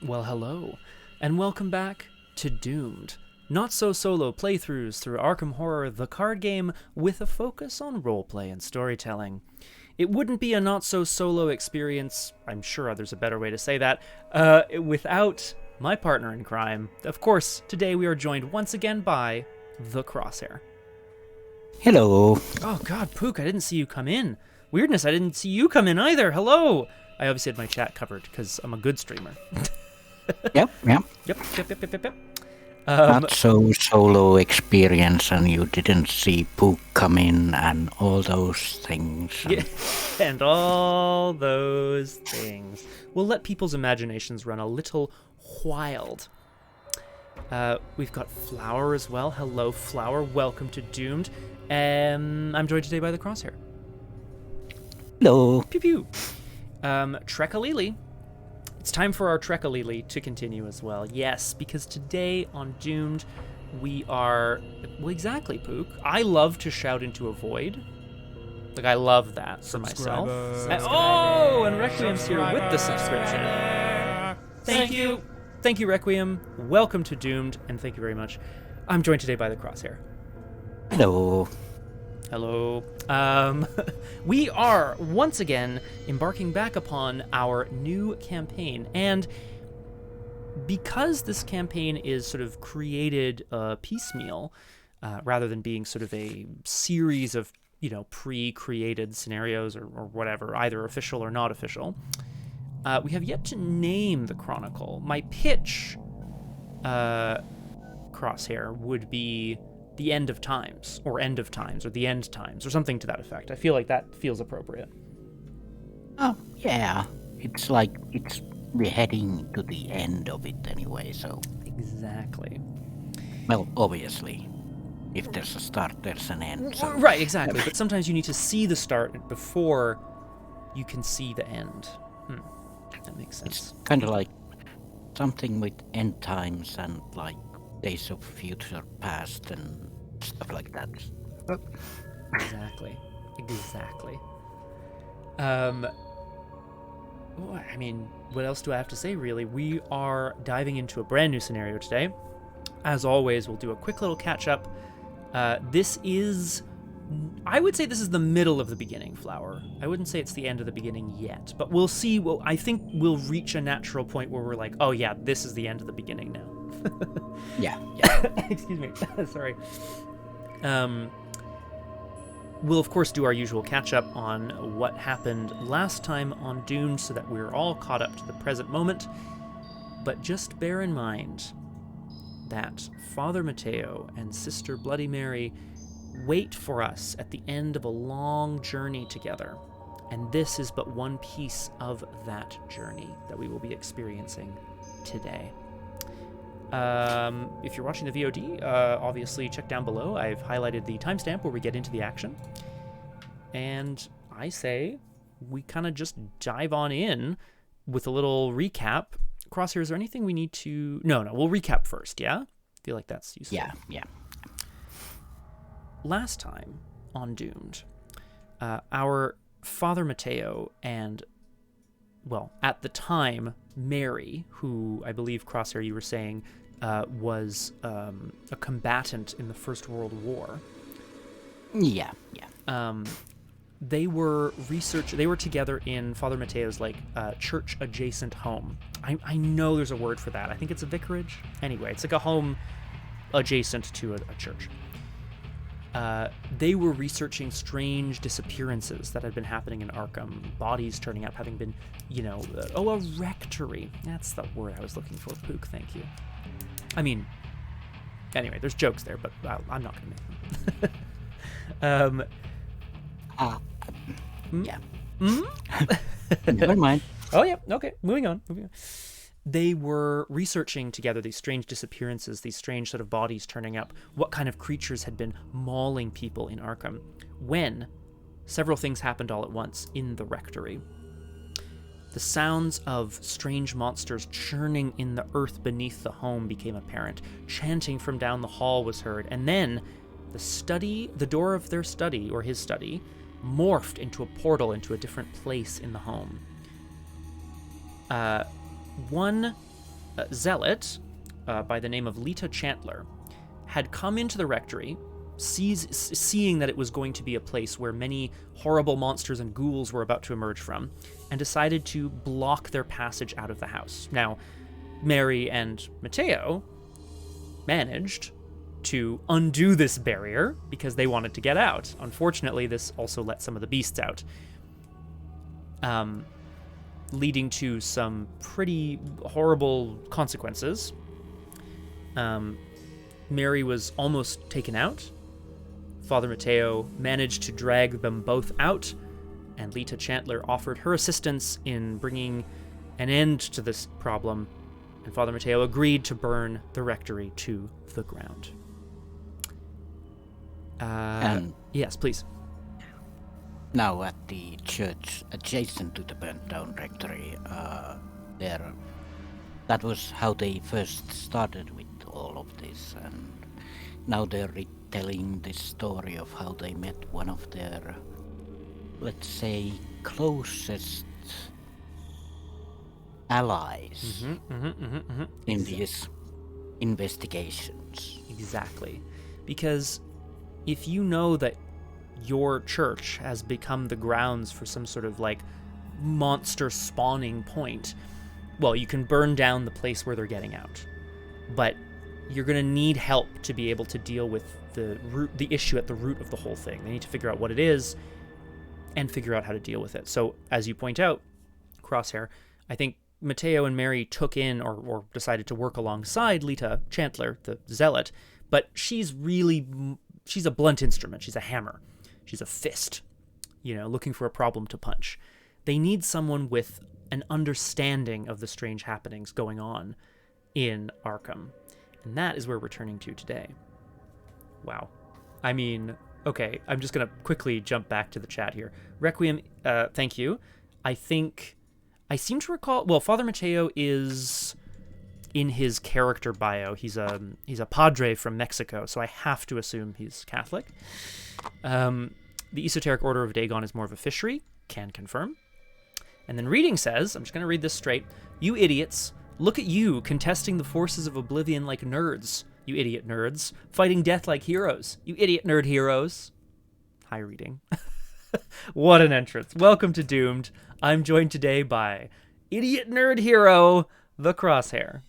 Well, hello, and welcome back to Doomed. Not-so-solo playthroughs through Arkham Horror, the card game with a focus on roleplay and storytelling. It wouldn't be a not-so-solo experience, I'm sure there's a better way to say that, without my partner in crime. Of course, today we are joined once again by the Crosshair. Hello. Oh god, Pook, I didn't see you come in. Weirdness, I didn't see you come in either. Hello! I obviously had my chat covered because I'm a good streamer. Yep. Yep. Not so solo experience, and you didn't see Pook come in and all those things. Yeah, and all those things. We'll let people's imaginations run a little wild. We've got Flower as well. Hello, Flower. Welcome to Doomed. I'm joined today by the Crosshair. Hello. Pew pew. Trekalili. It's time for our Trekalili to continue as well. Yes, because today on Doomed, we are... Well, exactly, Pook. I love to shout into a void. Like, I love that for myself. And Requiem's here with the subscription. Thank you. Thank you, Requiem. Welcome to Doomed, and thank you very much. I'm joined today by the Crosshair. Hello. Hello. We are once again embarking back upon our new campaign, and because this campaign is sort of created piecemeal, rather than being sort of a series of, pre-created scenarios or whatever, either official or not official, we have yet to name the Chronicle. My pitch, Crosshair, would be the End of Times, or End of Times, or the End Times, or something to that effect. I feel like that feels appropriate. Oh, yeah. We're heading to the end of it anyway, so... Exactly. Well, obviously. If there's a start, there's an end, so... Right, exactly. But sometimes you need to see the start before you can see the end. That makes sense. It's kind of like something with end times and, like, days of future past and stuff like that. Exactly. What else do I have to say, really? We are diving into a brand new scenario today. As always, we'll do a quick little catch-up. I would say this is the middle of the beginning, Flower. I wouldn't say it's the end of the beginning yet, but we'll see. Well, I think we'll reach a natural point where we're like, oh yeah, this is the end of the beginning now. Yeah. Excuse me. Sorry. We'll, of course, do our usual catch-up on what happened last time on Dune so that we're all caught up to the present moment. But just bear in mind that Father Mateo and Sister Bloody Mary wait for us at the end of a long journey together. And this is but one piece of that journey that we will be experiencing today. If you're watching the VOD, obviously check down below. I've highlighted the timestamp where we get into the action. And I say we kind of just dive on in with a little recap. Crosshair, is there anything we need to... No, we'll recap first, yeah? I feel like that's useful. Yeah. Last time on Doomed, our Father Mateo and... Well, at the time, Mary, who I believe, Crosshair, you were saying, was a combatant in the First World War. Yeah. They were together in Father Mateo's, church-adjacent home. I know there's a word for that. I think it's a vicarage. Anyway, it's like a home adjacent to a church. They were researching strange disappearances that had been happening in Arkham, bodies turning up, having been, a rectory. That's the word I was looking for, Pook, thank you. Anyway, there's jokes there, but I'm not going to make them. Yeah. Never mind. Oh, yeah, okay, moving on. They were researching together these strange disappearances, these strange sort of bodies turning up, what kind of creatures had been mauling people in Arkham, when several things happened all at once in the rectory. The sounds of strange monsters churning in the earth beneath the home became apparent. Chanting from down the hall was heard, and then the door of their study, or his study, morphed into a portal into a different place in the home. One zealot by the name of Lita Chantler had come into the rectory, seeing that it was going to be a place where many horrible monsters and ghouls were about to emerge from, and decided to block their passage out of the house. Now, Mary and Mateo managed to undo this barrier because they wanted to get out. Unfortunately, this also let some of the beasts out, leading to some pretty horrible consequences. Mary was almost taken out. Father Mateo managed to drag them both out, and Lita Chantler offered her assistance in bringing an end to this problem, and Father Mateo agreed to burn the rectory to the ground. Yes, please. Now at the church adjacent to the burnt down rectory, that was how they first started with all of this, and now they're retelling this story of how they met one of their, let's say, closest allies in these investigations. Exactly. Because if you know that your church has become the grounds for some sort of like monster spawning point, well, you can burn down the place where they're getting out. But you're going to need help to be able to deal with the issue at the root of the whole thing. They need to figure out what it is and figure out how to deal with it. So, as you point out, Crosshair, I think Mateo and Mary took in or decided to work alongside Lita Chantler, the zealot, but she's a blunt instrument. She's a hammer. She's a fist, looking for a problem to punch. They need someone with an understanding of the strange happenings going on in Arkham. And that is where we're turning to today. Wow. I mean, okay, I'm just going to quickly jump back to the chat here. Requiem, thank you. I seem to recall, well, Father Mateo is in his character bio. He's a padre from Mexico, so I have to assume he's Catholic. The Esoteric Order of Dagon is more of a fishery, can confirm. And then Reading says, I'm just going to read this straight, "You idiots, look at you contesting the forces of oblivion like nerds, you idiot nerds, fighting death like heroes, you idiot nerd heroes." Hi, Reading. What an entrance. Welcome to Doomed. I'm joined today by idiot nerd hero, the Crosshair.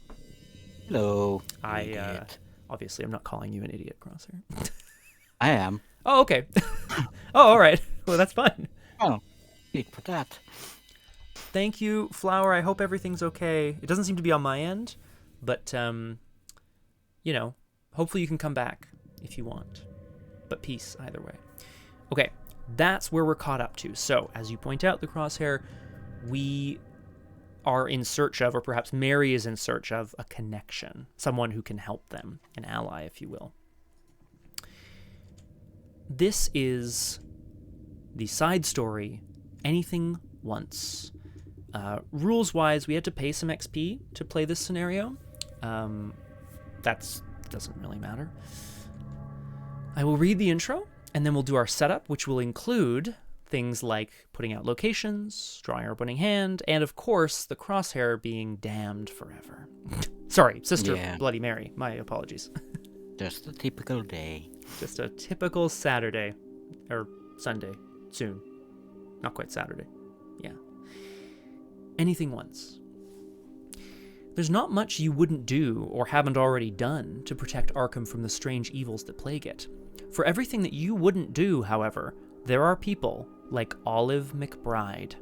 Hello. Obviously, I'm not calling you an idiot, Crosshair. I am. Oh, okay. Oh, all right. Well, that's fine. Oh, need for that. Thank you, Flower. I hope everything's okay. It doesn't seem to be on my end, but, hopefully you can come back if you want. But peace either way. Okay, that's where we're caught up to. So, as you point out, the Crosshair, we are in search of, or perhaps Mary is in search of, a connection. Someone who can help them, an ally, if you will. This is the side story, Anything Once. Rules-wise, we had to pay some XP to play this scenario. That doesn't really matter. I will read the intro, and then we'll do our setup, which will include things like putting out locations, drawing our winning hand, and of course, the Crosshair being damned forever. Sorry, Sister Bloody Mary. My apologies. Just a typical day. Just a typical Saturday. Or Sunday. Soon. Not quite Saturday. Yeah. Anything Once. There's not much you wouldn't do or haven't already done to protect Arkham from the strange evils that plague it. For everything that you wouldn't do, however, there are people like Olive McBride.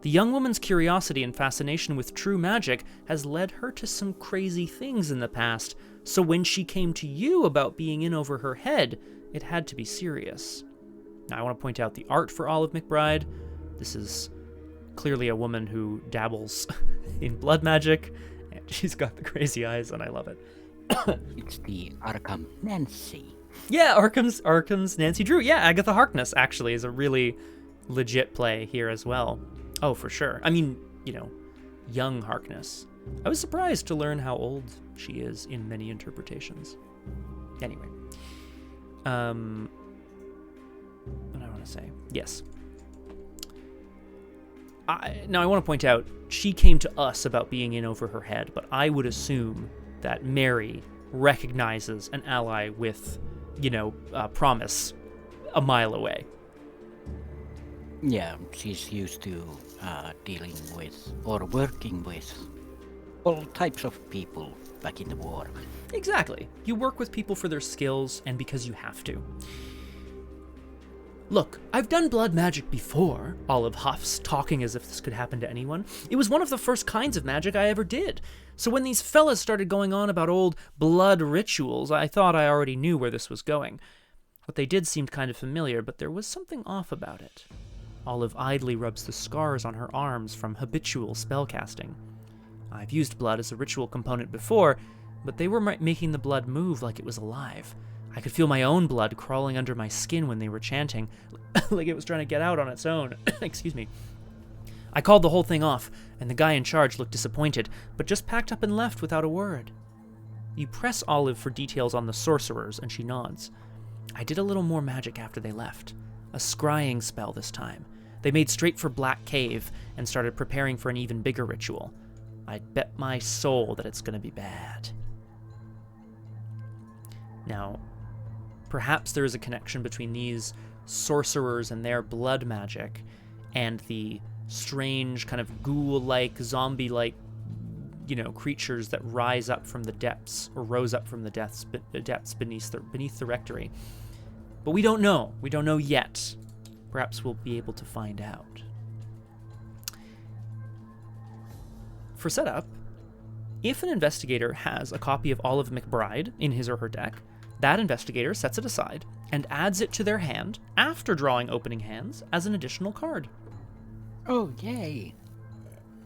The young woman's curiosity and fascination with true magic has led her to some crazy things in the past, so when she came to you about being in over her head, it had to be serious. Now, I want to point out the art for Olive McBride. This is clearly a woman who dabbles in blood magic, and she's got the crazy eyes, and I love it. It's the Arkham Nancy. Yeah, Arkham's Nancy Drew. Yeah, Agatha Harkness actually is a really legit play here as well. Oh, for sure. I mean, young Harkness. I was surprised to learn how old she is in many interpretations. Anyway. What do I want to say? Yes. Now, I want to point out, she came to us about being in over her head, but I would assume that Mary recognizes an ally with, promise a mile away. Yeah, she's used to dealing with or working with all types of people back in the war. Exactly. You work with people for their skills and because you have to. Look, I've done blood magic before, Olive huffs, talking as if this could happen to anyone. It was one of the first kinds of magic I ever did. So when these fellas started going on about old blood rituals, I thought I already knew where this was going. What they did seemed kind of familiar, but there was something off about it. Olive idly rubs the scars on her arms from habitual spellcasting. I've used blood as a ritual component before, but they were making the blood move like it was alive. I could feel my own blood crawling under my skin when they were chanting, like it was trying to get out on its own. Excuse me. I called the whole thing off, and the guy in charge looked disappointed, but just packed up and left without a word. You press Olive for details on the sorcerers, and she nods. I did a little more magic after they left. A scrying spell this time. They made straight for Black Cave and started preparing for an even bigger ritual. I'd bet my soul that it's going to be bad. Now, perhaps there is a connection between these sorcerers and their blood magic and the strange kind of ghoul-like, zombie-like, creatures that rise up from the depths, or rose up from the depths beneath the rectory. But we don't know. We don't know yet. Perhaps we'll be able to find out. For setup, if an investigator has a copy of Olive McBride in his or her deck, that investigator sets it aside and adds it to their hand after drawing opening hands as an additional card. Oh, yay.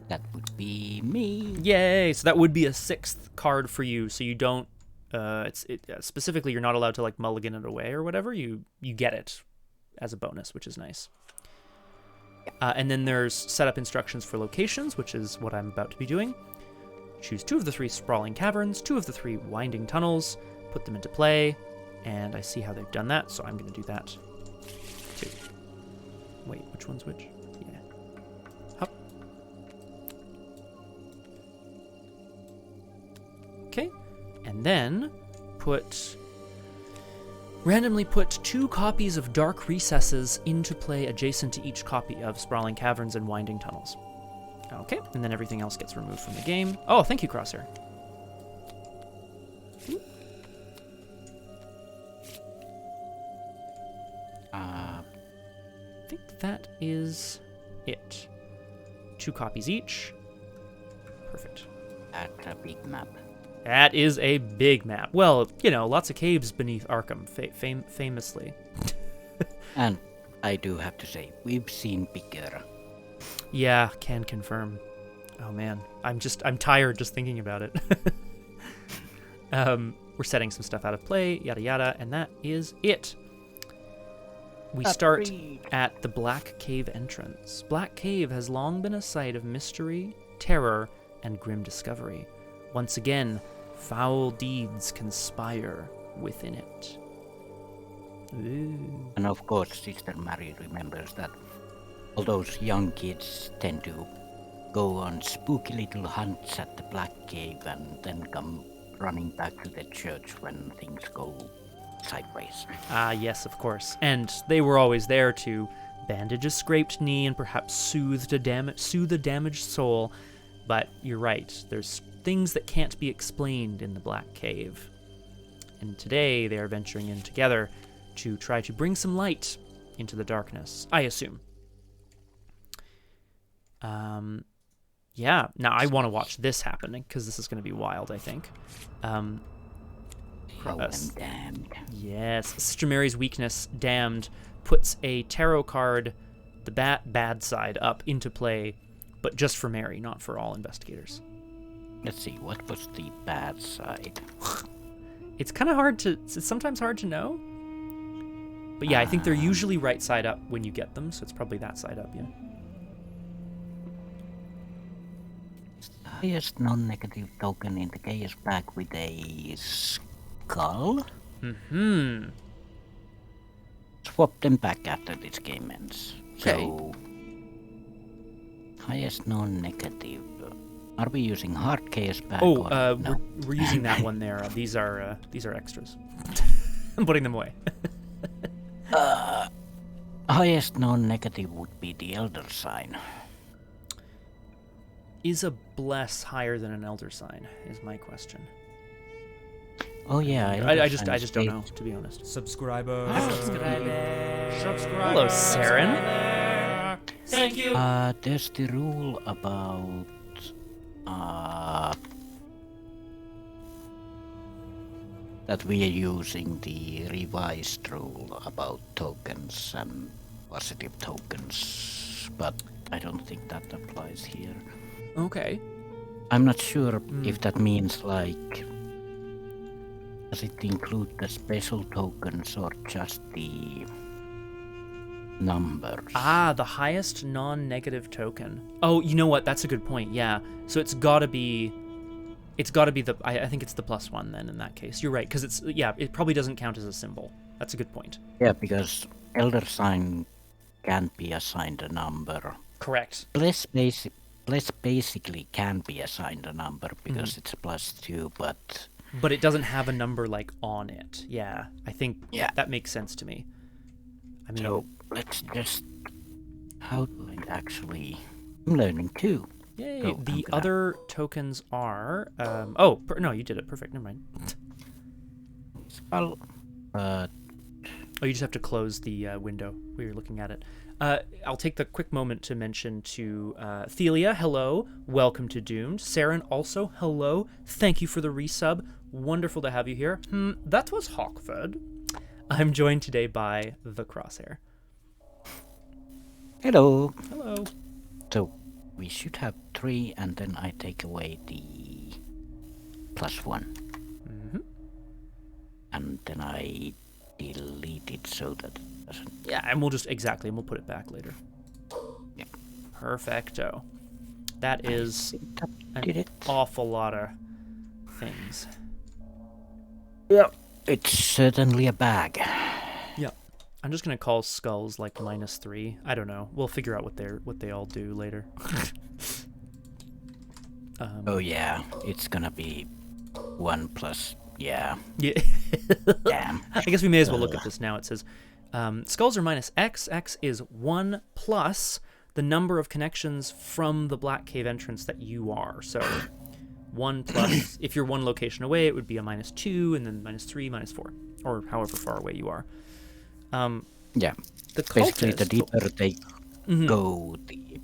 That would be me. Yay! So that would be a 6th card for you, so you don't... specifically, you're not allowed to mulligan it away or whatever. You get it as a bonus, which is nice. And then there's setup instructions for locations, which is what I'm about to be doing. Choose 2 of the 3 sprawling caverns, 2 of the 3 winding tunnels, put them into play, and I see how they've done that, so I'm going to do that too. Wait, which one's which? Yeah. Hup. Okay, and then randomly put 2 copies of Dark Recesses into play adjacent to each copy of Sprawling Caverns and Winding Tunnels. Okay, and then everything else gets removed from the game. Oh, thank you, Crosshare. I think that is it. 2 copies each. Perfect. That's a big map. That is a big map. Well, lots of caves beneath Arkham, famously. And I do have to say, we've seen bigger. Yeah, can confirm. Oh man, I'm tired just thinking about it. We're setting some stuff out of play, yada yada, and that is it. We start at the Black Cave entrance. Black Cave has long been a site of mystery, terror, and grim discovery. Once again, foul deeds conspire within it. Ooh. And of course, Sister Mary remembers that all those young kids tend to go on spooky little hunts at the Black Cave and then come running back to the church when things go sideways. Ah, yes, of course. And they were always there to bandage a scraped knee and perhaps soothe a damaged soul. But you're right, there's things that can't be explained in the Black Cave. And today they are venturing in together to try to bring some light into the darkness, I assume. Yeah, now I want to watch this happening, because this is going to be wild, I think. I'm damned. Yes, Sister Mary's weakness, Damned, puts a tarot card, the bad side, up into play, but just for Mary, not for all investigators. Let's see, what was the bad side? It's sometimes hard to know. But yeah, I think they're usually right side up when you get them, so it's probably that side up, yeah. Highest non-negative token in the chaos pack with a skull. Mm-hmm. Swap them back after this game ends. Okay. So highest non-negative. Are we using hard chaos back? Oh, or no? we're using that one there. These are extras. I'm putting them away. Highest non-negative would be the elder sign. Is a bless higher than an elder sign? Is my question. Oh yeah, I just don't know, to be honest. Subscriber. Hello, Saren. Thank you. There's the rule about that we are using the revised rule about tokens and positive tokens, but I don't think that applies here. Okay. I'm not sure if that means like, does it include the special tokens or just the numbers? Ah, the highest non-negative token. Oh, you know what? That's a good point. Yeah. So it's gotta be the. I think it's the +1 then. In that case, you're right, because it probably doesn't count as a symbol. That's a good point. Yeah, because elder sign can't be assigned a number. Correct. Bless basically can be assigned a number because it's a +2, but it doesn't have a number like on it. Yeah, I think that makes sense to me. I mean, so let's just, how do I actually, I'm learning too. Yay. So the other tokens are no, you did it. Perfect. Never mind. Well, Oh, you just have to close the window where you're looking at it. I'll take the quick moment to mention to Thelia, hello, welcome to Doomed. Saren, also, hello, thank you for the resub. Wonderful to have you here. That was Hawkford. I'm joined today by the Crosshair. hello. Hello. So we should have 3, and then I take away the +1. Mm-hmm. And then I delete it so that it doesn't. Yeah, and we'll put it back later. Yeah. Perfecto. That is an awful lot of things. Yep. It's certainly a bag. Yeah. I'm just gonna call skulls like -3. I don't know. We'll figure out what they all do later. Oh yeah, it's gonna be 1 plus. Yeah. Yeah. Damn. I guess we may as well look at this now. It says skulls are -X. X is 1 plus the number of connections from the Black Cave entrance that you are. So 1 plus, if you're one location away, it would be a -2, and then -3, -4, or however far away you are. Yeah. The Basically, the cultist- deeper they go, the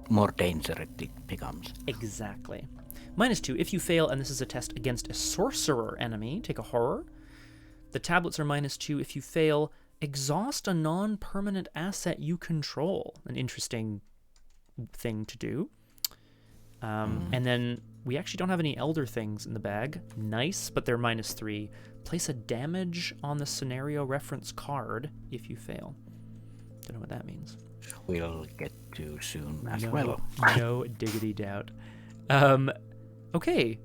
more dangerous it becomes. Exactly. -2 if you fail, and this is a test against a sorcerer enemy, take a horror. The tablets are -2 if you fail, exhaust a non-permanent asset you control. An interesting thing to do. And then we actually don't have any elder things in the bag. Nice, but they're -3. Place a damage on the scenario reference card if you fail. Don't know what that means. We'll get to soon as well. No diggity doubt. Okay,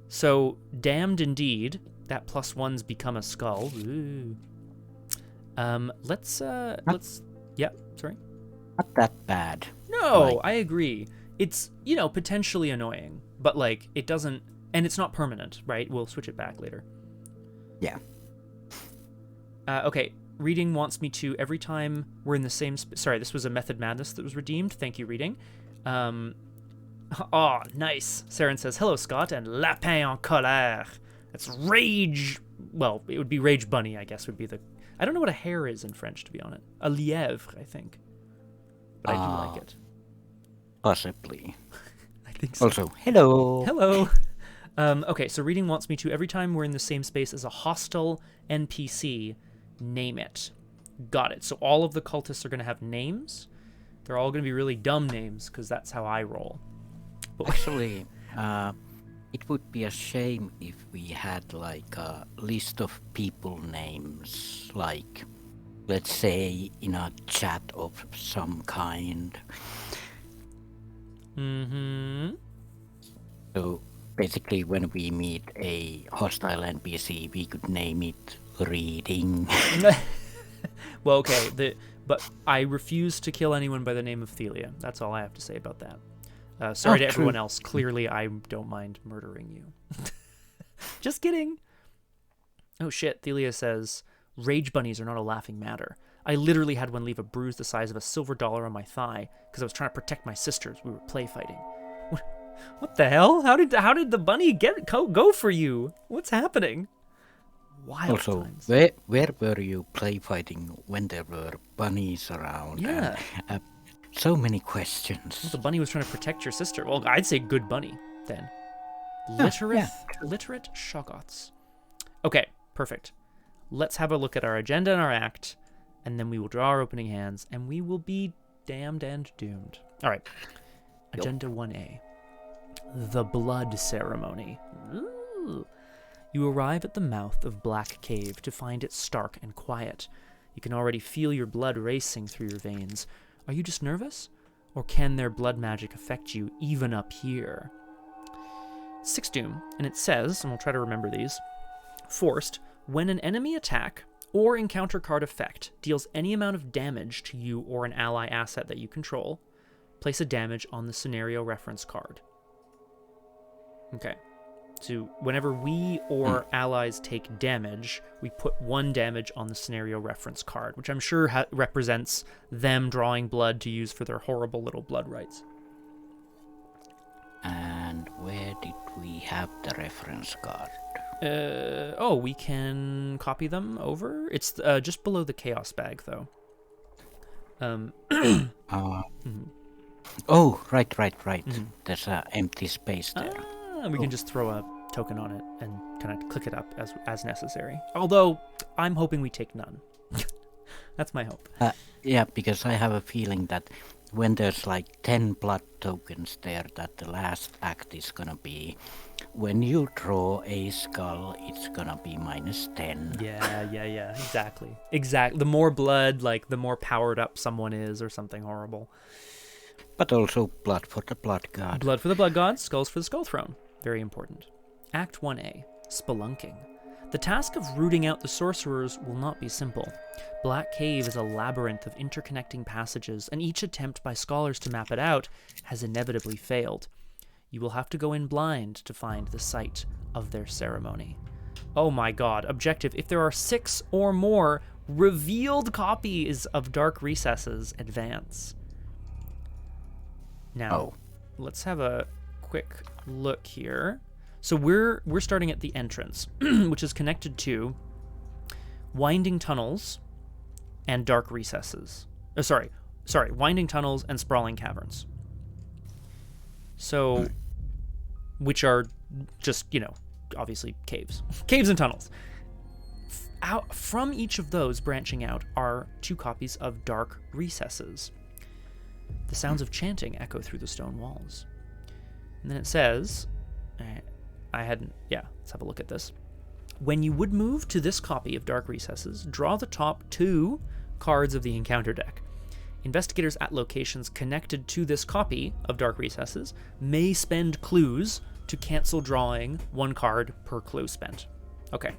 so damned indeed. That +1's become a skull. Ooh. Let's. Yeah. Sorry. Not that bad. No, Like- I agree. It's potentially annoying, but like it doesn't, and it's not permanent, right? We'll switch it back later. Yeah. Okay. Reading wants me to every time we're in the same. Sorry, this was a Method Madness that was redeemed. Thank you, Reading. Oh, nice. Saren says, hello, Scott, and lapin en colère. That's rage. Well, it would be rage bunny, I guess, would be the. I don't know what a hare is in French, to be honest. A lièvre, I think. But I do like it. Possibly. I think so. Also, hello. Hello. Okay, so Reading wants me to, every time we're in the same space as a hostile NPC, name it. Got it. So all of the cultists are going to have names. They're all going to be really dumb names, because that's how I roll. Actually, it would be a shame if we had like a list of people names, like, let's say, in a chat of some kind. Mm-hmm. So basically, when we meet a hostile NPC, we could name it Reading. Well, okay. but I refuse to kill anyone by the name of Thelia. That's all I have to say about that. Sorry to everyone else. Clearly, I don't mind murdering you. Just kidding. Oh shit, Thelia says, rage bunnies are not a laughing matter. I literally had one leave a bruise the size of a silver dollar on my thigh because I was trying to protect my sisters. We were play fighting. What the hell? How did the bunny go for you? What's happening? Wild Also, times. where were you play fighting when there were bunnies around? Yeah. And, so many questions. Well, the bunny was trying to protect your sister. Well, I'd say good bunny then. Literate shoggoths. Okay, perfect. Let's have a look at our agenda and our act, and then we will draw our opening hands, and we will be damned and doomed. All right. Agenda 1A. The Blood Ceremony. Ooh. You arrive at the mouth of Black Cave to find it stark and quiet. You can already feel your blood racing through your veins. Are you just nervous? Or can their blood magic affect you even up here? 6 Doom, and it says, and we'll try to remember these, Forced, when an enemy attack or encounter card effect deals any amount of damage to you or an ally asset that you control, place a damage on the scenario reference card. Okay. So whenever we or allies take damage, we put 1 damage on the scenario reference card, which I'm sure represents them drawing blood to use for their horrible little blood rites. And where did we have the reference card? We can copy them over. It's just below the chaos bag, though. Oh, right. Mm-hmm. There's an empty space there. We can just throw a token on it and kind of click it up as necessary. Although, I'm hoping we take none. That's my hope. Yeah, because I have a feeling that when there's like 10 blood tokens there, that the last act is gonna be, when you draw a skull, it's gonna be -10. Yeah, exactly. The more blood, like, the more powered up someone is or something horrible. But also blood for the blood god. Blood for the blood god, skulls for the skull throne. Very important. Act 1A, Spelunking. The task of rooting out the sorcerers will not be simple. Black Cave is a labyrinth of interconnecting passages, and each attempt by scholars to map it out has inevitably failed. You will have to go in blind to find the site of their ceremony. Oh my god, objective, if there are 6 or more revealed copies of Dark Recesses, advance. Now, let's have a quick look here. So we're starting at the entrance, which is connected to winding tunnels and dark recesses. Winding tunnels and sprawling caverns. So, which are just, obviously caves. Caves and tunnels. Out from each of those branching out are 2 copies of Dark Recesses. The sounds of chanting echo through the stone walls. And then it says, let's have a look at this. When you would move to this copy of Dark Recesses, draw the top 2 cards of the encounter deck. Investigators at locations connected to this copy of Dark Recesses may spend clues to cancel drawing 1 card per clue spent. Okay.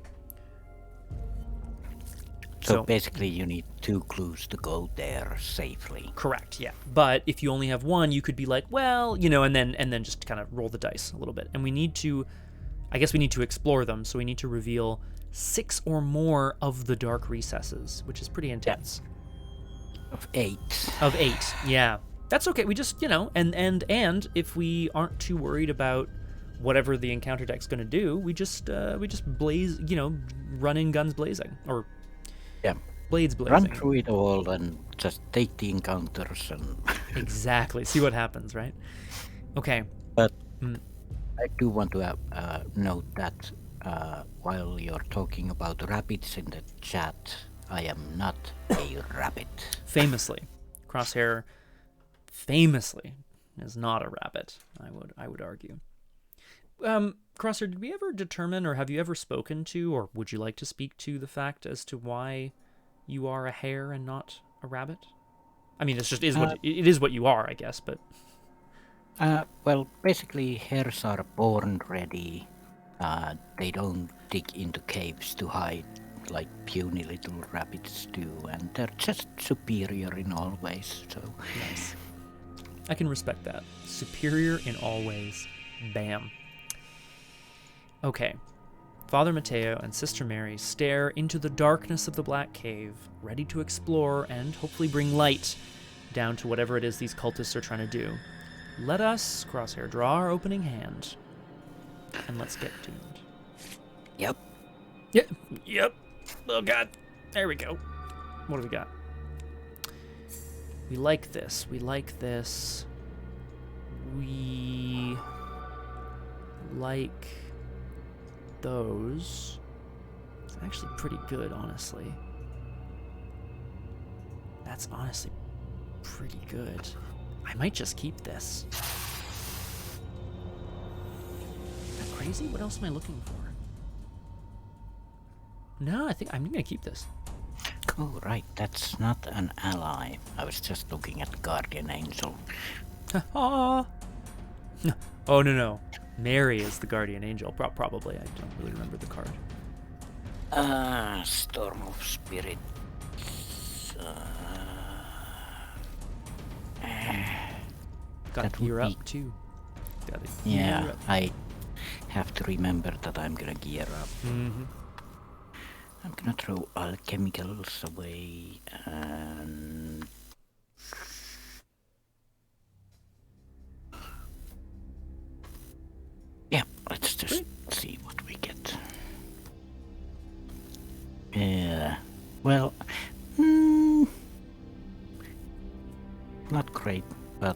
So basically you need 2 clues to go there safely. Correct, yeah. But if you only have 1, you could be like, well, and then just kind of roll the dice a little bit. And we need to explore them, so we need to reveal 6 or more of the Dark Recesses, which is pretty intense. Of 8. Of 8, yeah. That's okay. We just, and if we aren't too worried about whatever the encounter deck's going to do, we just blaze, run in guns blazing, or blades blazing. Run through it all and just take the encounters and exactly. See what happens, right? Okay. But I do want to note that while you're talking about rabbits in the chat, I am not a rabbit. Famously, Crosshair is not a rabbit. I would argue. Crosshair, did we ever determine, or have you ever spoken to, or would you like to speak to the fact as to why you are a hare and not a rabbit? I mean, it is what you are, I guess, but well, basically hares are born ready. They don't dig into caves to hide like puny little rabbits do, and they're just superior in all ways, so... Nice. I can respect that. Superior in all ways. Bam. Okay. Father Mateo and Sister Mary stare into the darkness of the Black Cave, ready to explore and hopefully bring light down to whatever it is these cultists are trying to do. Let us, Crosshair, draw our opening hand, and let's get doomed. Yep. Yep. Oh, God. There we go. What do we got? We like this. We like this. We like those. It's actually pretty good, honestly. That's honestly pretty good. I might just keep this. Is that crazy? What else am I looking for? No, I think I'm going to keep this. Oh, right, that's not an ally. I was just looking at Guardian Angel. Oh, no. Mary is the Guardian Angel. Probably. I don't really remember the card. Storm of Spirits. Got to gear up, too. Yeah, I have to remember that I'm gonna gear up. Mm-hmm. I'm gonna throw all chemicals away and... Yeah, let's just see what we get. Yeah, well, not great, but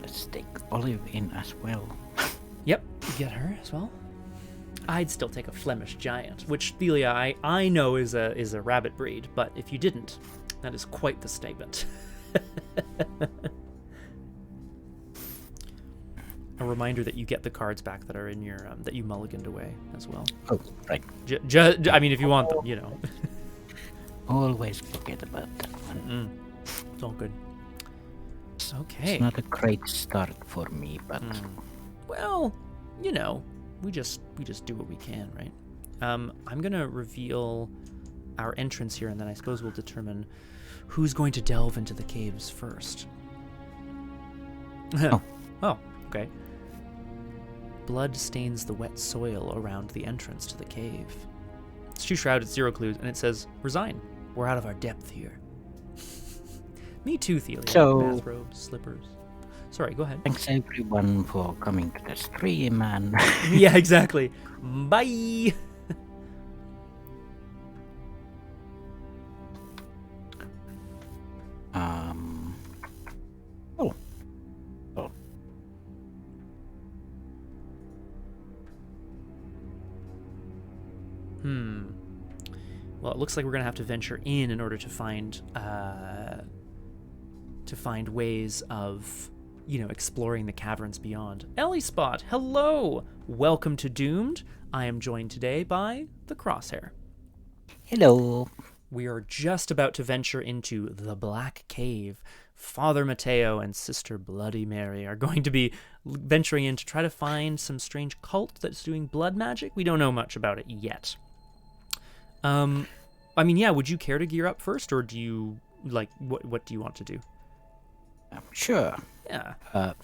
let's take Olive in as well. Yep, get her as well. I'd still take a Flemish giant, which Thelia I know is a rabbit breed, but if you didn't, that is quite the statement. A reminder that you get the cards back that are in your that you mulliganed away as well. Oh, right. I mean, if you want them, you know. Always forget about that one. It's all good. Okay. It's not a great start for me, but well, you know, we just do what we can, right? I'm gonna reveal our entrance here, and then I suppose we'll determine who's going to delve into the caves first. Oh, okay. Blood stains the wet soil around the entrance to the cave. It's too shrouded, 0 clues, and it says, "Resign. We're out of our depth here." Me too, Thelia. So, bathrobes, slippers. Sorry, go ahead. Thanks everyone for coming to the stream, and... Yeah, exactly. Bye! Oh. Well, it looks like we're gonna have to venture in order to find ways of, you know, exploring the caverns beyond. Ellie Spot, hello! Welcome to Doomed. I am joined today by the Crosshair. Hello. We are just about to venture into the Black Cave. Father Mateo and Sister Bloody Mary are going to be venturing in to try to find some strange cult that's doing blood magic. We don't know much about it yet. I mean, yeah, would you care to gear up first, or do you, like, what do you want to do? Sure. Yeah.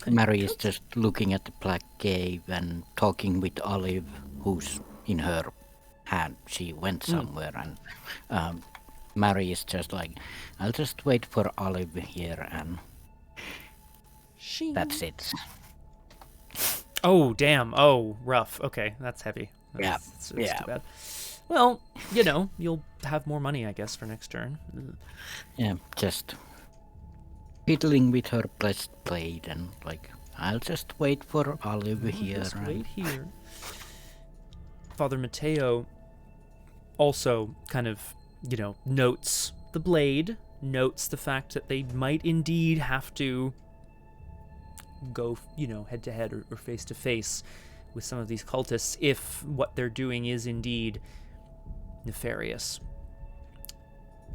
Mary is just looking at the Black Cave and talking with Olive, who's in her hand. She went somewhere, and Mary is just like, I'll just wait for Olive here, and that's it. Oh, damn. Oh, rough. Okay, that's heavy. That's too bad. Well, you know, you'll have more money, I guess, for next turn. Yeah, just fiddling with her blessed blade, and like, I'll just wait for Olive here. Just wait here. Father Mateo also kind of, you know, notes the blade, notes the fact that they might indeed have to go, you know, head to head or face to face with some of these cultists if what they're doing is indeed nefarious.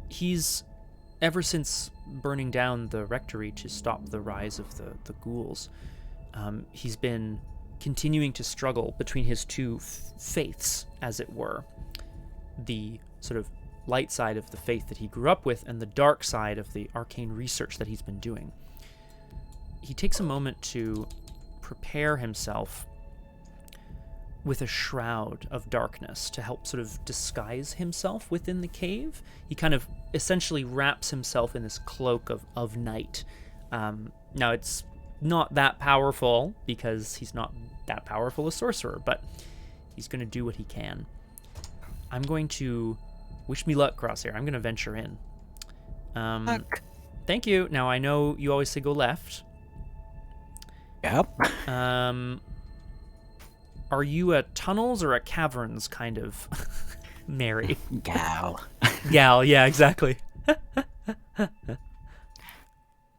He's, ever since burning down the rectory to stop the rise of the ghouls, he's been continuing to struggle between his two faiths, as it were. the sort of light side of the faith that he grew up with and the dark side of the arcane research that he's been doing. He takes a moment to prepare himself with a shroud of darkness to help sort of disguise himself within the cave. He kind of essentially wraps himself in this cloak of night. Now, it's not that powerful because he's not that powerful a sorcerer, but he's going to do what he can. I'm going to wish me luck, Crosshair. I'm going to venture in. Thank you. Now, I know you always say go left. Yep. Are you a tunnels or a caverns kind of Mary? Gal. Gal, yeah, exactly.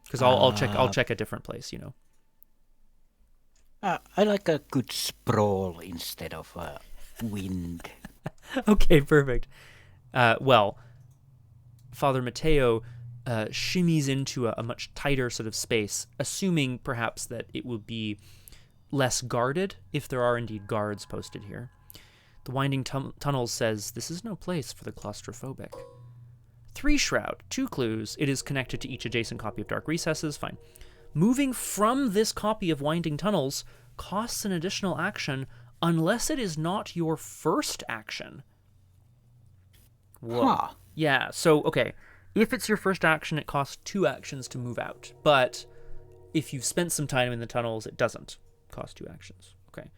Because I'll check a different place, you know. I like a good sprawl instead of a wind. Okay, perfect. Well, Father Mateo shimmies into a much tighter sort of space, assuming perhaps that it will be less guarded, if there are indeed guards posted here. The winding tunnels says, this is no place for the claustrophobic. 3 shroud, 2 clues. It is connected to each adjacent copy of Dark Recesses. Fine. Moving from this copy of Winding Tunnels costs an additional action unless it is not your first action. Whoa. Huh. Yeah, so, okay. If it's your first action, it costs 2 actions to move out. But if you've spent some time in the tunnels, it doesn't cost 2 actions. Okay.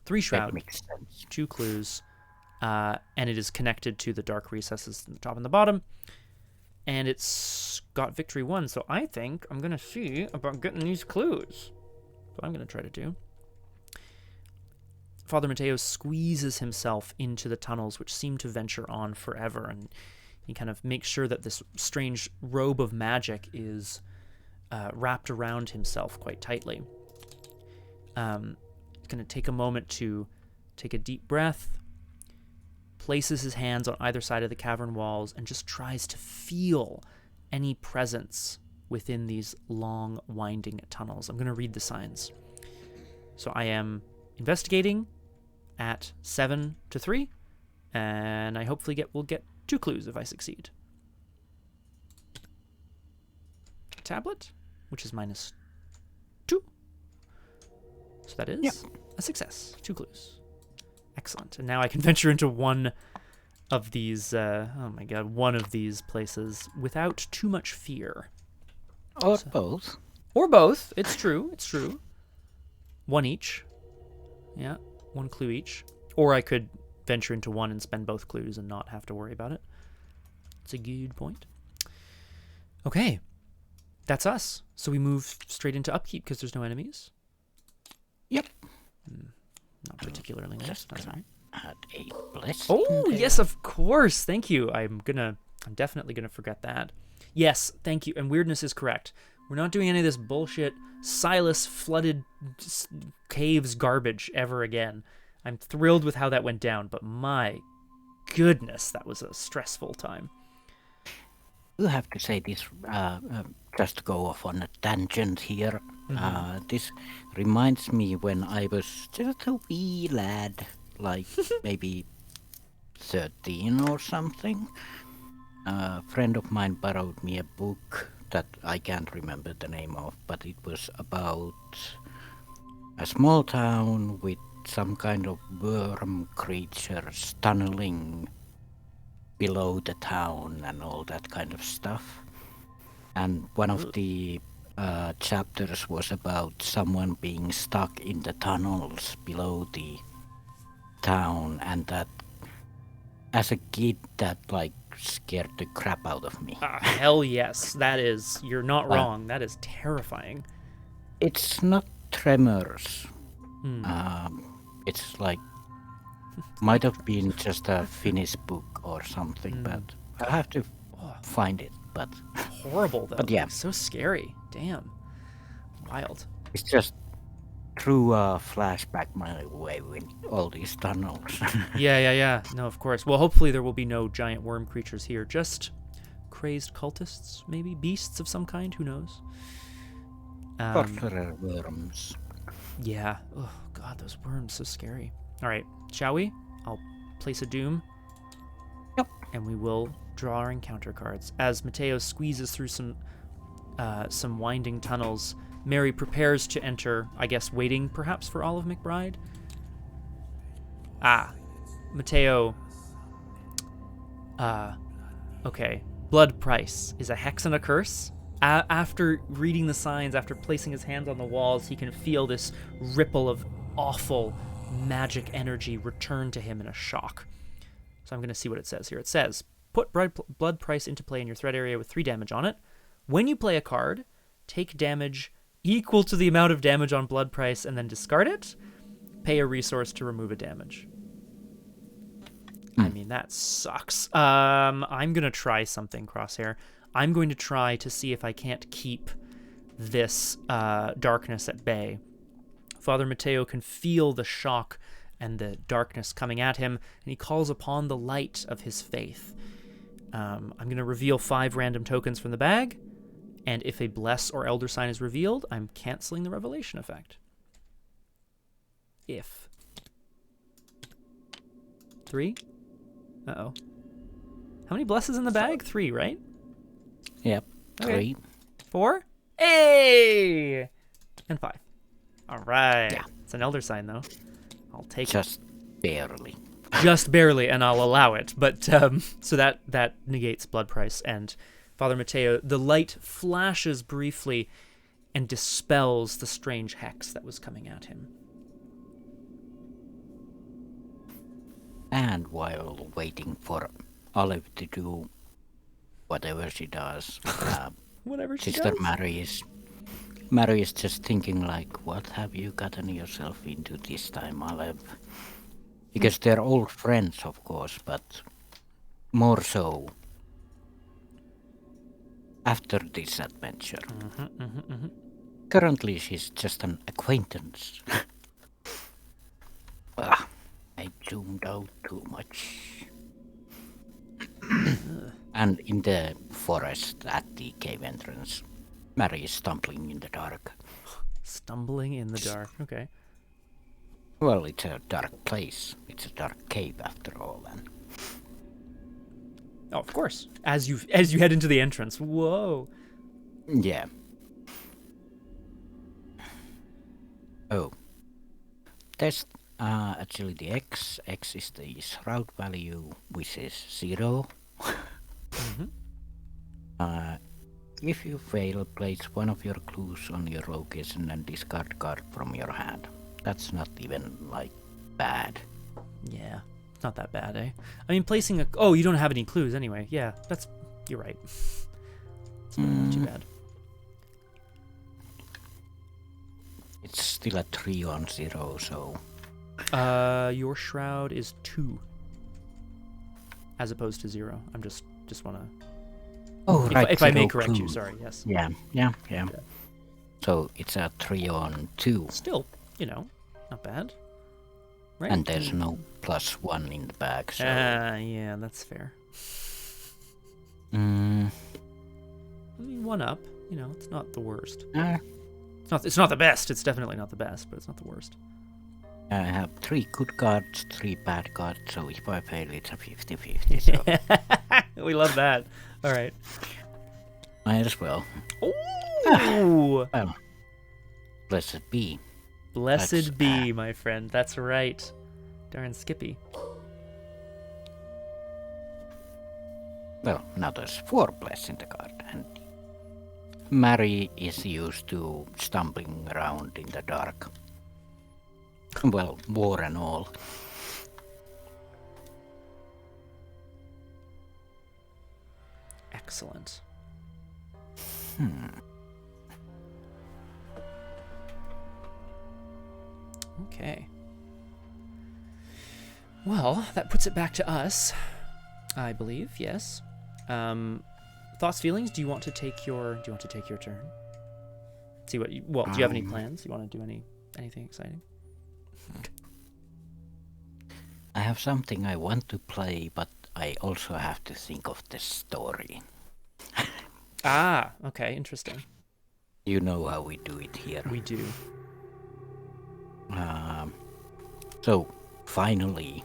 3 shroud, That makes sense. 2 clues, and it is connected to the Dark Recesses in the top and the bottom. And it's got victory 1, so I think I'm going to see about getting these clues. That's what I'm going to try to do. Father Mateo squeezes himself into the tunnels, which seem to venture on forever, and he kind of makes sure that this strange robe of magic is wrapped around himself quite tightly. He's going to take a moment to take a deep breath, places his hands on either side of the cavern walls, and just tries to feel any presence within these long, winding tunnels. I'm going to read the signs. So I am investigating at 7 to 3, and I hopefully will get 2 clues if I succeed. Tablet, which is -2. So that is a success. 2 clues. Excellent. And now I can venture into one of these, one of these places without too much fear. Or both. Or both. It's true. It's true. 1 each. Yeah, 1 clue each. Or I could venture into one and spend both clues and not have to worry about it. It's a good point. Okay. That's us. So we move straight into upkeep because there's no enemies. Yep. Not particularly nice. That's all right. Add a blessing. Oh, there. yes, of course. Thank you. I'm definitely gonna forget that. Yes, thank you. And weirdness is correct. We're not doing any of this bullshit Silas flooded caves garbage ever again. I'm thrilled with how that went down, but my goodness, that was a stressful time. You have to say this, just to go off on a tangent here. This reminds me when I was just a wee lad, like maybe 13 or something. A friend of mine borrowed me a book that I can't remember the name of, but it was about a small town with some kind of worm creatures tunneling below the town and all that kind of stuff. And one of the chapters was about someone being stuck in the tunnels below the town, and that as a kid that like scared the crap out of me. Hell yes, you're not wrong. That is terrifying. It's not tremors. It's like might have been just a Finnish book or something, but I have to find it. But horrible though. But yeah, so scary. Damn, wild. It's just threw a flashback my way with all these tunnels. Yeah. No, of course. Well, hopefully there will be no giant worm creatures here. Just crazed cultists, maybe beasts of some kind. Who knows? Sorcerer worms. Yeah. Oh God, those worms so scary. All right, shall we? I'll place a doom. and we will draw our encounter cards. As Mateo squeezes through some winding tunnels, Mary prepares to enter, I guess waiting perhaps for Olive McBride. Mateo. Okay. Blood price is a hex and a curse. After reading the signs, after placing his hands on the walls, he can feel this ripple of awful magic energy return to him in a shock. So I'm going to see what it says here. It says, put blood price into play in your threat area with 3 damage on it. When you play a card, take damage equal to the amount of damage on blood price and then discard it. Pay a resource to remove a damage. I mean, that sucks. I'm going to try something, Crosshair. I'm going to try to see if I can't keep this darkness at bay. Father Mateo can feel the shock and the darkness coming at him, and he calls upon the light of his faith. I'm going to reveal 5 random tokens from the bag, and if a bless or elder sign is revealed, I'm canceling the revelation effect. If. 3? Uh-oh. How many blesses in the bag? 3, right? Yep, Okay. 3. 4? Hey! And 5. All right. Yeah. It's an elder sign, though. I'll take Just barely. it. Just barely, and I'll allow it. But, so that negates blood price. And Father Mateo, the light flashes briefly and dispels the strange hex that was coming at him. And while waiting for Olive to do whatever she does, Whatever she Sister does. Mary is just thinking like, what have you gotten yourself into this time, Olive? Because they're old friends, of course, but more so after this adventure. Currently, she's just an acquaintance. I zoomed out too much. And in the forest at the cave entrance, Mary is stumbling in the dark. Stumbling in the dark. Okay. Well, it's a dark place. It's a dark cave after all, and Oh, of course. As you head into the entrance. Whoa. yeah. Oh. There's actually the X. X is the shroud value, which is 0. If you fail, place one of your clues on your location and discard card from your hand. That's not even, like, bad. Yeah. Not that bad, eh? I mean, placing a... Oh, you don't have any clues anyway. Yeah, that's... You're right. It's not too bad. It's still a 3 on 0, so... Your shroud is 2. As opposed to 0. I'm just want to... Oh, right. If I may 0 correct you, clues. sorry, yes. Yeah. So it's a 3 on 2. Still, not bad. Right? And there's no +1 in the bag, so... yeah, that's fair. I mean, 1 up, it's not the worst. It's not the best. It's definitely not the best, but it's not the worst. I have 3 good cards, 3 bad cards, so if I fail, it's a 50-50. So We love that. All right. might as well. Ooh! Well, blessed be. Blessed be, my friend. That's right. Darn Skippy. Well, now there's 4 bless in the card, and Mary is used to stumbling around in the dark. Well, war and all. Excellent. Okay. Well, that puts it back to us, I believe. Yes. Thoughts, feelings? Do you want to take your turn? See what you... Well, do you have any plans? You want to do anything exciting? I have something I want to play, but I also have to think of the story. Okay, interesting. You know how we do it here. We do. So, finally,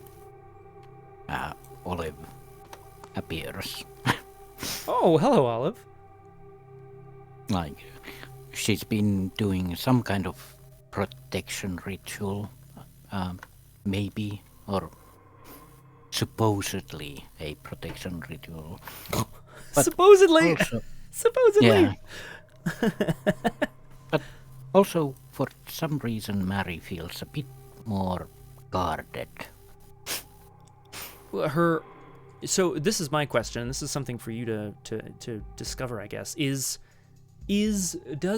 Olive appears. Oh, hello, Olive. Like, she's been doing some kind of protection ritual, maybe, or supposedly a protection ritual. But Supposedly. also, Supposedly. yeah. But also, for some reason, Mary feels a bit more guarded. Her. So this is my question. This is something for you to discover, I guess. Does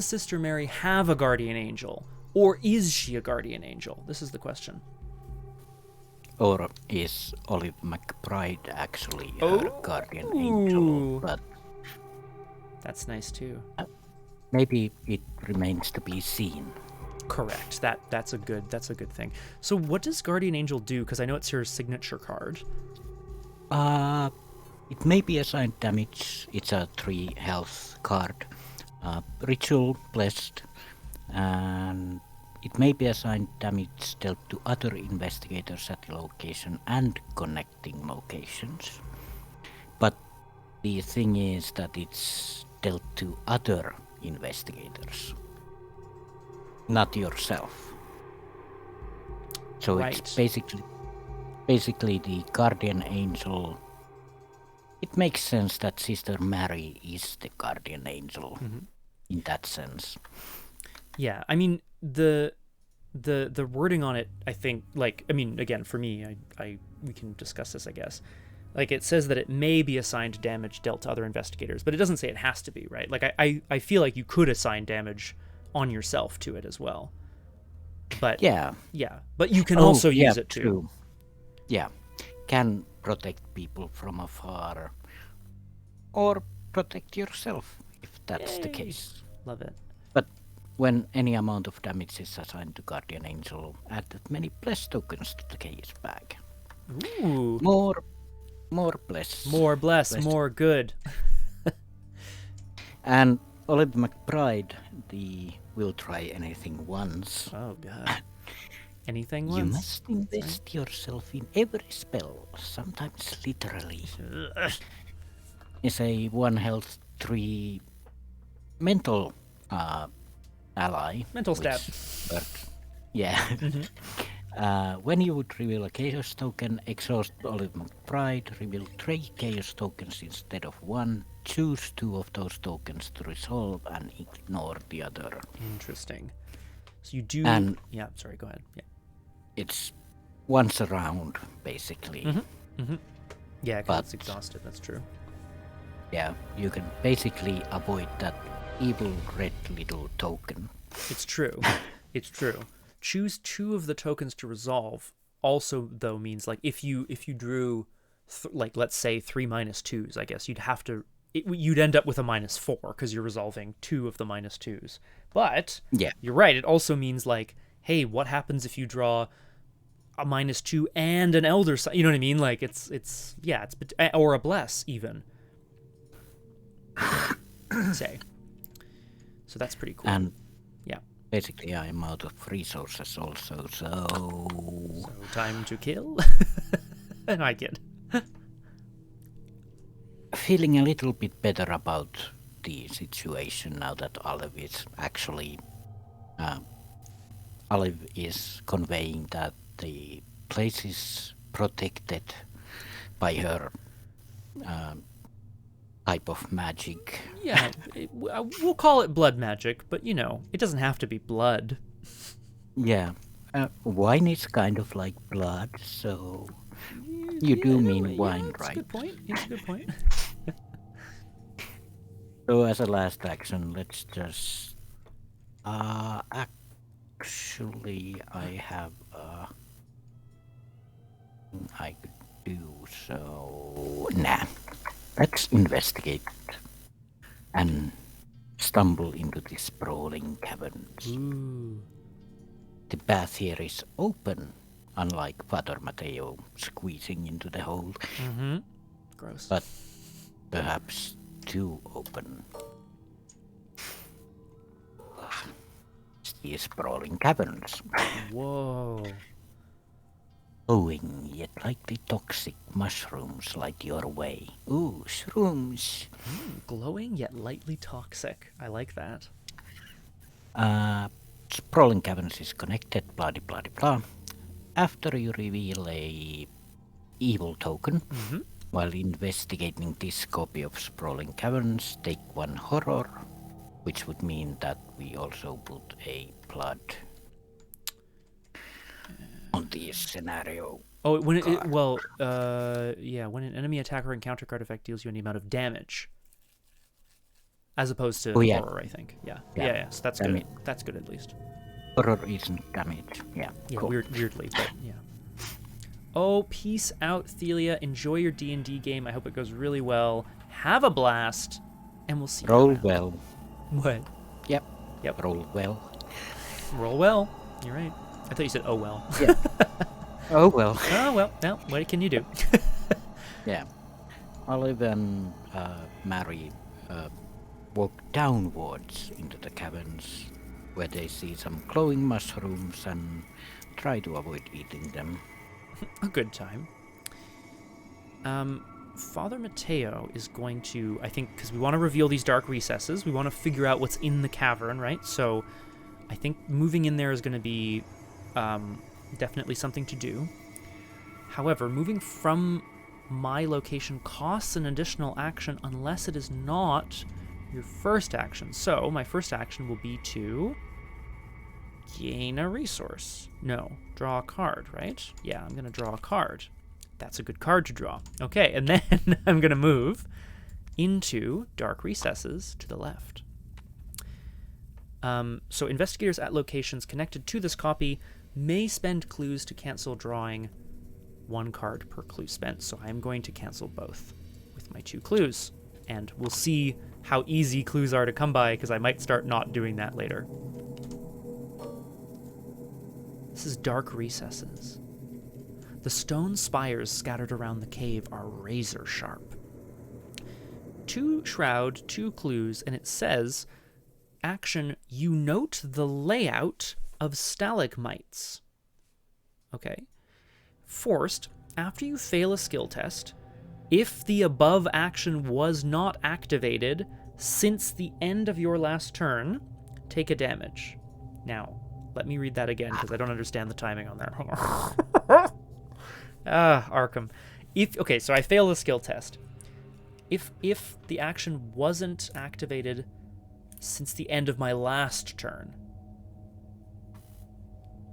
Sister Mary have a guardian angel, or is she a guardian angel? This is the question. Or is Olive McBride actually her guardian angel? But that's nice too. Maybe it remains to be seen. Correct. That's a good thing. So what does guardian angel do? Because I know it's her signature card. It may be assigned damage. It's a 3 health card. Ritual blessed, and it may be assigned damage dealt to other investigators at the location and connecting locations. But the thing is that it's dealt to other investigators, not yourself. So Right. it's basically the guardian angel. It makes sense that Sister Mary is the guardian angel in that sense. Yeah, I mean the wording on it, I think, like, I mean, again, for me, we can discuss this, I guess. Like, it says that it may be assigned damage dealt to other investigators, but it doesn't say it has to be, right? Like, I feel like you could assign damage on yourself to it as well. But yeah, but you can also use it too. True. Yeah, can protect people from afar, or protect yourself if that's the case. Love it. But when any amount of damage is assigned to Guardian Angel, add that many bless tokens to the case bag. Ooh. More bless. More bless, more good. And Olive McBride, the will try anything once. Oh god. Anything once? You must invest yourself in every spell, sometimes literally. Is a 1 health 3 mental ally. Mental stat. Yeah. When you would reveal a chaos token, exhaust Olive McBride, reveal 3 chaos tokens instead of 1, choose 2 of those tokens to resolve and ignore the other. Interesting. So you do... yeah, sorry, go ahead. Yeah. It's once around, basically. Yeah, because it's exhausted, that's true. Yeah, you can basically avoid that evil red little token. It's true. It's true. Choose 2 of the tokens to resolve also, though, means, like, if you drew, like, let's say 3 -2s, I guess, you'd end up with a -4 because you're resolving 2 of the -2s. But yeah, you're right. It also means, like, hey, what happens if you draw a -2 and an elder sign? You know what I mean? Like, it's or a bless even. Say. So that's pretty cool. And yeah, basically I'm out of resources also, so time to kill. And I get feeling a little bit better about the situation now that Olive is actually Olive is conveying that the place is protected by her type of magic. Yeah, we'll call it blood magic, but you know, it doesn't have to be blood. Yeah, wine is kind of like blood, so you do mean wine, that's right? Good point. It's a good point. So as a last action, let's just actually I have I could do so. Nah, let's investigate and stumble into the sprawling caverns. Ooh. The path here is open, unlike Father Mateo squeezing into the hole. Gross. But perhaps too open. The sprawling caverns. Whoa. Glowing yet lightly toxic mushrooms light your way. Ooh, shrooms. Glowing yet lightly toxic. I like that. Sprawling caverns is connected, blah de blah de blah. After you reveal a evil token, while investigating this copy of Sprawling Caverns, take 1 horror, which would mean that we also put a blood on this scenario. Oh, when when an enemy attack or encounter card effect deals you any amount of damage, as opposed to horror, I think. Yeah. So that's good. That's good at least. Horror isn't damage. Yeah. Cool. Weirdly, but yeah. Oh, peace out, Thelia. Enjoy your D&D game. I hope it goes really well. Have a blast, and we'll see you Roll around. well. What? Yep. Roll well. You're right. I thought you said, oh, well. Yeah. Oh, well. Oh, well. Now, what can you do? Yeah. Olive and Mary walk downwards into the caverns, where they see some glowing mushrooms and try to avoid eating them. A good time. Father Mateo is going to, I think, because we want to reveal these dark recesses, we want to figure out what's in the cavern, right? So I think moving in there is going to be definitely something to do. However, moving from my location costs an additional action unless it is not your first action. So my first action will be to gain a resource. No, draw a card, right? Yeah, I'm going to draw a card. That's a good card to draw. Okay, and then I'm going to move into dark recesses to the left. So investigators at locations connected to this copy may spend clues to cancel drawing 1 card per clue spent. So I'm going to cancel both with my 2 clues. And we'll see how easy clues are to come by, because I might start not doing that later. This is dark recesses. The stone spires scattered around the cave are razor sharp. 2 shroud, 2 clues, and it says, action, you note the layout of stalagmites. Okay. Forced, after you fail a skill test, if the above action was not activated since the end of your last turn, take a damage. Now, let me read that again, because I don't understand the timing on that. Arkham. So I fail the skill test. If the action wasn't activated since the end of my last turn.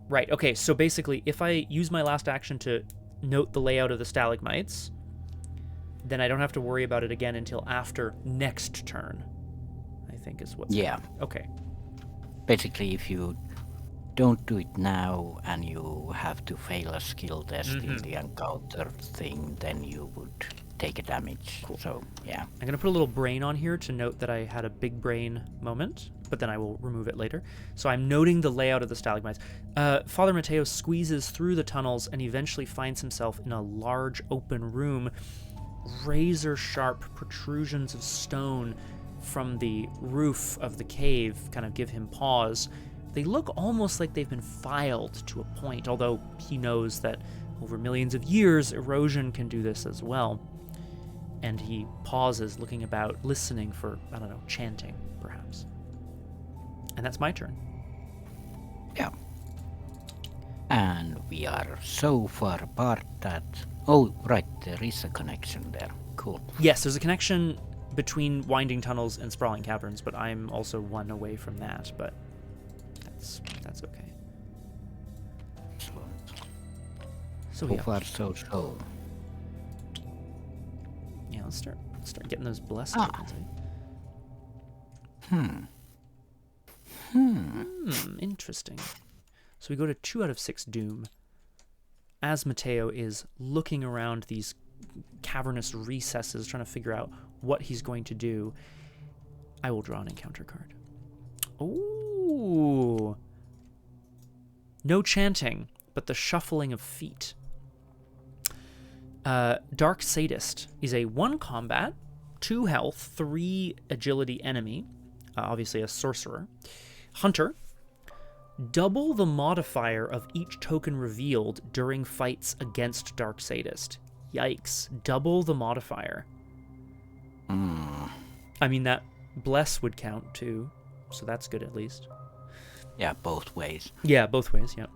Right, okay, so basically, if I use my last action to note the layout of the stalagmites, then I don't have to worry about it again until after next turn, I think is what's happening. Okay. Basically, if you don't do it now and you have to fail a skill test in the encounter thing, then you would take a damage. Cool. So, yeah. I'm going to put a little brain on here to note that I had a big brain moment, but then I will remove it later. So I'm noting the layout of the stalagmites. Father Mateo squeezes through the tunnels and eventually finds himself in a large open room. Razor-sharp protrusions of stone from the roof of the cave kind of give him pause. They look almost like they've been filed to a point, although he knows that over millions of years, erosion can do this as well. And he pauses, looking about, listening for, I don't know, chanting, perhaps. And that's my turn. Yeah. And we are so far apart that... Oh, right, there is a connection there. Cool. Yes, there's a connection between winding tunnels and sprawling caverns, but I'm also 1 away from that, but that's okay. So far, so. Yeah, let's start getting those blessed tokens. Interesting. So we go to 2 out of 6 doom. As Mateo is looking around these cavernous recesses, trying to figure out what he's going to do, I will draw an encounter card. Ooh. No chanting, but the shuffling of feet. Dark Sadist is a 1 combat, 2 health, 3 agility enemy, obviously a sorcerer. Hunter. double the modifier of each token revealed during fights against Dark Sadist. Yikes. Double the modifier. I mean, that bless would count too, so that's good at least. Yeah, both ways. Yeah, both ways, yeah.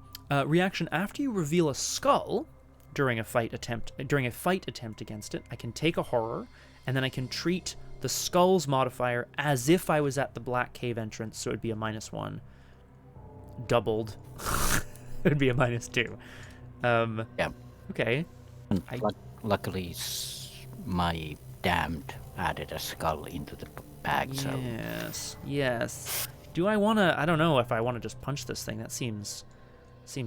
Reaction: after you reveal a skull during a fight attempt against it, I can take a horror, and then I can treat the skull's modifier as if I was at the black cave entrance, so it would be a -1. Doubled. It would be a -2. Yeah. Okay. And luckily, my damned added a skull into the bag, so... Yes. Do I want to... I don't know if I want to just punch this thing. That seems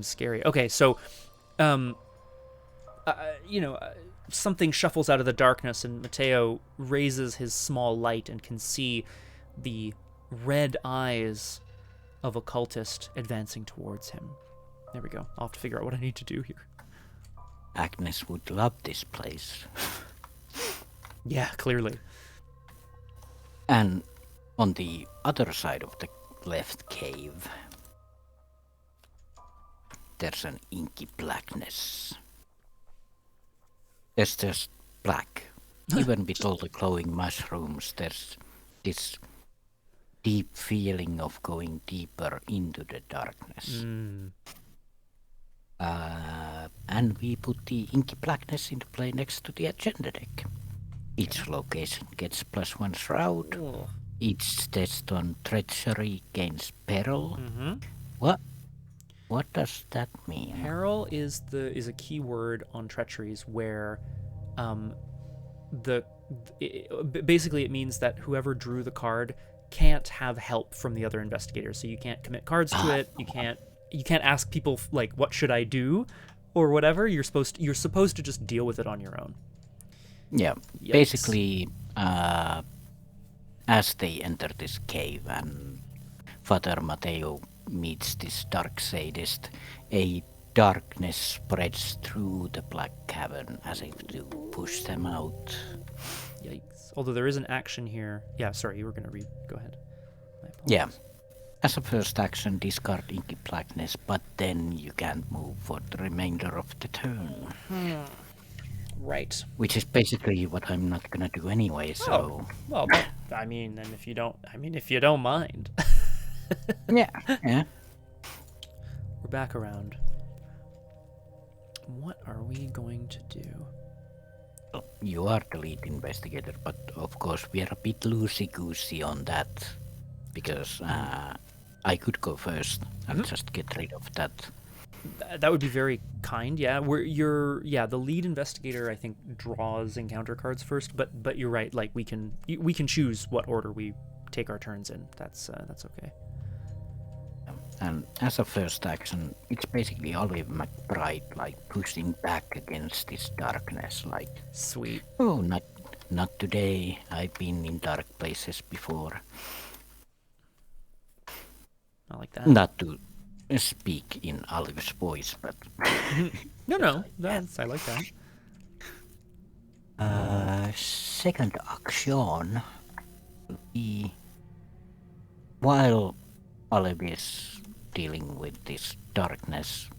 scary. Okay, so... something shuffles out of the darkness, and Mateo raises his small light and can see the red eyes of a cultist advancing towards him. There we go. I'll have to figure out what I need to do here. Agnes would love this place. Yeah, clearly. And on the other side of the left cave, there's an inky blackness. There's just black. Even with all the glowing mushrooms, there's this deep feeling of going deeper into the darkness. And we put the inky blackness into play next to the agenda deck. Each location gets +1 shroud. Cool. Each test on treachery gains peril. What does that mean? Peril is a key word on treacheries where basically it means that whoever drew the card can't have help from the other investigators, so you can't commit cards to it. You can't ask people like, what should I do or whatever. You're supposed to just deal with it on your own. Yeah. Yikes. Basically, as they enter this cave and Father Mateo meets this dark sadist, a darkness spreads through the black cavern as if to push them out. Yikes. Although there is an action here. Yeah, sorry, you were going to read. Go ahead. Yeah. As a first action, discard inky blackness, but then you can't move for the remainder of the turn. Right. Which is basically what I'm not gonna do anyway, so... Oh, well, but, I mean, and if you don't mind. Yeah. We're back around. What are we going to do? You are the lead investigator, but of course we are a bit loosey-goosey on that, because I could go first and just get rid of that. That would be very kind, yeah. The lead investigator, I think, draws encounter cards first, but you're right. Like we can choose what order we take our turns in. That's okay. And as a first action, it's basically Olive McBride like pushing back against this darkness, like sweet. Oh, not today. I've been in dark places before. I like that. Not to speak in Olive's voice, but no, I like that. Second action, while Olive is dealing with this darkness,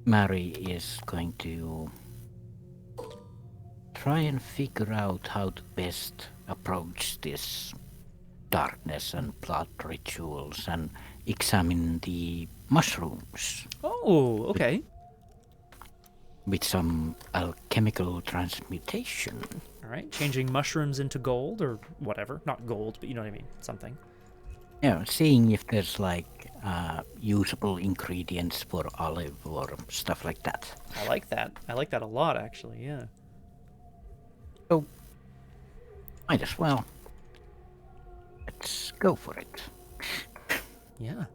Mary is going to try and figure out how to best approach this darkness and blood rituals and examine the mushrooms. Oh, okay. With some alchemical transmutation. All right, changing mushrooms into gold or whatever. Not gold, but you know what I mean. Something. Yeah, seeing if there's like usable ingredients for Olive or stuff like that. I like that. I like that a lot, actually. Yeah. So, might as well. Let's go for it. Yeah.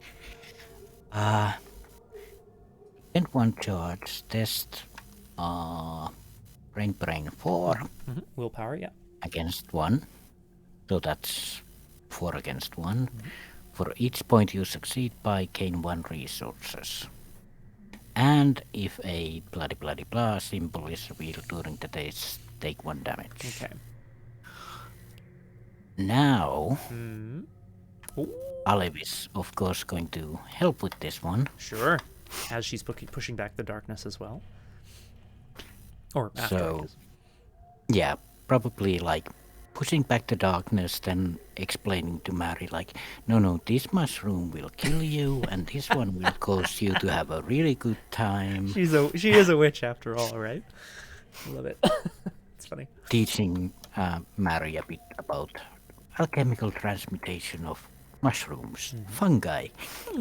And one charge test. Brain 4. Willpower, yeah. Against 1. So that's 4 against 1. For each point you succeed by, gain 1 resources. And if a bloody blah symbol is revealed during the test, take 1 damage. Okay. Now, Ooh. Olive is, of course, going to help with this one. Sure. As she's pushing back the darkness as well. Or after, I So, guess. yeah, probably like pushing back the darkness, then explaining to Mary, like, no, this mushroom will kill you, and this one will cause you to have a really good time. She is a witch after all, right? I love it. It's funny. Teaching Mary a bit about alchemical transmutation of mushrooms, fungi.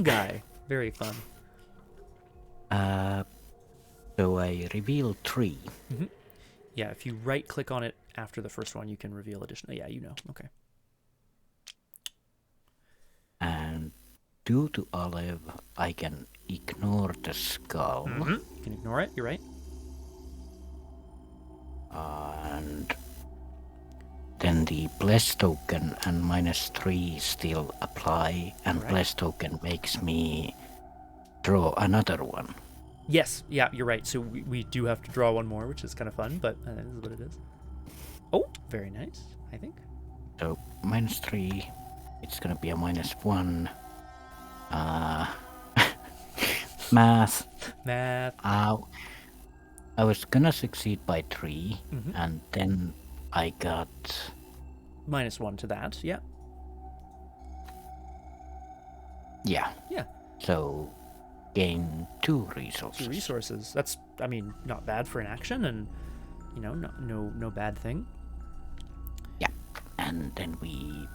Guy. Very fun. So I reveal 3. Yeah, if you right click on it after the first one, you can reveal additional. Yeah, you know. Okay. And due to Olive, I can ignore the skull. You can ignore it. You're right. And then the bless token and -3 still apply, and Right. bless token makes me draw another one. Yes. Yeah, you're right. So we do have to draw one more, which is kind of fun, but this is what it is. Oh, very nice, I think. So -3, it's gonna be a -1. Math. I was gonna succeed by 3, and then I got -1 to that. Yeah. Yeah. So gain 2 resources. 2 resources. That's, I mean, not bad for an action, and no bad thing. Yeah. And then we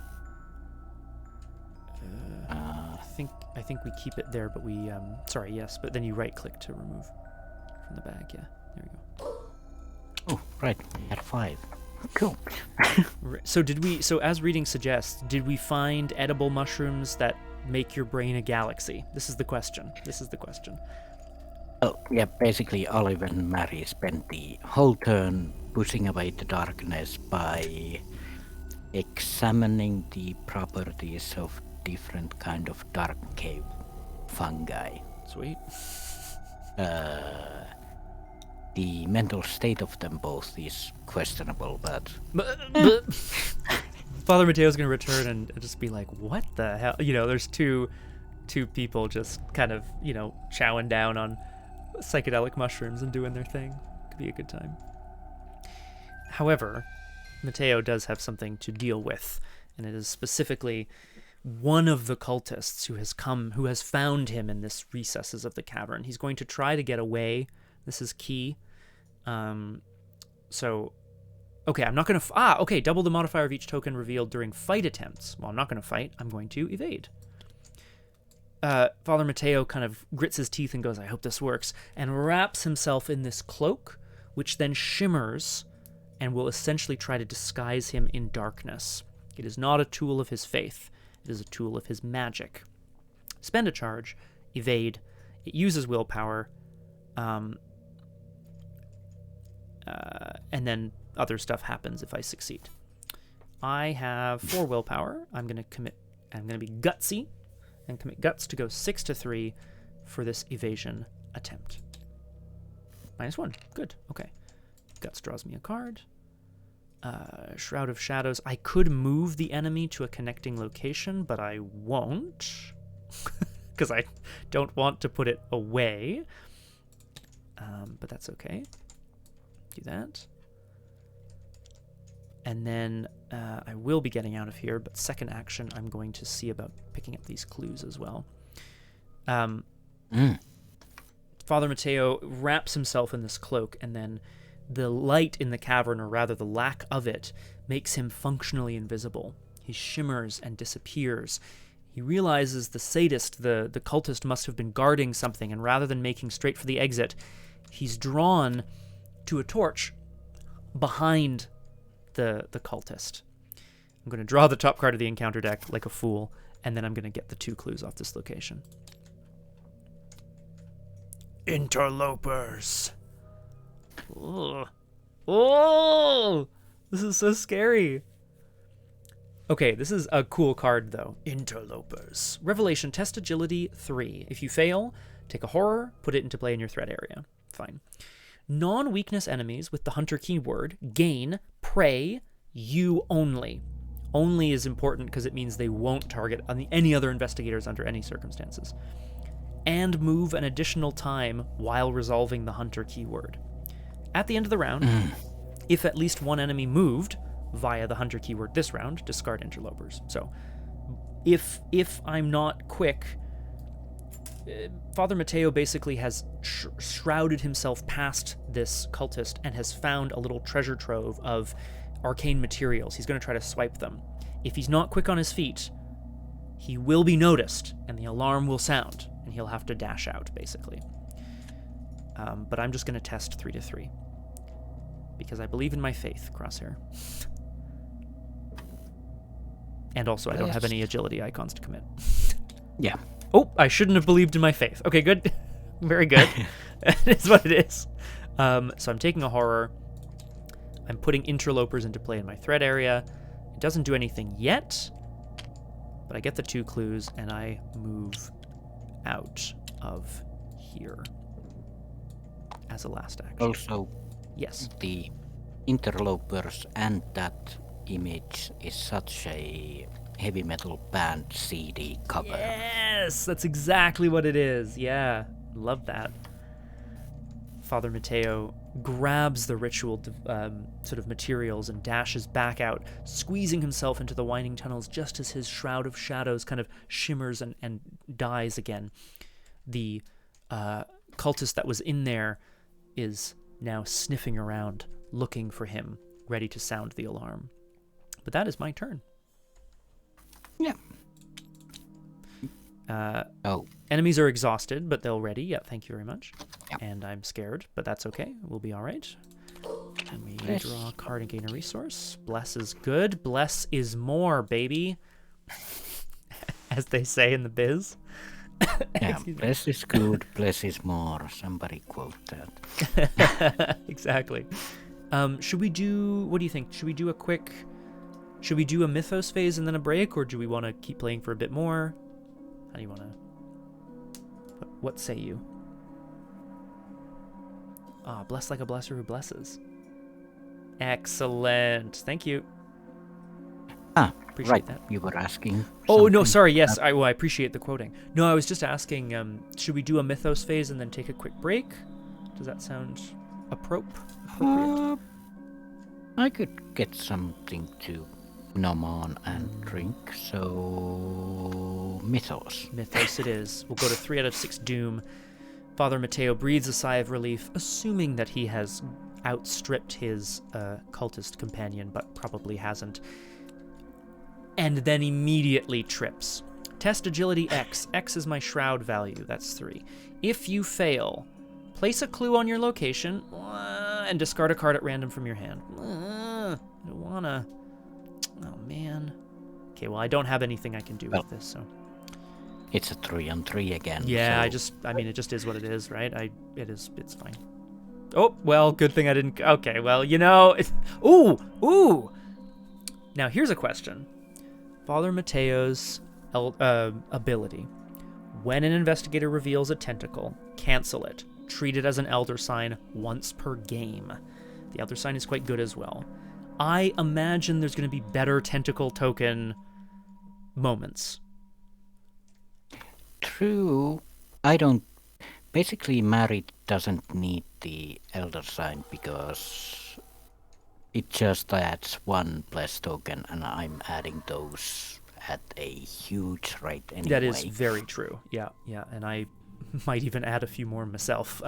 I think we keep it there, but we sorry, yes, but then you right click to remove from the bag. Yeah, there you go. Oh, right. At 5. Cool. So as reading suggests, did we find edible mushrooms that make your brain a galaxy? This is the question. Oh, yeah, basically Olive and Mary spent the whole turn pushing away the darkness by examining the properties of different kind of dark cave fungi. Sweet. The mental state of them both is questionable, but Father Mateo's gonna return and just be like, "What the hell?" There's two people just kind of chowing down on psychedelic mushrooms and doing their thing. Could be a good time. However, Mateo does have something to deal with, and it is specifically one of the cultists who has found him in this recesses of the cavern. He's going to try to get away. This is key. Okay, I'm not going to... okay, double the modifier of each token revealed during fight attempts. Well, I'm not going to fight. I'm going to evade. Father Mateo kind of grits his teeth and goes, I hope this works, and wraps himself in this cloak, which then shimmers and will essentially try to disguise him in darkness. It is not a tool of his faith. It is a tool of his magic. Spend a charge, evade. It uses willpower, and then other stuff happens if I succeed. I have 4 willpower. I'm going to be gutsy and commit guts to go 6 to 3 for this evasion attempt. -1. Good. Okay. Guts draws me a card. Shroud of Shadows. I could move the enemy to a connecting location, but I won't. Because I don't want to put it away. But that's okay. Do that. And then I will be getting out of here, but second action, I'm going to see about picking up these clues as well. Father Mateo wraps himself in this cloak, and then the light in the cavern, or rather the lack of it, makes him functionally invisible. He shimmers and disappears. He realizes the sadist, the cultist, must have been guarding something, and rather than making straight for the exit, he's drawn to a torch behind the cultist. I'm going to draw the top card of the encounter deck like a fool, and then I'm going to get the 2 clues off this location. Interlopers. Ugh. Oh, this is so scary. Okay, this is a cool card, though. Interlopers. Revelation, test agility 3. If you fail, take a horror, put it into play in your threat area. Fine. Non-weakness enemies with the hunter keyword gain prey you only. Only is important because it means they won't target any other investigators under any circumstances. And move an additional time while resolving the hunter keyword. At the end of the round, if at least one enemy moved via the hunter keyword this round, discard interlopers. So if I'm not quick, Father Mateo basically has shrouded himself past this cultist and has found a little treasure trove of arcane materials. He's going to try to swipe them. If he's not quick on his feet, he will be noticed and the alarm will sound and he'll have to dash out, basically. But I'm just going to test 3 to 3 because I believe in my faith, Crosshair. And also, I don't have any agility icons to commit. Yeah. Oh, I shouldn't have believed in my faith. Okay, good. Very good. It's what it is. So I'm taking a horror. I'm putting interlopers into play in my threat area. It doesn't do anything yet, but I get the 2 clues, and I move out of here as a last action. Also, yes, the interlopers and that image is such a heavy metal band CD cover. Yes, that's exactly what it is. Yeah, love that. Father Mateo grabs the ritual sort of materials and dashes back out, squeezing himself into the winding tunnels just as his shroud of shadows kind of shimmers and dies again. The cultist that was in there is now sniffing around, looking for him, ready to sound the alarm. But that is my turn. Yeah. Enemies are exhausted, but they'll ready. Yeah, thank you very much. Yeah. And I'm scared, but that's okay. We'll be all right. Let me draw a card and gain a resource. Bless is good. Bless is more, baby. As they say in the biz. Yeah, bless is good, bless is more. Somebody quote that. Exactly. Should we do... What do you think? Should we do a mythos phase and then a break, or do we want to keep playing for a bit more? How do you want to... What say you? Bless like a blesser who blesses. Excellent. Thank you. Appreciate Right. that. You were asking. Oh, no, sorry. Yes, I appreciate the quoting. No, I was just asking, should we do a mythos phase and then take a quick break? Does that sound appropriate? I could get something to nom on and drink, so mythos. Mythos it is. We'll go to 3 out of 6 doom. Father Mateo breathes a sigh of relief, assuming that he has outstripped his cultist companion, but probably hasn't. And then immediately trips. Test agility X. X is my shroud value. That's 3. If you fail, place a clue on your location and discard a card at random from your hand. I don't wanna... Oh, man. Okay, well, I don't have anything I can do with this, so... It's a 3-on-3 again. Yeah, so... it just is what it is, right? It's fine. Oh, well, good thing I didn't... Okay, well, Ooh! Now, here's a question. Father Mateo's ability. When an investigator reveals a tentacle, cancel it. Treat it as an elder sign once per game. The elder sign is quite good as well. I imagine there's going to be better tentacle token moments. True. I don't... Basically, Married doesn't need the elder sign because it just adds 1 bless token, and I'm adding those at a huge rate anyway. That is very true. Yeah, and I might even add a few more myself.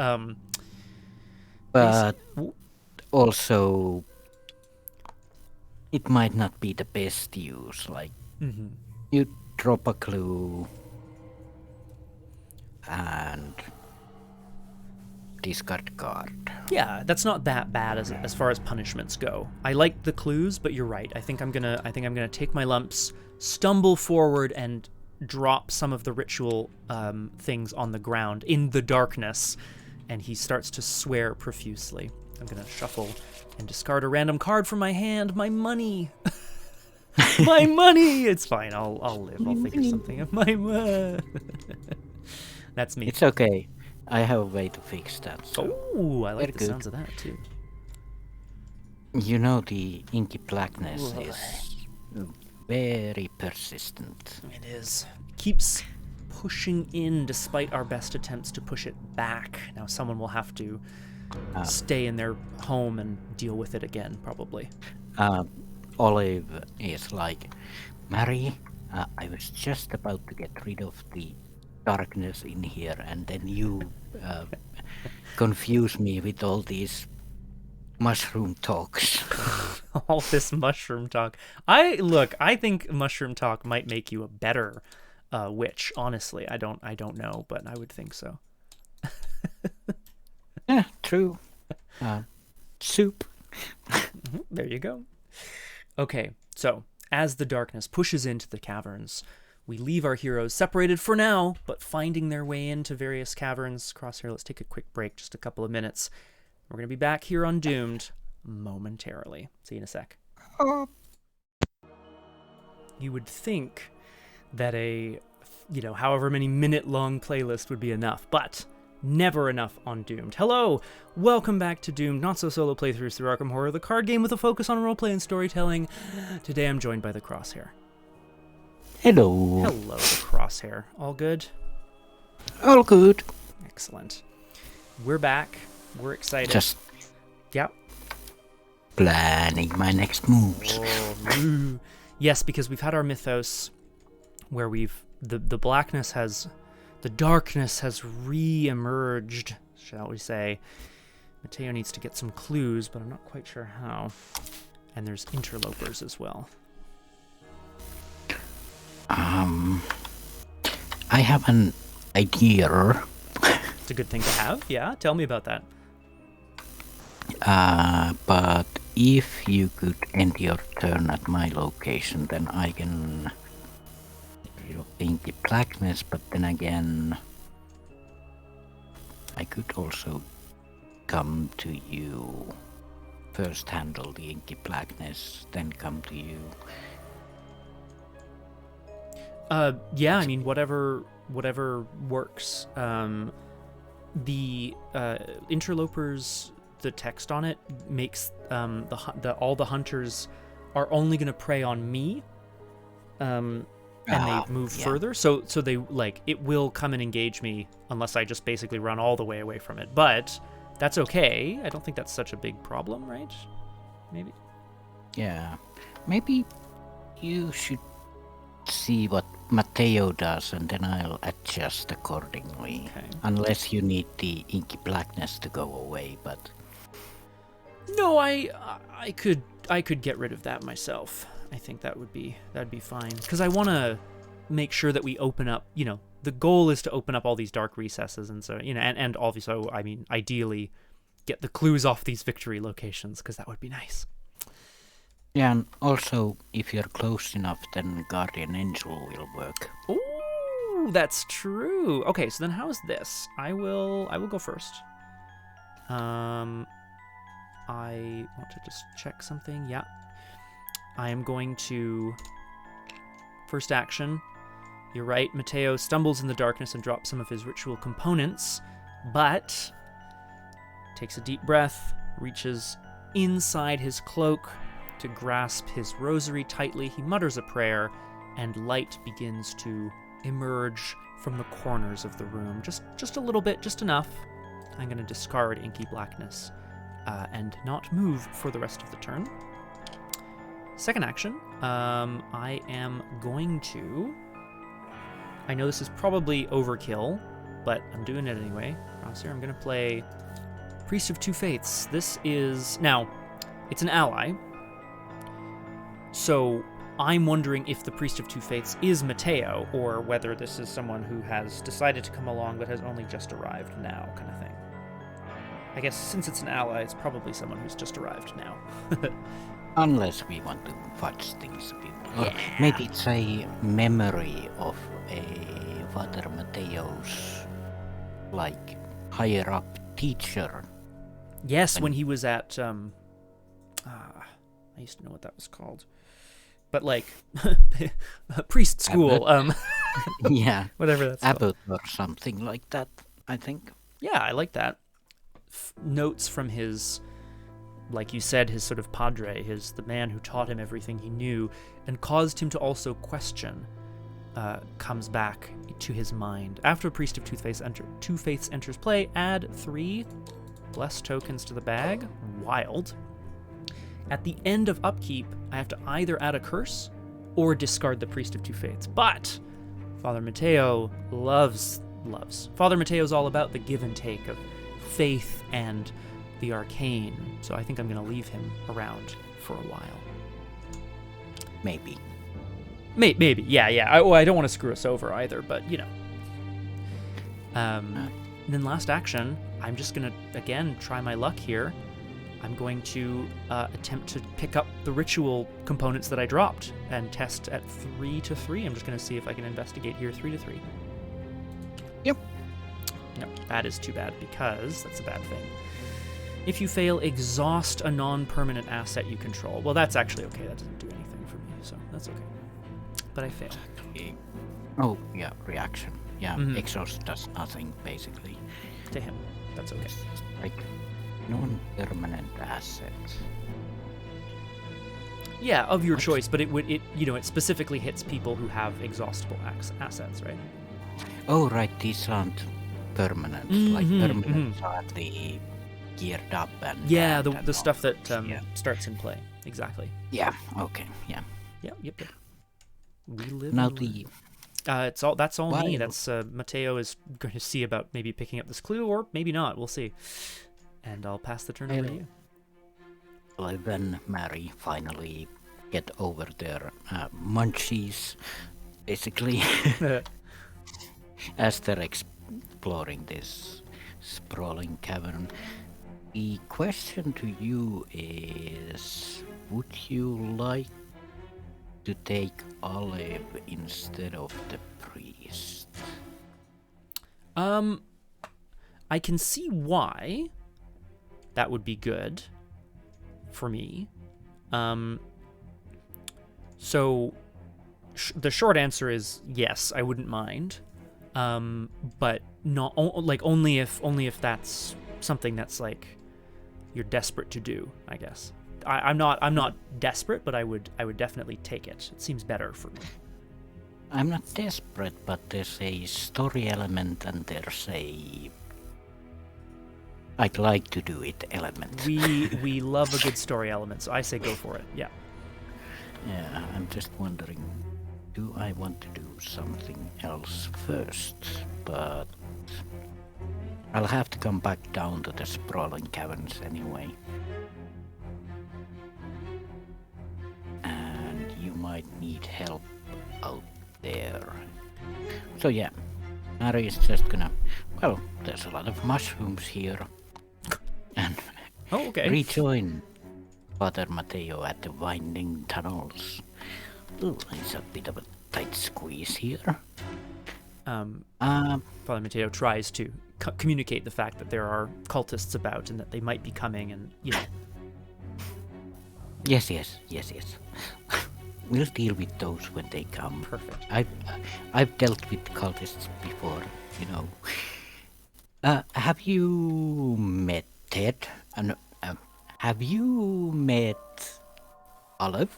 But also, it might not be the best use. Like, you drop a clue and discard card. Yeah, that's not that bad as far as punishments go. I like the clues, but you're right. I think I'm gonna take my lumps, stumble forward, and drop some of the ritual things on the ground in the darkness, and he starts to swear profusely. I'm gonna shuffle and discard a random card from my hand. My money. My money. It's fine. I'll live. I'll think of something. My That's me. It's okay. I have a way to fix that. So oh, I like the sounds of that too. You know, the inky blackness is very persistent. It is. Keeps pushing in despite our best attempts to push it back. Now someone will have to stay in their home and deal with it again, probably. Olive is like, Mary, I was just about to get rid of the darkness in here, and then you confuse me with all these mushroom talks. All this mushroom talk. I think mushroom talk might make you a better witch. Honestly, I don't know, but I would think so. Yeah, true. Soup. There you go. Okay, so as the darkness pushes into the caverns, we leave our heroes separated for now, but finding their way into various caverns. Crosshair, let's take a quick break, just a couple of minutes. We're going to be back here on Doomed momentarily. See you in a sec. You would think that a, however many minute-long playlist would be enough, but never enough on Doomed. Hello! Welcome back to Doomed, not-so-solo playthroughs through Arkham Horror, the card game with a focus on roleplay and storytelling. Today I'm joined by the Crosshair. Hello. Hello, the Crosshair. All good? All good. Excellent. We're back. We're excited. Just Yep. planning my next moves. Yes, because we've had our mythos where the darkness has re-emerged, shall we say. Mateo needs to get some clues, but I'm not quite sure how. And there's interlopers as well. I have an idea. It's a good thing to have, yeah? Tell me about that. But if you could end your turn at my location, then I can inky blackness, but then again, I could also come to you. First handle the inky blackness, then come to you. Yeah, I mean, whatever works. The interlopers, the text on it makes all the hunters are only going to prey on me, and they move further. So they it will come and engage me unless I just basically run all the way away from it. But that's okay. I don't think that's such a big problem, right? Maybe. Yeah, maybe you should see what Mateo does, and then I'll adjust accordingly. Okay. Unless you need the inky blackness to go away, but No, I could get rid of that myself. I think that'd be fine, because I want to make sure that we open up. The goal is to open up all these dark recesses, and so and also, I mean, ideally, get the clues off these victory locations, because that would be nice. yeah, and also if you're close enough, then Guardian Angel will work. Ooh, that's true. Okay, so then how's this? I will go first. I want to just check something. Yeah. I am going to... First action. You're right, Mateo stumbles in the darkness and drops some of his ritual components, but takes a deep breath, reaches inside his cloak to grasp his rosary tightly. He mutters a prayer, and light begins to emerge from the corners of the room. Just a little bit, just enough. I'm going to discard inky blackness and not move for the rest of the turn. Second action, I am going to... I know this is probably overkill, but I'm doing it anyway. Crosshair, I'm going to play Priest of Two Faiths. This is... Now, it's an ally, so I'm wondering if the Priest of Two Faiths is Mateo, or whether this is someone who has decided to come along but has only just arrived now, kind of thing. I guess since it's an ally, it's probably someone who's just arrived now. Unless we want to fudge things a bit. Or maybe it's a memory of a Father Mateo's, higher up teacher. Yes, when he was at, I used to know what that was called. But priest school, yeah. Whatever that's Abbot or something like that, I think. Yeah, I like that. Notes from his like you said, his sort of padre, the man who taught him everything he knew and caused him to also question, comes back to his mind. After a Priest of Two Faiths enters play, add 3 bless tokens to the bag. Wild. At the end of upkeep, I have to either add a curse or discard the Priest of Two Faiths. But Father Mateo loves. Father Mateo's all about the give and take of faith and the arcane, so I think I'm going to leave him around for a while. Maybe. Maybe, yeah. I don't want to screw us over either, but you know. And then last action, I'm just going to, again, try my luck here. I'm going to attempt to pick up the ritual components that I dropped and test at 3 to 3. I'm just going to see if I can investigate here 3 to 3. Yep. No, that is too bad because that's a bad thing. If you fail, exhaust a non-permanent asset you control. Well, that's actually okay. That doesn't do anything for me, so that's okay. But I fail. Oh, yeah, reaction. Yeah, exhaust does nothing, basically. To him. That's okay. Like, non-permanent asset. Yeah, of your choice, but it specifically hits people who have exhaustible assets, right? Oh, right, these aren't permanent. Like, permanent are the geared up and... Yeah, the stuff that starts in play. Exactly. Yeah, okay, yeah. Yep. We live now that's all me. That's Mateo is going to see about maybe picking up this clue, or maybe not. We'll see. And I'll pass the turn over to you. Well, then Mary finally get over their munchies, basically, as they're exploring this sprawling cavern. The question to you is, would you like to take Olive instead of the priest? I can see why that would be good for me. So the short answer is yes, I wouldn't mind. But not only if that's something that's like you're desperate to do, I guess. I'm not desperate, but I would definitely take it. It seems better for me. I'm not desperate, but there's a story element and there's a I'd like to do it element. We love a good story element, so I say go for it. Yeah. Yeah, I'm just wondering, do I want to do something else first? But I'll have to come back down to the sprawling caverns anyway. And you might need help out there. So yeah, Mary is just gonna... Well, there's a lot of mushrooms here. And rejoin Father Mateo at the winding tunnels. Ooh, it's a bit of a tight squeeze here. Father Mateo tries to communicate the fact that there are cultists about and that they might be coming, and you know. Yes. We'll deal with those when they come. Perfect. I've dealt with cultists before, you know. Have you met Ted? Have you met Olive?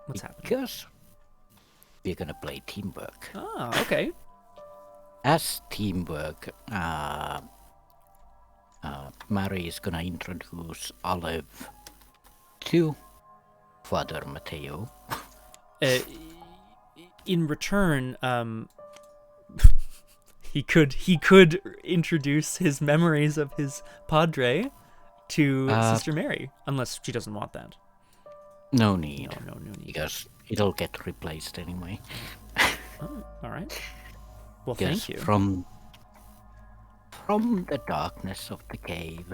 What's happening? Because we're gonna play teamwork. Ah, okay. As teamwork, Mary is gonna introduce Olive to Father Mateo. In return, he could introduce his memories of his padre to Sister Mary, unless she doesn't want that. No need. No need. Because it'll get replaced anyway. Oh, all right. Well, thank you. From the darkness of the cave,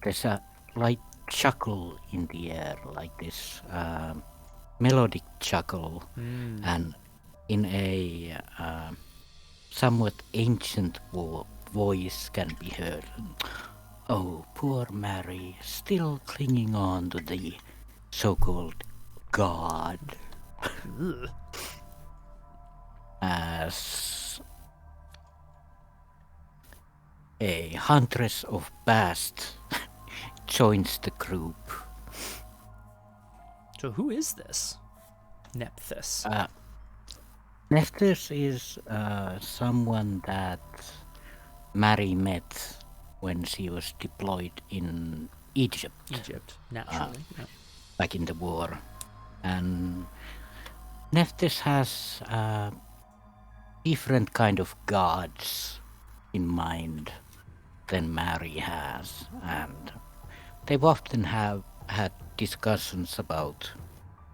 there's a light chuckle in the air, like this melodic chuckle, and in a somewhat ancient voice can be heard. Oh, poor Mary, still clinging on to the so-called God. a huntress of past joins the group. So who is this Nephthys? Nephthys is someone that Mary met when she was deployed in Egypt. Naturally. Yeah. Back in the war. And Nephthys has different kind of gods in mind than Mary has. And they've often have had discussions about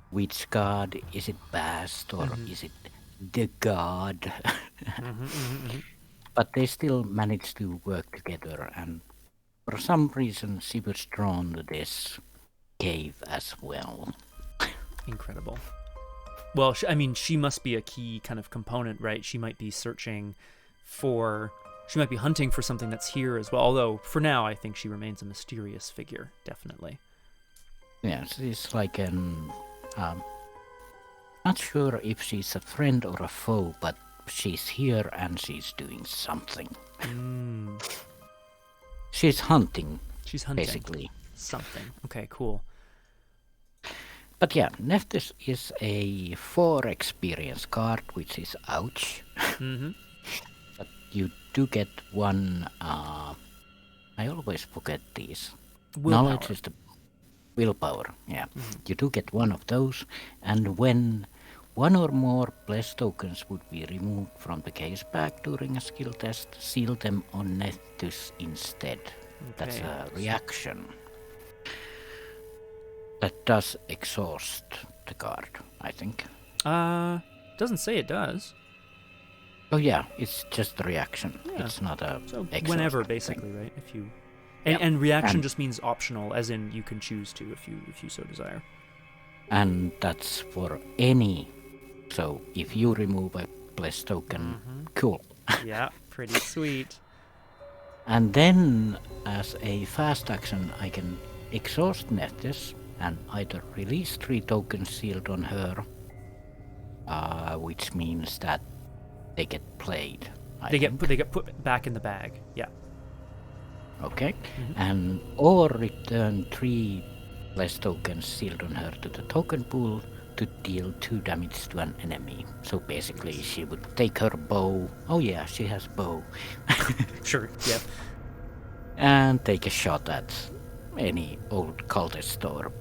which god, is it Bast or is it the god? But they still manage to work together, and for some reason she was drawn to this cave as well. Incredible. Well, she must be a key kind of component, right? She might be hunting for something that's here as well. Although, for now, I think she remains a mysterious figure, definitely. Yeah, she's like an... not sure if she's a friend or a foe, but she's here and she's doing something. She's hunting. Basically. Something. Okay, cool. But yeah, Nephthys is a 4 experience card, which is ouch. But you do get one... I always forget these. Willpower. Knowledge is the willpower, yeah. You do get one of those, and when one or more bless tokens would be removed from the case bag during a skill test, seal them on Nephthys instead. Okay. That's a reaction. That does exhaust the card, I think. Doesn't say it does. Oh yeah, it's just a reaction. Yeah. It's not a whenever, basically, right? If you and reaction just means optional, as in you can choose to if you so desire. And that's for any. So if you remove a bless token, cool. Yeah, pretty sweet. And then, as a fast action, I can exhaust Nephthys and either release 3 tokens sealed on her, which means that they get played. They get put back in the bag. Yeah. Okay. And or return 3 bless tokens sealed on her to the token pool to deal 2 damage to an enemy. So basically, she would take her bow. Oh yeah, she has bow. Sure. Yeah. And take a shot at any old cultist or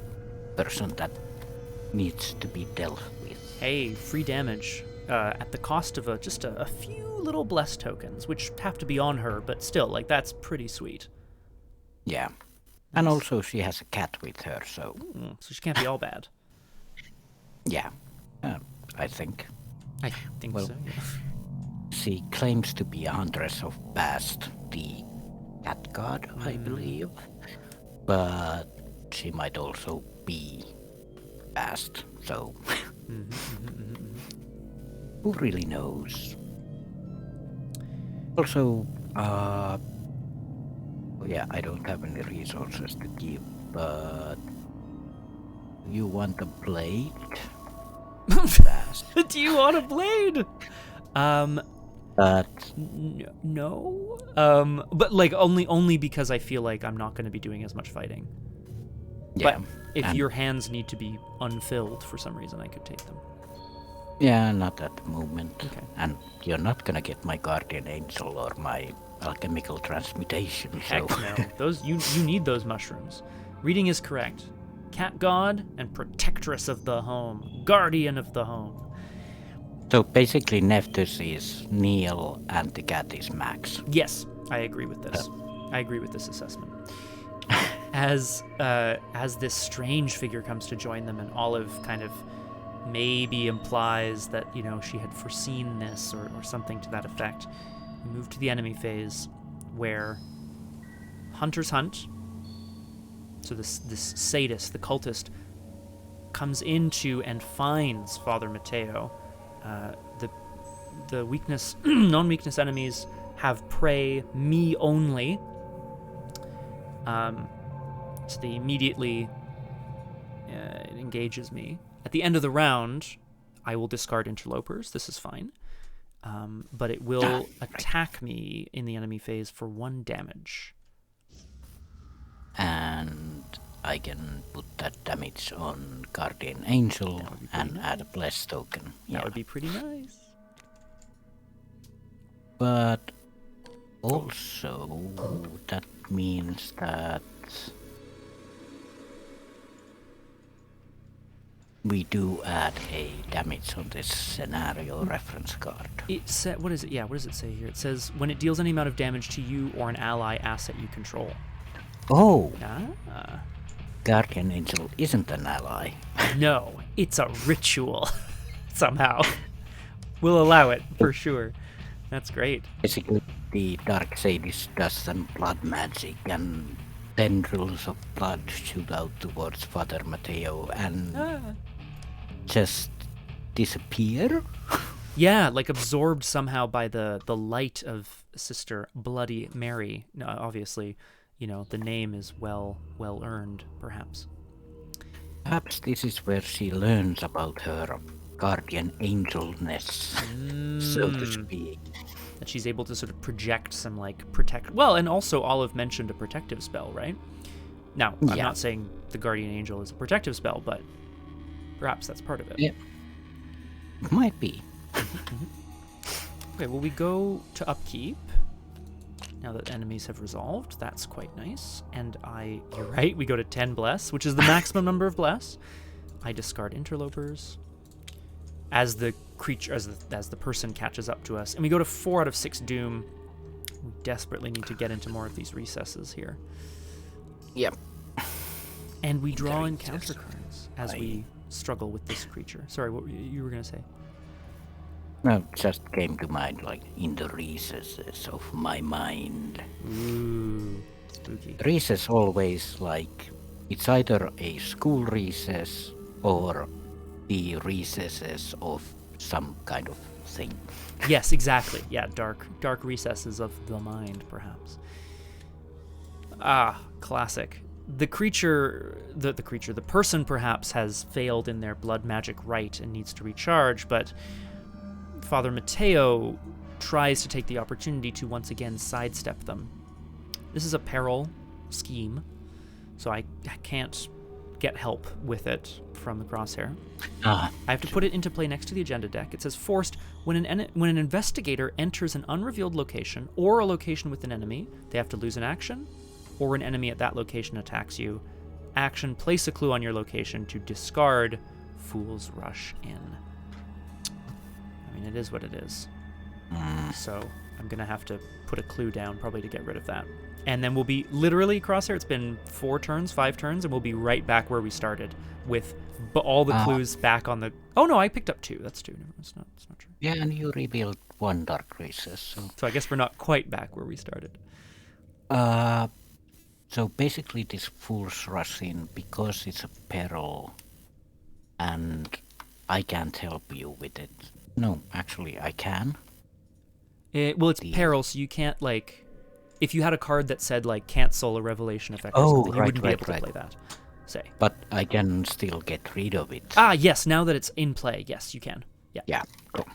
person that needs to be dealt with. Hey, free damage at the cost of just a few little bless tokens, which have to be on her, but still, like, that's pretty sweet. Yeah. And also she has a cat with her, so... so she can't be all bad. Yeah, I think. I think so, yeah. She claims to be a huntress of past, the cat god, I believe. But she might also be past, so... Who really knows? Also, yeah, I don't have any resources to give, but... You want a blade? Do you want a blade? But... No. But, like, only because I feel like I'm not going to be doing as much fighting. Yeah. But if your hands need to be unfilled for some reason, I could take them. Yeah, not at the moment. Okay. And you're not gonna get my guardian angel or my alchemical transmutation. Heck so. no. Those you need those mushrooms. Reading is correct. Cat god and protectress of the home, guardian of the home. So basically, Nephthys is Neil and the cat is Max. Yes, I agree with this. I agree with this assessment. As this strange figure comes to join them, and Olive kind of maybe implies that, you know, she had foreseen this or something to that effect. We move to the enemy phase, where hunters hunt. So this sadist, the cultist, comes into and finds Father Mateo. The weakness, non-weakness enemies have prey me only. So they immediately it engages me. At the end of the round, I will discard interlopers. This is fine. but it will attack me in the enemy phase for 1 damage. And I can put that damage on Guardian Angel and add a bless token. That would be pretty nice. But also, that means that we do add a damage on this scenario reference card. What is it? Yeah, what does it say here? It says when it deals any amount of damage to you or an ally asset you control. Oh! Ah. Guardian Angel isn't an ally. No, it's a ritual. Somehow. We'll allow it, for sure. That's great. Basically, the Dark Sadist does some blood magic and tendrils of blood shoot out towards Father Mateo and just disappear? Yeah, like absorbed somehow by the light of Sister Bloody Mary. No, obviously, the name is well earned, perhaps. Perhaps this is where she learns about her guardian angelness, so to speak. That she's able to sort of project some protect. Well, and also Olive mentioned a protective spell, right? Now, I'm not saying the guardian angel is a protective spell, but perhaps that's part of it. Yeah, it might be. Okay, well, we go to upkeep. Now that enemies have resolved, that's quite nice. And you're right, we go to 10 bless, which is the maximum number of bless. I discard interlopers as the creature, as the person catches up to us. And we go to 4 out of 6 doom. We desperately need to get into more of these recesses here. Yep. And we draw encounter cards as we struggle with this creature. Sorry, what you were going to say? No, it just came to mind, in the recesses of my mind. Ooh, spooky. Recess always, it's either a school recess or the recesses of some kind of thing. Yes, exactly. Yeah, dark recesses of the mind, perhaps. Ah, classic. The person perhaps has failed in their blood magic rite and needs to recharge, but Father Mateo tries to take the opportunity to once again sidestep them. This is a peril scheme, so I can't get help with it from the Crosshair. I have to put it into play next to the agenda deck. It says forced when an investigator enters an unrevealed location or a location with an enemy, they have to lose an action, or an enemy at that location attacks you. Action, place a clue on your location to discard Fool's Rush in. I mean, it is what it is. So I'm going to have to put a clue down probably to get rid of that. And then we'll be literally, Crosshair, it's been 5 turns, and we'll be right back where we started with all the clues back on the... Oh, no, I picked up 2. That's 2. No, it's not true. Yeah, and you revealed 1 dark recess. So I guess we're not quite back where we started. So basically this Fool's Rush in, because it's a peril, and I can't help you with it. No, actually, I can. Well, it's peril, so you can't, if you had a card that said, cancel a revelation effect or something, you wouldn't be able to play that, say. But I can still get rid of it. Ah, yes, now that it's in play, yes, you can. Yeah. Yeah, cool.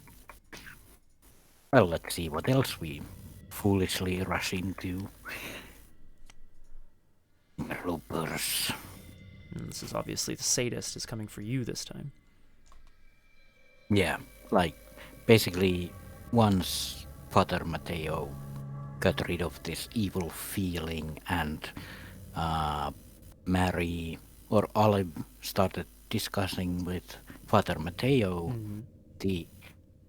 Well, let's see what else we foolishly rush into. Ropers. This is obviously the sadist is coming for you this time. Yeah, basically, once Father Mateo got rid of this evil feeling and Mary or Olive started discussing with Father Mateo, the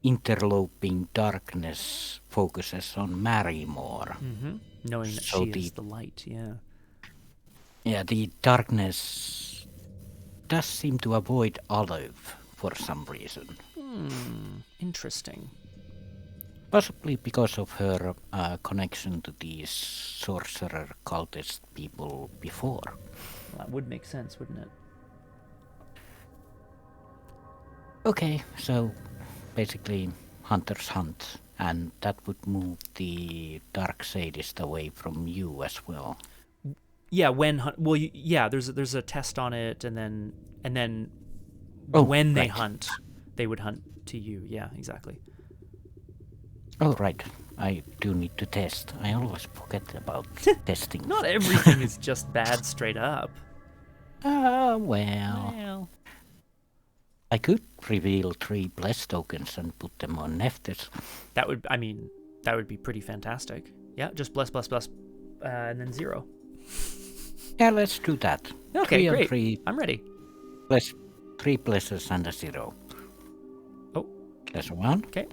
interloping darkness focuses on Mary more. Knowing that she is the light, yeah. Yeah, the darkness does seem to avoid Olive for some reason. Interesting. Possibly because of her connection to these sorcerer cultist people before. Well, that would make sense, wouldn't it? Okay, so basically hunters hunt, and that would move the dark sadist away from you as well. Yeah, there's a test on it, and then when they hunt, they would hunt to you. Yeah, exactly. Oh, right. I do need to test. I always forget about testing. Not everything is just bad straight up. Well. Well, I could reveal 3 bless tokens and put them on Nephthys. that would be pretty fantastic. Yeah, just bless, and then 0. Yeah, let's do that. Okay, 3 and great. 3 I'm ready. bless, 3 blesses and a 0. Oh. There's 1. Okay.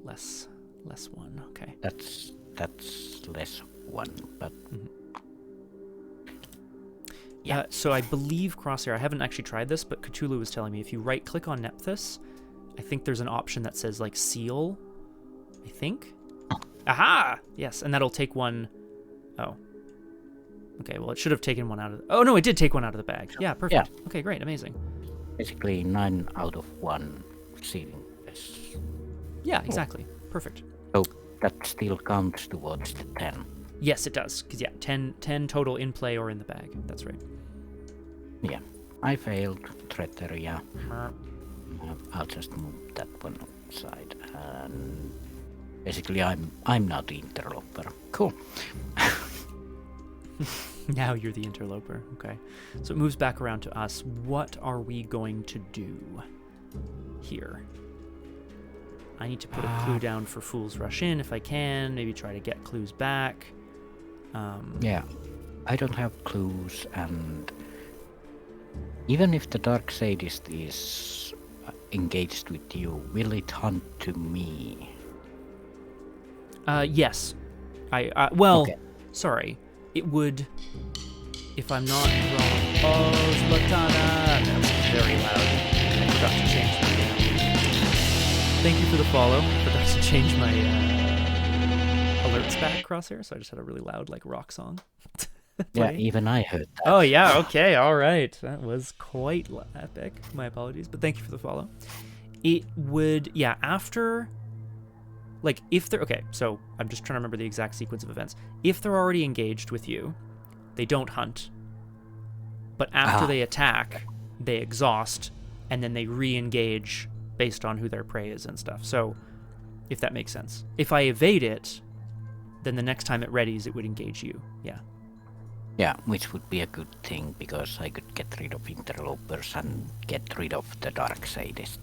Less 1. Okay. That's less 1, but yeah. So I believe Crosshair, I haven't actually tried this, but Cthulhu was telling me if you right click on Nephthys, I think there's an option that says like seal, I think. Aha! Yes, and that'll take one. Oh. Okay, well it should have taken one out of oh no, it did take one out of the bag. Yeah, perfect. Yeah. Okay, great, amazing. Basically 9 out of 1 sealing this. Yeah, exactly. Perfect. So that still counts towards the 10. Yes, it does. Because, yeah, 10 total in play or in the bag. That's right. Yeah. I failed. Threat area. Mer- I'll just move that one aside. And basically, I'm not the interloper. Cool. Now you're the interloper. Okay. So it moves back around to us. What are we going to do here? I need to put a clue down for Fool's Rush In if I can. Maybe try to get clues back. Yeah. I don't have clues, and even if the Dark Sadist is engaged with you, will it hunt to me? Yes. Well, Okay. sorry. It would, if I'm not wrong. Oh, Zlatana! That's very loud. I forgot to change my... Thank you for the follow. I forgot to change my alerts back, Crosshair, so I just had a really loud, like, rock song. Yeah, even I heard that. Oh, yeah, okay, all right. That was quite epic. My apologies, but thank you for the follow. It would, yeah, after... Like, if they're... Okay, so I'm just trying to remember the exact sequence of events. If they're already engaged with you, they don't hunt. But after they attack, they exhaust, and then they re-engage based on who their prey is and stuff. So, if that makes sense. If I evade it, then the next time it readies, it would engage you. Yeah. Yeah, which would be a good thing, because I could get rid of interlopers and get rid of the Dark Sadist.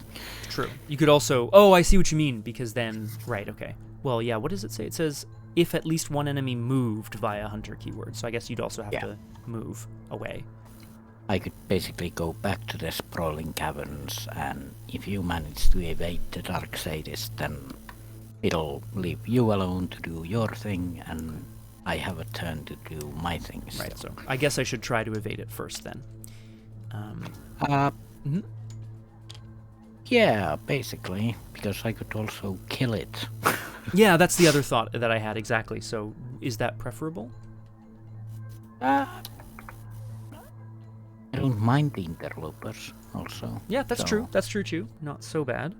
True. You could also... Oh, I see what you mean, because then... Right, okay. Well, yeah, what does it say? It says, if at least one enemy moved via hunter keyword. So I guess you'd also have to move away. I could basically go back to the sprawling caverns, and if you manage to evade the Dark Sadist, then it'll leave you alone to do your thing, and I have a turn to do my thing still. Right, so I guess I should try to evade it first then. Yeah, basically, because I could also kill it. Yeah, that's the other thought that I had, exactly. So, is that preferable? I don't mind the interlopers, also. Yeah, that's true. That's true, too. Not so bad.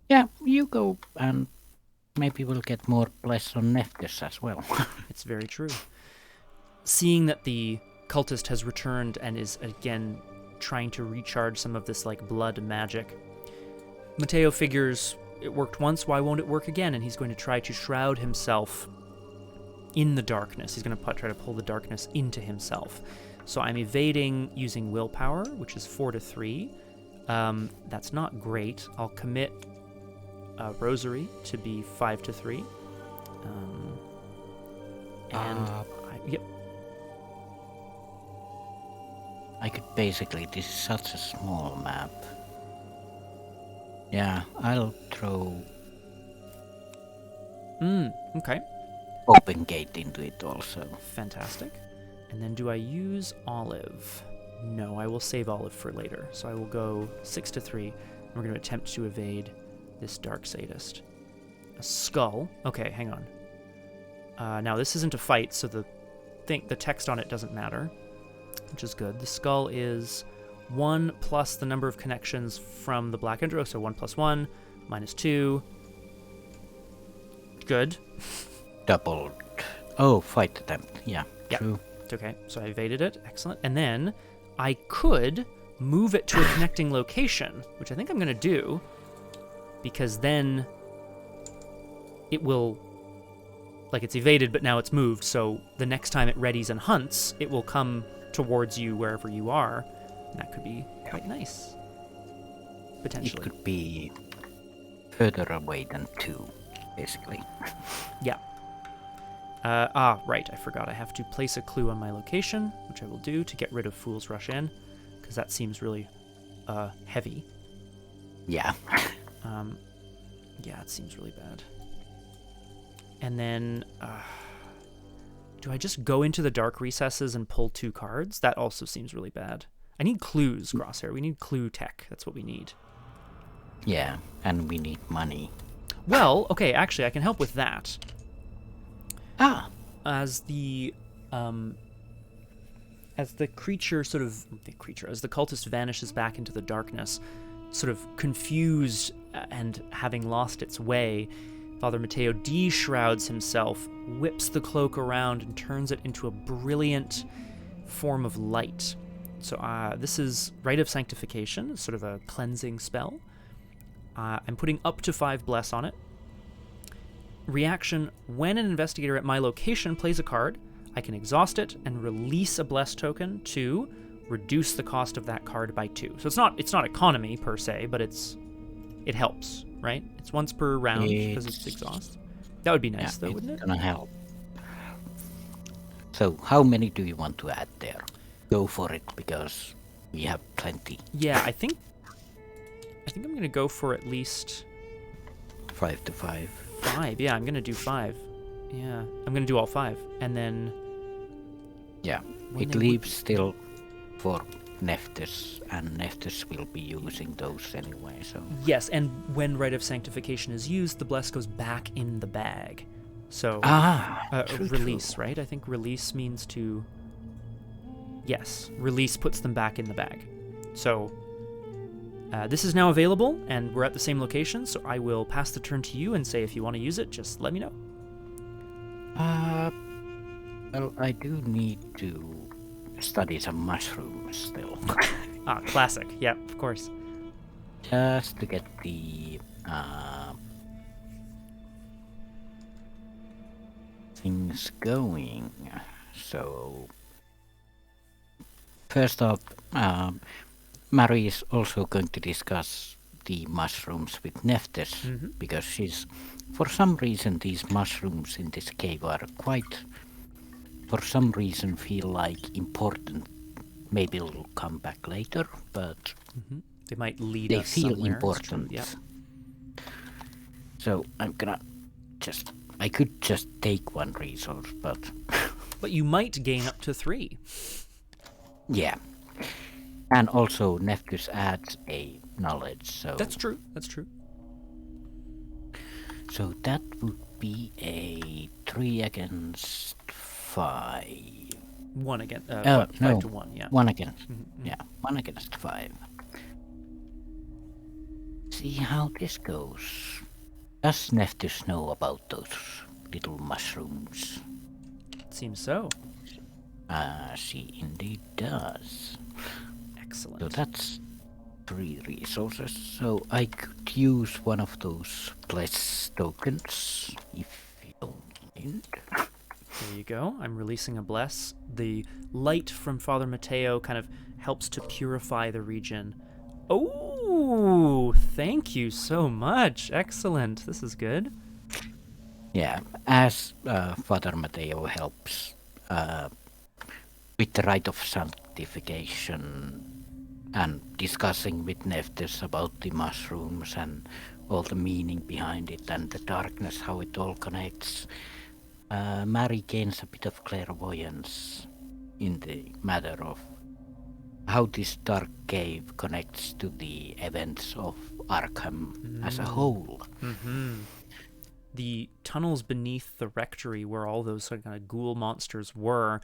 Yeah, you go, and maybe we'll get more bless on Nephthys as well. It's very true. Seeing that the cultist has returned and is, again, trying to recharge some of this, like, blood magic, Mateo figures it worked once, why won't it work again? And he's going to try to shroud himself in the darkness. He's going to try to pull the darkness into himself. So I'm evading using willpower, which is 4 to 3. That's not great. I'll commit Rosary to be 5 to 3. Yep. I could basically, this is such a small map. Yeah, I'll throw Okay. open gate into it also. Fantastic. And then do I use Olive? No, I will save Olive for later. So I will go 6 to 3. And we're going to attempt to evade this Dark Sadist. A skull. Okay, hang on. Now this isn't a fight, so the text on it doesn't matter, which is good. The skull is 1 plus the number of connections from the Black Intro, so 1 plus 1 minus 2. Good. Doubled. Oh, fight attempt. Yeah, Yep. true. It's okay. So I evaded it. Excellent. And then I could move it to a connecting location, which I think I'm going to do, because then it will, like, it's evaded, but now it's moved, so the next time it readies and hunts, it will come towards you wherever you are, and that could be quite nice, potentially. It could be further away than 2, basically. Yeah. Right, I forgot. I have to place a clue on my location, which I will do to get rid of Fool's Rush In, because that seems really heavy. Yeah. Yeah, it seems really bad. And then, do I just go into the dark recesses and pull 2 cards? That also seems really bad. I need clues, Crosshair. We need clue tech. That's what we need. Yeah, and we need money. Well, okay, actually, I can help with that. As the creature as the cultist vanishes back into the darkness, sort of confused and having lost its way, Father Mateo de-shrouds himself, whips the cloak around, and turns it into a brilliant form of light. So this is Rite of Sanctification, sort of a cleansing spell. I'm putting up to 5 bless on it. Reaction: when an investigator at my location plays a card, I can exhaust it and release a bless token to reduce the cost of that card by 2. So it's not economy per se, but it helps, right? It's once per round because it's exhaust. That would be nice, though, wouldn't it? It's gonna help. So how many do you want to add there? Go for it, because we have plenty. Yeah, I think I'm gonna go for at least 5 to 5. 5. Yeah, I'm gonna do 5. Yeah, I'm gonna do all 5, and then. Yeah, it leaves still for Nephthys, and Nephthys will be using those anyway. So yes, and when Rite of Sanctification is used, the bless goes back in the bag. So release, true. right? I think release means to. Yes, release puts them back in the bag. So. This is now available, and we're at the same location, so I will pass the turn to you and say if you want to use it, just let me know. Well, I do need to study some mushrooms still. Classic. Yeah, of course. Just to get the things going. So, first up, Mary is also going to discuss the mushrooms with Nephthys, because for some reason, these mushrooms in this cave are for some reason, feel like important. Maybe it'll come back later, but they might lead they us feel somewhere. important. Yep. So I'm gonna I could just take 1 resource, but But you might gain up to 3. Yeah. And also Nephthys adds a knowledge, so That's true. So that would be a 3 against 5. 1 against 5 to 1, yeah. 1 against 1 against 5. See how this goes. Does Nephthys know about those little mushrooms? Seems so. She indeed does. Excellent. So that's 3 resources. So I could use one of those bless tokens if you don't mind. There you go. I'm releasing a bless. The light from Father Mateo kind of helps to purify the region. Oh, thank you so much. Excellent. This is good. Yeah, as Father Mateo helps with the rite of sanctification and discussing with Nephthys about the mushrooms and all the meaning behind it and the darkness, how it all connects, Mary gains a bit of clairvoyance in the matter of how this dark cave connects to the events of Arkham as a whole. The tunnels beneath the rectory where all those kind of ghoul monsters were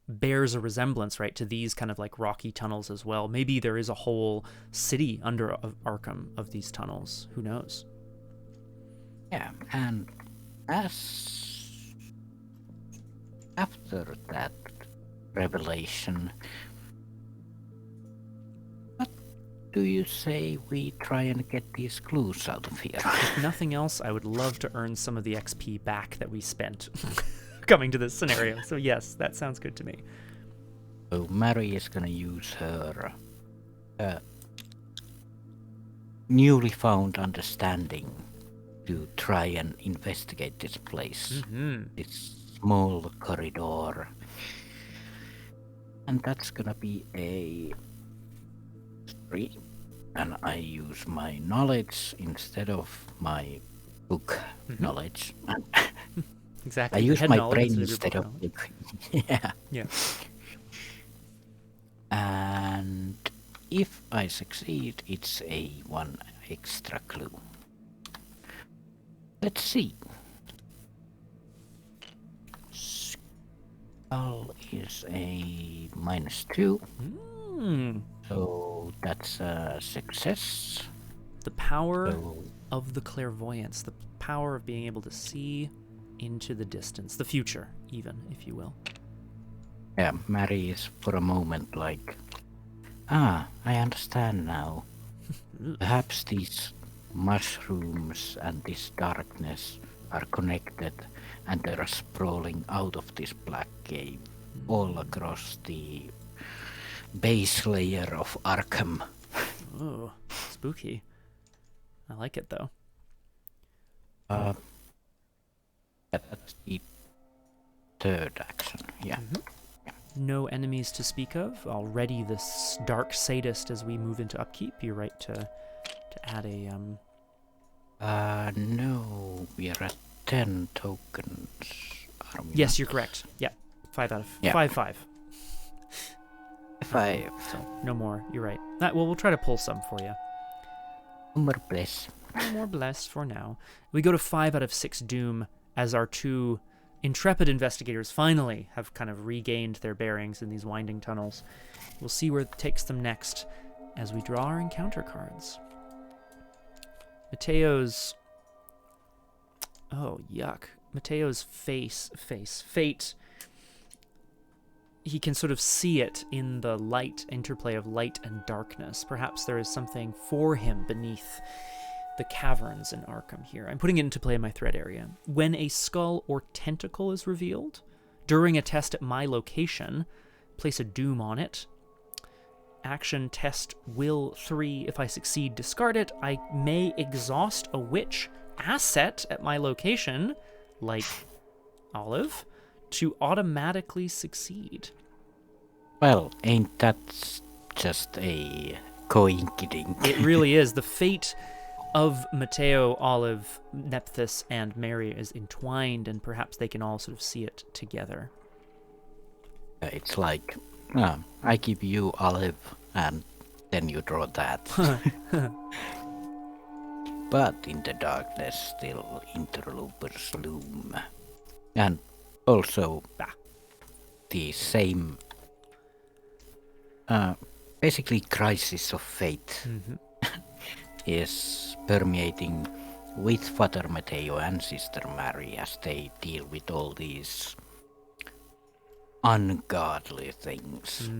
bears a resemblance, right, to these kind of like rocky tunnels as well. Maybe there is a whole city under Arkham of these tunnels. Who knows? Yeah, and after that revelation, do you say we try and get these clues out of here? If nothing else, I would love to earn some of the XP back that we spent coming to this scenario. So yes, that sounds good to me. So Mary is gonna use her newly found understanding to try and investigate this place. This small corridor. And that's gonna be a 3. And I use my knowledge instead of my book knowledge. Exactly. I use Head my knowledge brain instead instead of of book book. Yeah. Yeah. And if I succeed, it's a 1 extra clue. Let's see. Skull is a -2. So that's a success. The power So, of the clairvoyance, the power of being able to see into the distance, the future, even, if you will. yeah, Mary is for a moment like, I understand now. Perhaps these mushrooms and this darkness are connected and they're sprawling out of this black cave all across the base layer of Arkham. Oh, spooky. I like it, though. That's the 3rd action, yeah. No enemies to speak of. Already this dark sadist as we move into upkeep. You're right to add a... No, we are at 10 tokens. Are we Yes, not? you're correct. Yeah, 5 out of... Yeah. 5. 5. So, no more. You're right. Well, we'll try to pull some for you. More bliss. No more blessed for now. We go to 5 out of 6 Doom as our 2 intrepid investigators finally have kind of regained their bearings in these winding tunnels. We'll see where it takes them next as we draw our encounter cards. Mateo's... Oh, yuck. Mateo's fate. He can sort of see it in the interplay of light and darkness. Perhaps there is something for him beneath the caverns in Arkham here. I'm putting it into play in my thread area. When a skull or tentacle is revealed, during a test at my location, place a doom on it. Action test will 3. If I succeed, discard it. I may exhaust a witch asset at my location, like Olive, to automatically succeed. Well, ain't that just a coincidence? It really is. The fate of Mateo, Olive, Nephthys, and Mary is entwined, and perhaps they can all sort of see it together. It's like, I give you Olive, and then you draw that. But in the darkness, still interlopers loom. And also, the same, basically crisis of fate is permeating with Father Mateo and Sister Mary as they deal with all these ungodly things.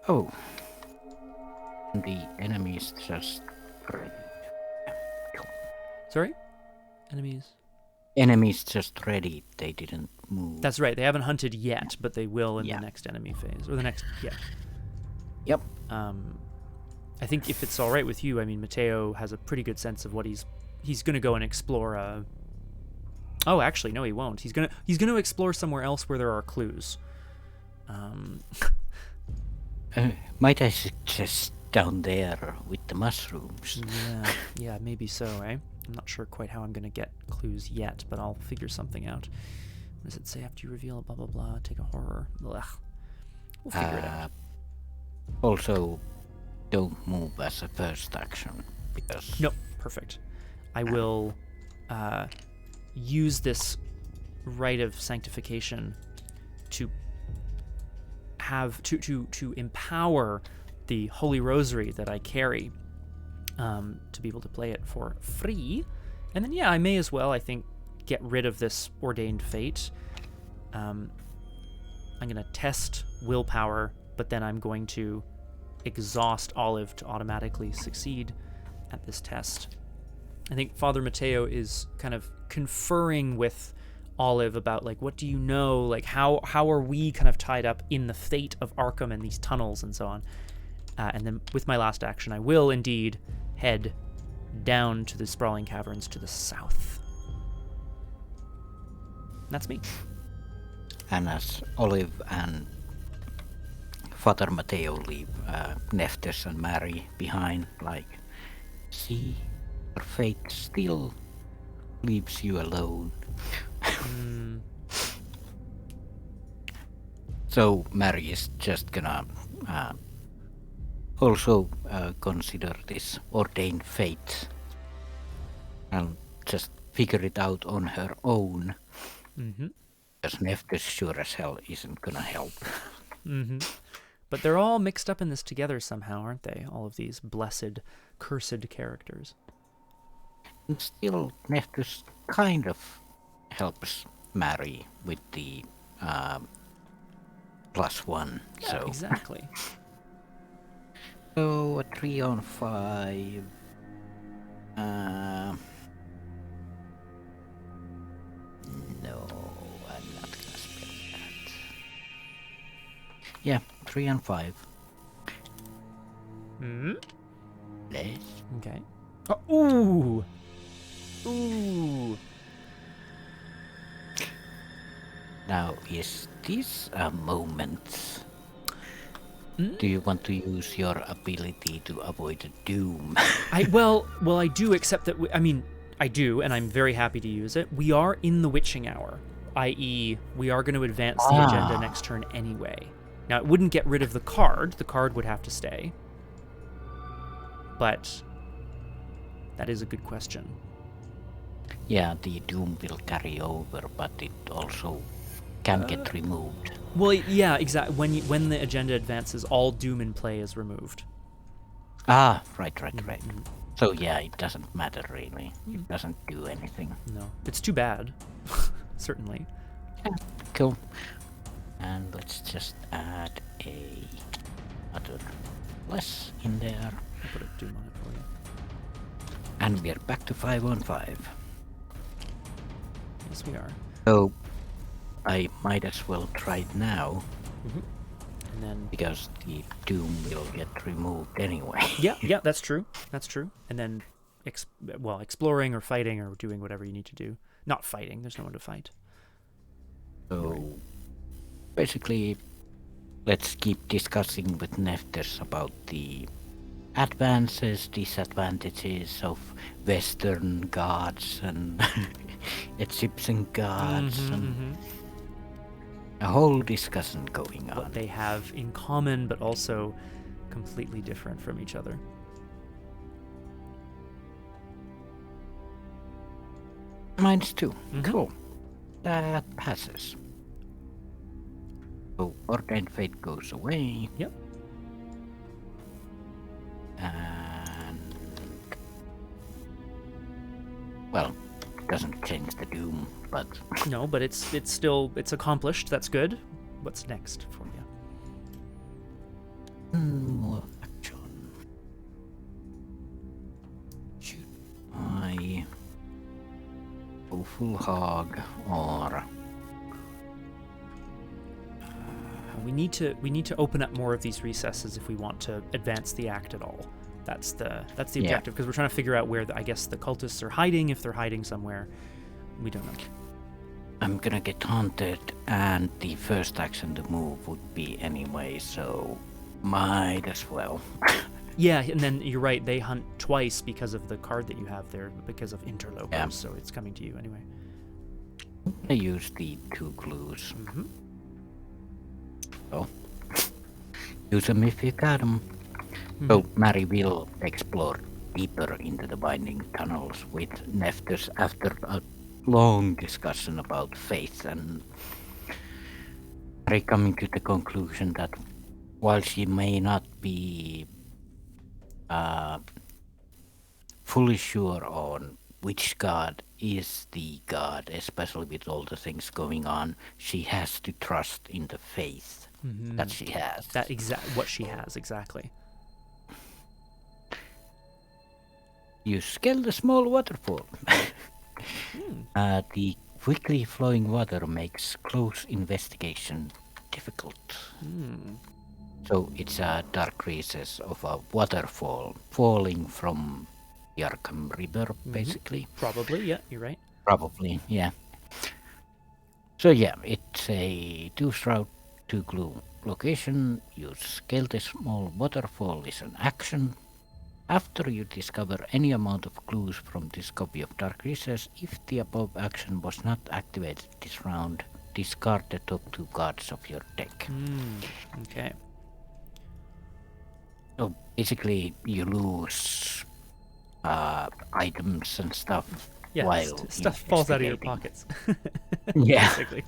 Oh, the enemies just ready. Sorry? Enemies? Enemies just ready. They didn't move. That's right. They haven't hunted yet, but they will in the next enemy phase. Or the next... Yeah. Yep. I think if it's all right with you, I mean, Mateo has a pretty good sense of what he's going to go and explore. Oh, actually, no, he won't. He's gonna explore somewhere else where there are clues. Might I suggest down there with the mushrooms? Yeah, maybe so, eh? I'm not sure quite how I'm gonna get clues yet, but I'll figure something out. What does it say after you reveal blah blah blah? Take a horror. Ugh. We'll figure it out. Also, don't move as a first action because. Nope, perfect. I will use rite of sanctification to have to empower the Holy Rosary that I carry to be able to play it for free. And then I may as well, I think, get rid of this ordained fate. I'm going to test willpower, but then I'm going to exhaust Olive to automatically succeed at this test. I think Father Mateo is kind of conferring with Olive about, like, what do you know? Like, how are we kind of tied up in the fate of Arkham and these tunnels and so on? And then with my last action, I will indeed head down to the sprawling caverns to the south. That's me. And as Olive and Father Mateo leave Neftes and Mary behind, like, see, your fate still leaves you alone. So Mary is just gonna also consider this ordained fate and just figure it out on her own. Because Neftes sure as hell isn't gonna help. But they're all mixed up in this together somehow, aren't they? All of these blessed, cursed characters. And still, Neftes kind of helps Mary with the +1. Yeah, So exactly. So a 3 on 5. No, I'm not gonna spell that. Yeah, 3 and 5. Less. Okay. Oh, ooh. Now, is this a moment? Do you want to use your ability to avoid a doom? Well, I do, except that I do, and I'm very happy to use it. We are in the witching hour, i.e., we are going to advance the agenda next turn anyway. Now, it wouldn't get rid of the card. The card would have to stay. But that is a good question. Yeah, the doom will carry over, but it also can get removed. Well, yeah, exactly. When the agenda advances, all doom in play is removed. Ah, right. So yeah, it doesn't matter really. It doesn't do anything. No, it's too bad. Certainly. Yeah, cool. And let's just add another less in there. I'll put a doom on it for you. And we're back to 5 on 5. Yes, we are. So I might as well try it now. And then Because the doom will get removed anyway. yeah, that's true. That's true. And then exploring or fighting or doing whatever you need to do. Not fighting. There's no one to fight. So basically, let's keep discussing with Neftes about the advances, disadvantages of Western gods and Egyptian gods and a whole discussion going on. What they have in common, but also completely different from each other. Mine's too. Cool. That passes. So ordained fate goes away. Yep. And well, doesn't change the doom, but No, but it's still accomplished. That's good. What's next for you? more action. Should I go full hog or We need to open up more of these recesses if we want to advance the act at all. That's the objective, because we're trying to figure out where I guess the cultists are hiding, if they're hiding somewhere. We don't know. I'm gonna get haunted, and the first action to move would be anyway, so might as well. Yeah, and then you're right, they hunt twice because of the card that you have there, because of interlopers, Yeah. so it's coming to you anyway. I use the 2 clues. So use them if you got them. So Mary will explore deeper into the binding tunnels with Neftes after a long discussion about faith, and Mary coming to the conclusion that while she may not be fully sure on which god is the god, especially with all the things going on. She has to trust in the faith that she has. What she has, exactly. You scale the small waterfall. The quickly flowing water makes close investigation difficult. So it's a dark recess of a waterfall falling from the Arkham River, basically. Probably, yeah, you're right. Probably, yeah. So yeah, it's a 2-shroud, 2-clue location. You scale the small waterfall is an action. After you discover any amount of clues from this copy of Dark Recess, if the above action was not activated this round, discard the top 2 cards of your deck. Okay. So basically, you lose items and stuff while stuff falls out of your investigating. pockets. Yeah. Basically.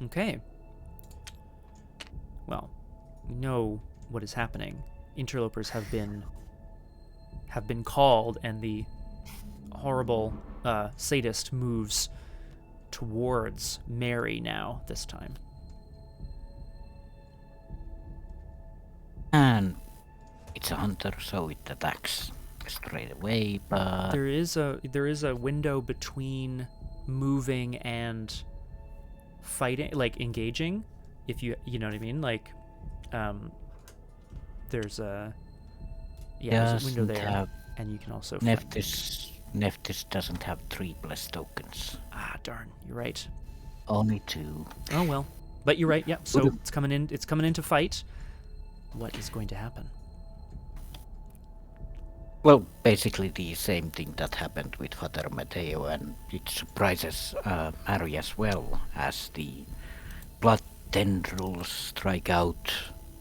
Okay. Well, we know what is happening. Interlopers have been called, and the horrible sadist moves towards Mary now this time. And it's a hunter, so it attacks straight away, but There is a window between moving and fighting, like engaging, if you know what I mean, like there's a window there, and you can also fight. Nephthys doesn't have 3+ tokens. Ah, darn, you're right. Only 2. Oh well, but you're right. Yeah, so it's coming in to fight. What is going to happen? Well, basically the same thing that happened with Father Mateo, and it surprises Mary as well, as the blood tendrils strike out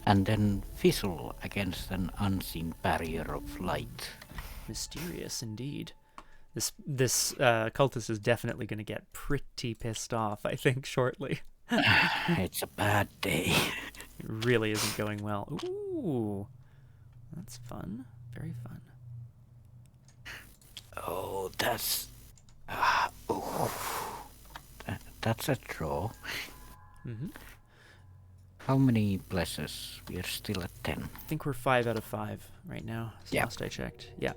and then fizzle against an unseen barrier of light. Mysterious indeed. This cultist is definitely going to get pretty pissed off, I think, shortly. It's a bad day. It really isn't going well. Ooh, that's fun. Very fun. Oh, that's a draw. How many blesses? We are still at 10. I think we're 5 out of 5 right now. Last I checked. Yeah.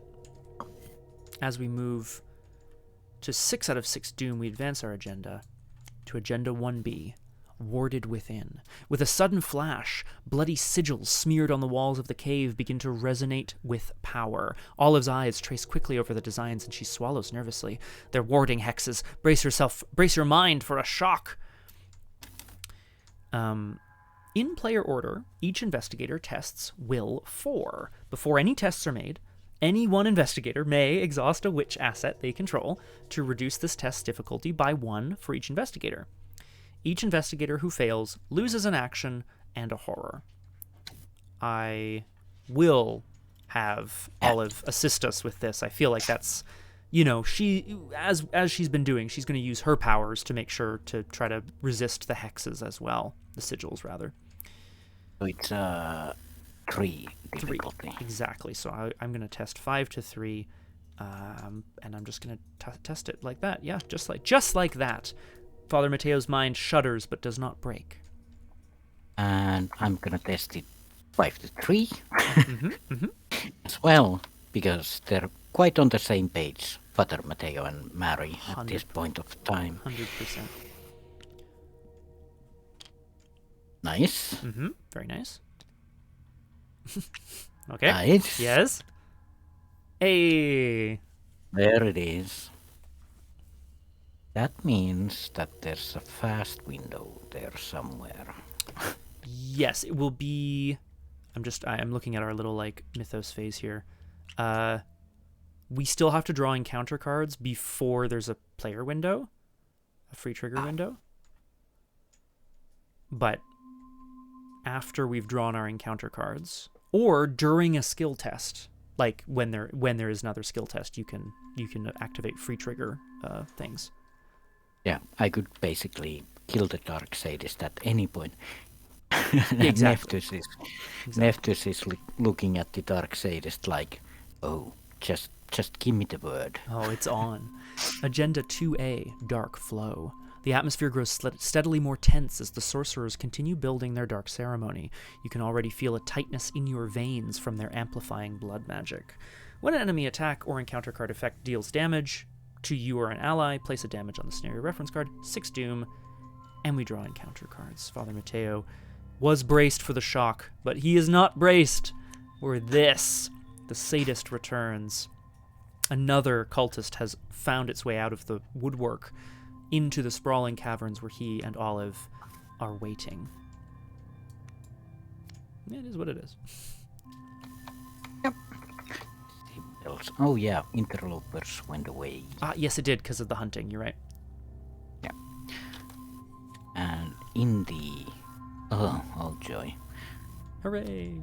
As we move to 6 out of 6 Doom, we advance our agenda to Agenda 1B, Warded Within. With a sudden flash, bloody sigils smeared on the walls of the cave begin to resonate with power. Olive's eyes trace quickly over the designs, and she swallows nervously. They're warding hexes. Brace your mind for a shock. In player order, each investigator tests Will 4. Before any tests are made, any one investigator may exhaust a witch asset they control to reduce this test's difficulty by 1 for each investigator. Each investigator who fails loses an action and a horror. I will have Olive assist us with this. I feel like that's, she, as she's been doing, she's going to use her powers to make sure to try to resist the hexes as well. The sigils, rather. So it's 3 difficulty. 3, exactly. So I'm going to test 5 to 3, and I'm just going to test it like that. Yeah, just like that. Father Mateo's mind shudders but does not break. And I'm going to test it 5 to 3 as well, because they're quite on the same page, Father Mateo and Mary, at this point of time. 100%. Nice. Very nice. Okay. Nice. Yes. Hey. There it is. That means that there's a fast window there somewhere. Yes, it will be. I'm looking at our little mythos phase here. We still have to draw encounter cards before there's a player window, a free trigger window. But after we've drawn our encounter cards, or during a skill test, like when there is another skill test, you can activate free trigger things. Yeah, I could basically kill the Dark Sadist at any point. Exactly. Nephthys is looking at the Dark Sadist like, Oh, just give me the word. Oh, it's on. Agenda 2A, Dark Flow. The atmosphere grows steadily more tense as the sorcerers continue building their dark ceremony. You can already feel a tightness in your veins from their amplifying blood magic. When an enemy attack or encounter card effect deals damage to you or an ally, place a damage on the scenario reference card, 6 doom, and we draw encounter cards. Father Mateo was braced for the shock, but he is not braced for this. The sadist returns. Another cultist has found its way out of the woodwork into the sprawling caverns where he and Olive are waiting. It is what it is. Yep. Oh yeah, interlopers went away. Yes, it did because of the hunting. You're right. Yeah. And in the... Oh joy. Hooray!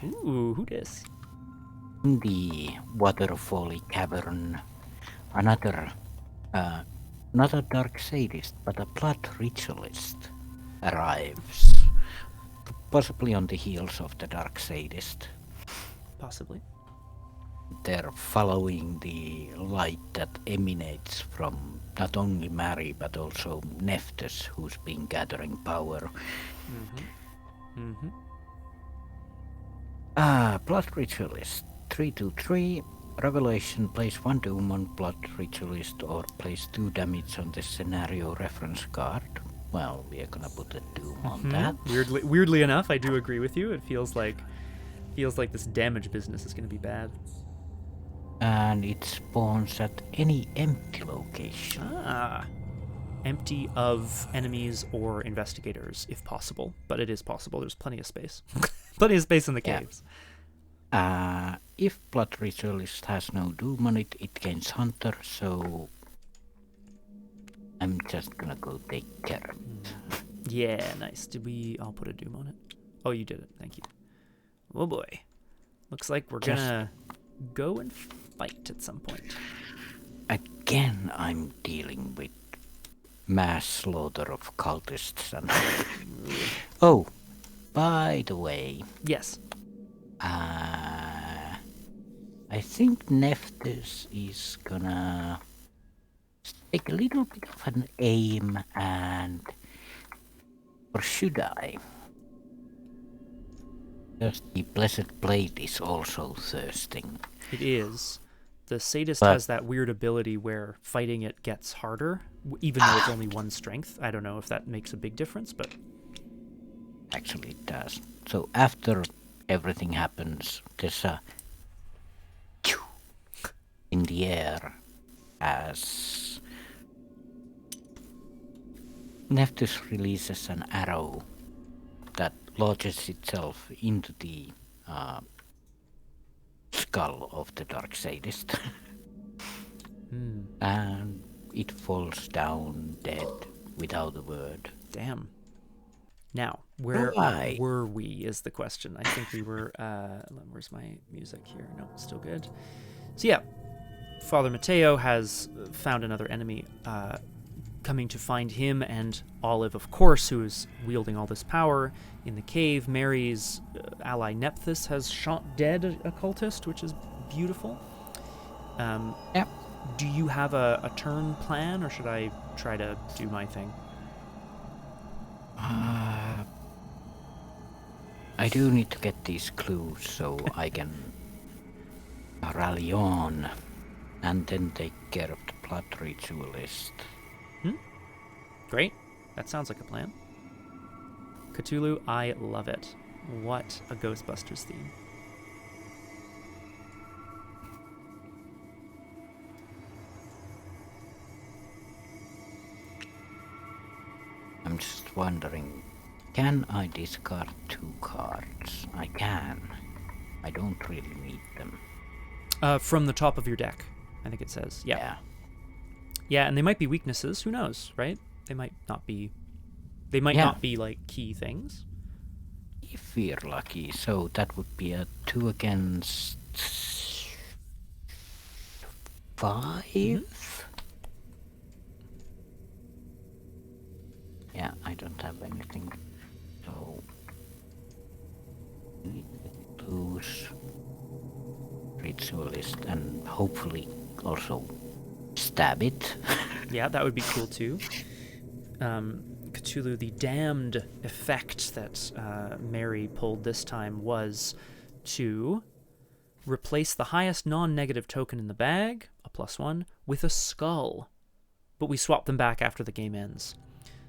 Ooh, who dis? In the waterfally cavern, another, not a dark sadist, but a blood ritualist arrives. Possibly on the heels of the dark sadist. Possibly. They're following the light that emanates from not only Mary, but also Nephthys, who's been gathering power. Blood ritualist. 3/3. Revelation, place 1 doom on blood ritualist or place 2 damage on the scenario reference card. Well, we are gonna put a doom on that. Weirdly enough, I do agree with you. It feels like this damage business is gonna be bad. And it spawns at any empty location. Empty of enemies or investigators, if possible. But it is possible. There's plenty of space. Plenty of space in the caves. If blood ritualist has no doom on it, it gains hunter, so I'm just gonna go take care of it. Yeah, nice. I'll put a doom on it. Oh, you did it. Thank you. Oh boy. Looks like we're gonna go and fight at some point. Again, I'm dealing with mass slaughter of cultists and... Oh, by the way... Yes. I think Nephthys is gonna take a little bit of an aim and... Or should I? Just the blessed blade is also thirsting. It is. The sadist has that weird ability where fighting it gets harder, even though it's only 1 strength. I don't know if that makes a big difference, but... Actually it does. So after everything happens, there's a... in the air as... Nephthys releases an arrow that lodges itself into the skull of the dark sadist. And it falls down dead without a word. Damn. Now, where were we is the question. I think we were... where's my music here? No, still good. So yeah, Father Mateo has found another enemy coming to find him and Olive, of course, who is wielding all this power in the cave. Mary's ally Nephthys has shot dead a cultist, which is beautiful. Yep. Do you have a turn plan, or should I try to do my thing? I do need to get these clues so I can rally on and then take care of the blood ritualist. Great. That sounds like a plan. Cthulhu, I love it. What a Ghostbusters theme. I'm just wondering, can I discard 2 cards? I can. I don't really need them. From the top of your deck, I think it says. Yeah. Yeah, and they might be weaknesses. Who knows, right? They might not be... They might not be, like, key things. If we're lucky. So that would be a 2 against... 5? Yeah, I don't have anything. So... Lose... 3 ritualist and hopefully also stab it. Yeah, that would be cool too. Cthulhu, the damned effect that Mary pulled this time was to replace the highest non-negative token in the bag, a +1, with a skull. But we swap them back after the game ends.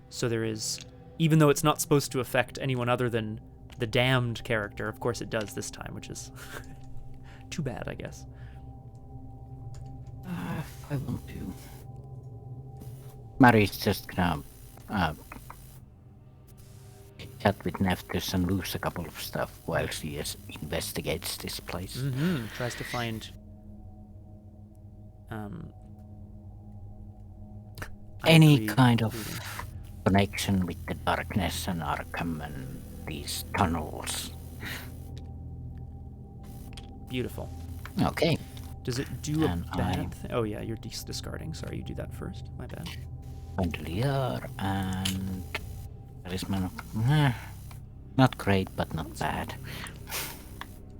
So there is, even though it's not supposed to affect anyone other than the damned character, of course it does this time, which is too bad, I guess. I want to. Mary's just gonna chat with Neftus and lose a couple of stuff while she investigates this place. Tries to find any kind of connection with the darkness and Arkham and these tunnels. Beautiful. Okay. Does it do a bad thing? Oh yeah, you're discarding. Sorry, you do that first. My bad. Bandolier and Talisman. Not great, but not bad.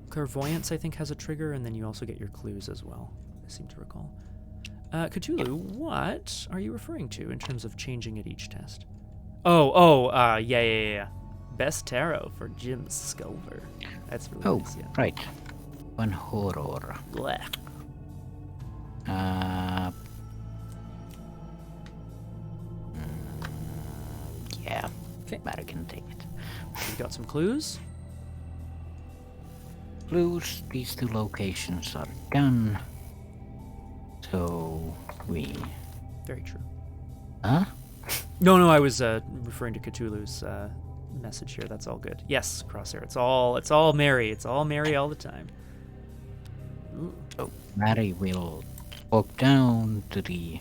Clairvoyance, I think, has a trigger, and then you also get your clues as well, I seem to recall. Cthulhu, what are you referring to in terms of changing at each test? Yeah. Best tarot for Jim Sculver. That's really nice, yeah. Right. One horror. Blech. Yeah. Okay. But I can take it. You got some clues? Clues. These two locations are done. So we. Very true. Huh? No, I was referring to Cthulhu's message here. That's all good. Yes, Crosshair. It's all Mary. It's all Mary all the time. Ooh. So Mary will walk down to the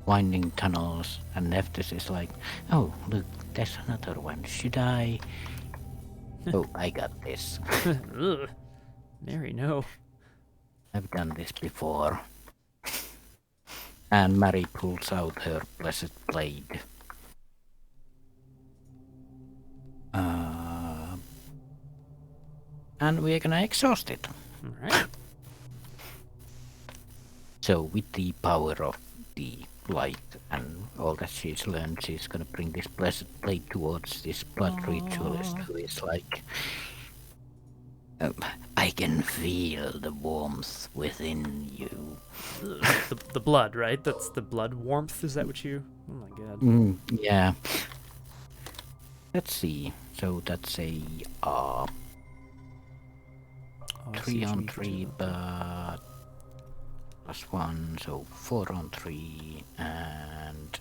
winding tunnels, and Neftis is like, "Oh, look, there's another one. Should I?" Oh, I got this. Ugh. Mary, no. I've done this before. And Mary pulls out her blessed blade. And we're gonna exhaust it. Alright. So with the power of the light and all that she's learned, she's gonna bring this blessed blade towards this blood ritualist who is like, I can feel the warmth within you. The blood, right? That's the blood warmth. Is that what you... Oh my god. Yeah. Let's see. So that's a 3 on 3, but +1, so 4 on 3, and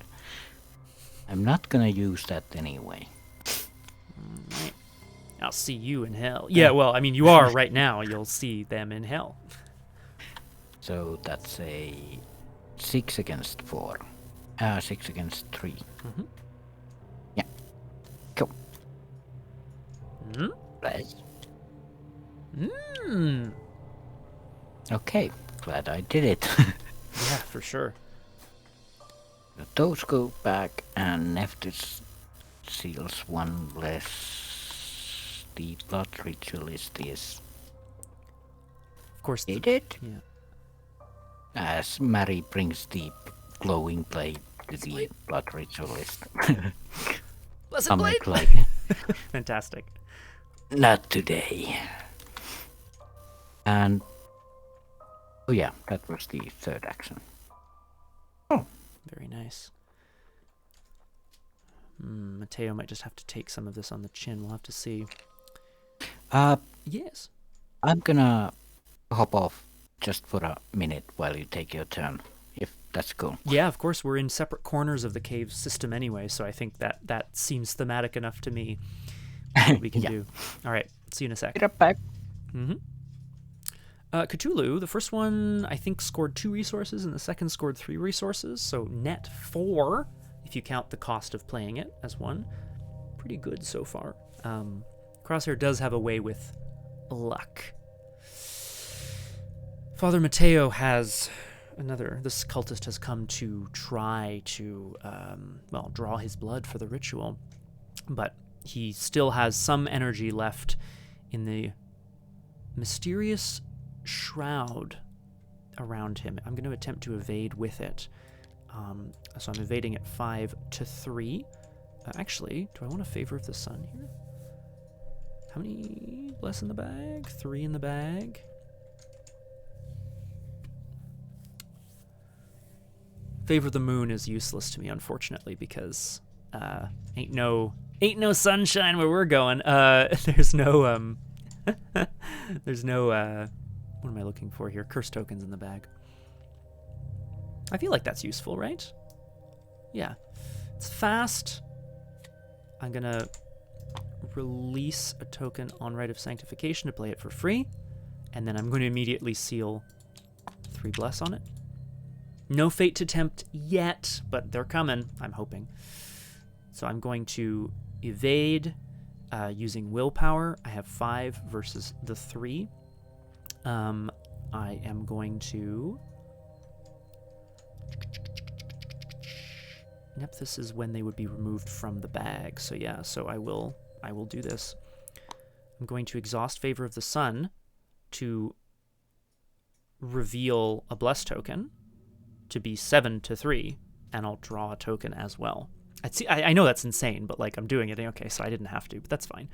I'm not gonna use that anyway. Right. I'll see you in hell. Yeah, well, I mean, you are right now. You'll see them in hell. So that's a 6 against 4. 6 against 3. Mm-hmm. Yeah. Cool. Mm-hmm. Right. Okay, glad I did it. Yeah, for sure. Those go back, and Neftis seals 1 less. The blood ritualist is Of course. dead. Yeah. As Mary brings the glowing blade to the blood ritualist. Blessed I'm blade. like, Fantastic. not today. And oh yeah, that was the third action. Oh, Very nice. Mateo might just have to take some of this on the chin. We'll have to see. Yes. I'm gonna hop off just for a minute while you take your turn, if that's cool. Yeah, of course. We're in separate corners of the cave system anyway, so I think that seems thematic enough to me. What we can Yeah. do. All right. See you in a sec. Get up back. Mm-hmm. Cthulhu, the first one I think scored 2 resources, and the second scored 3 resources, so net 4 if you count the cost of playing it as 1. Pretty good so far. Crosshair does have a way with luck. Father Mateo has this cultist has come to try to, draw his blood for the ritual, but he still has some energy left in the mysterious shroud around him. I'm going to attempt to evade with it. So I'm evading at 5 to 3. Actually, do I want a favor of the sun here? How many bless in the bag? 3 in the bag. Favor of the moon is useless to me, unfortunately, because ain't no sunshine where we're going. There's no there's no what am I looking for here? Curse tokens in the bag. I feel like that's useful, right? Yeah. It's fast. I'm gonna release a token on Rite of Sanctification to play it for free, and then I'm going to immediately seal 3 bless on it. No fate to tempt yet, but they're coming, I'm hoping. So I'm going to evade using willpower. I have 5 versus the 3. I am going to... Nephthys is when they would be removed from the bag. So yeah, so I will do this. I'm going to exhaust Favor of the Sun to reveal a bless token to be 7 to 3, and I'll draw a token as well. I know that's insane, but like I'm doing it. Okay, so I didn't have to, but that's fine.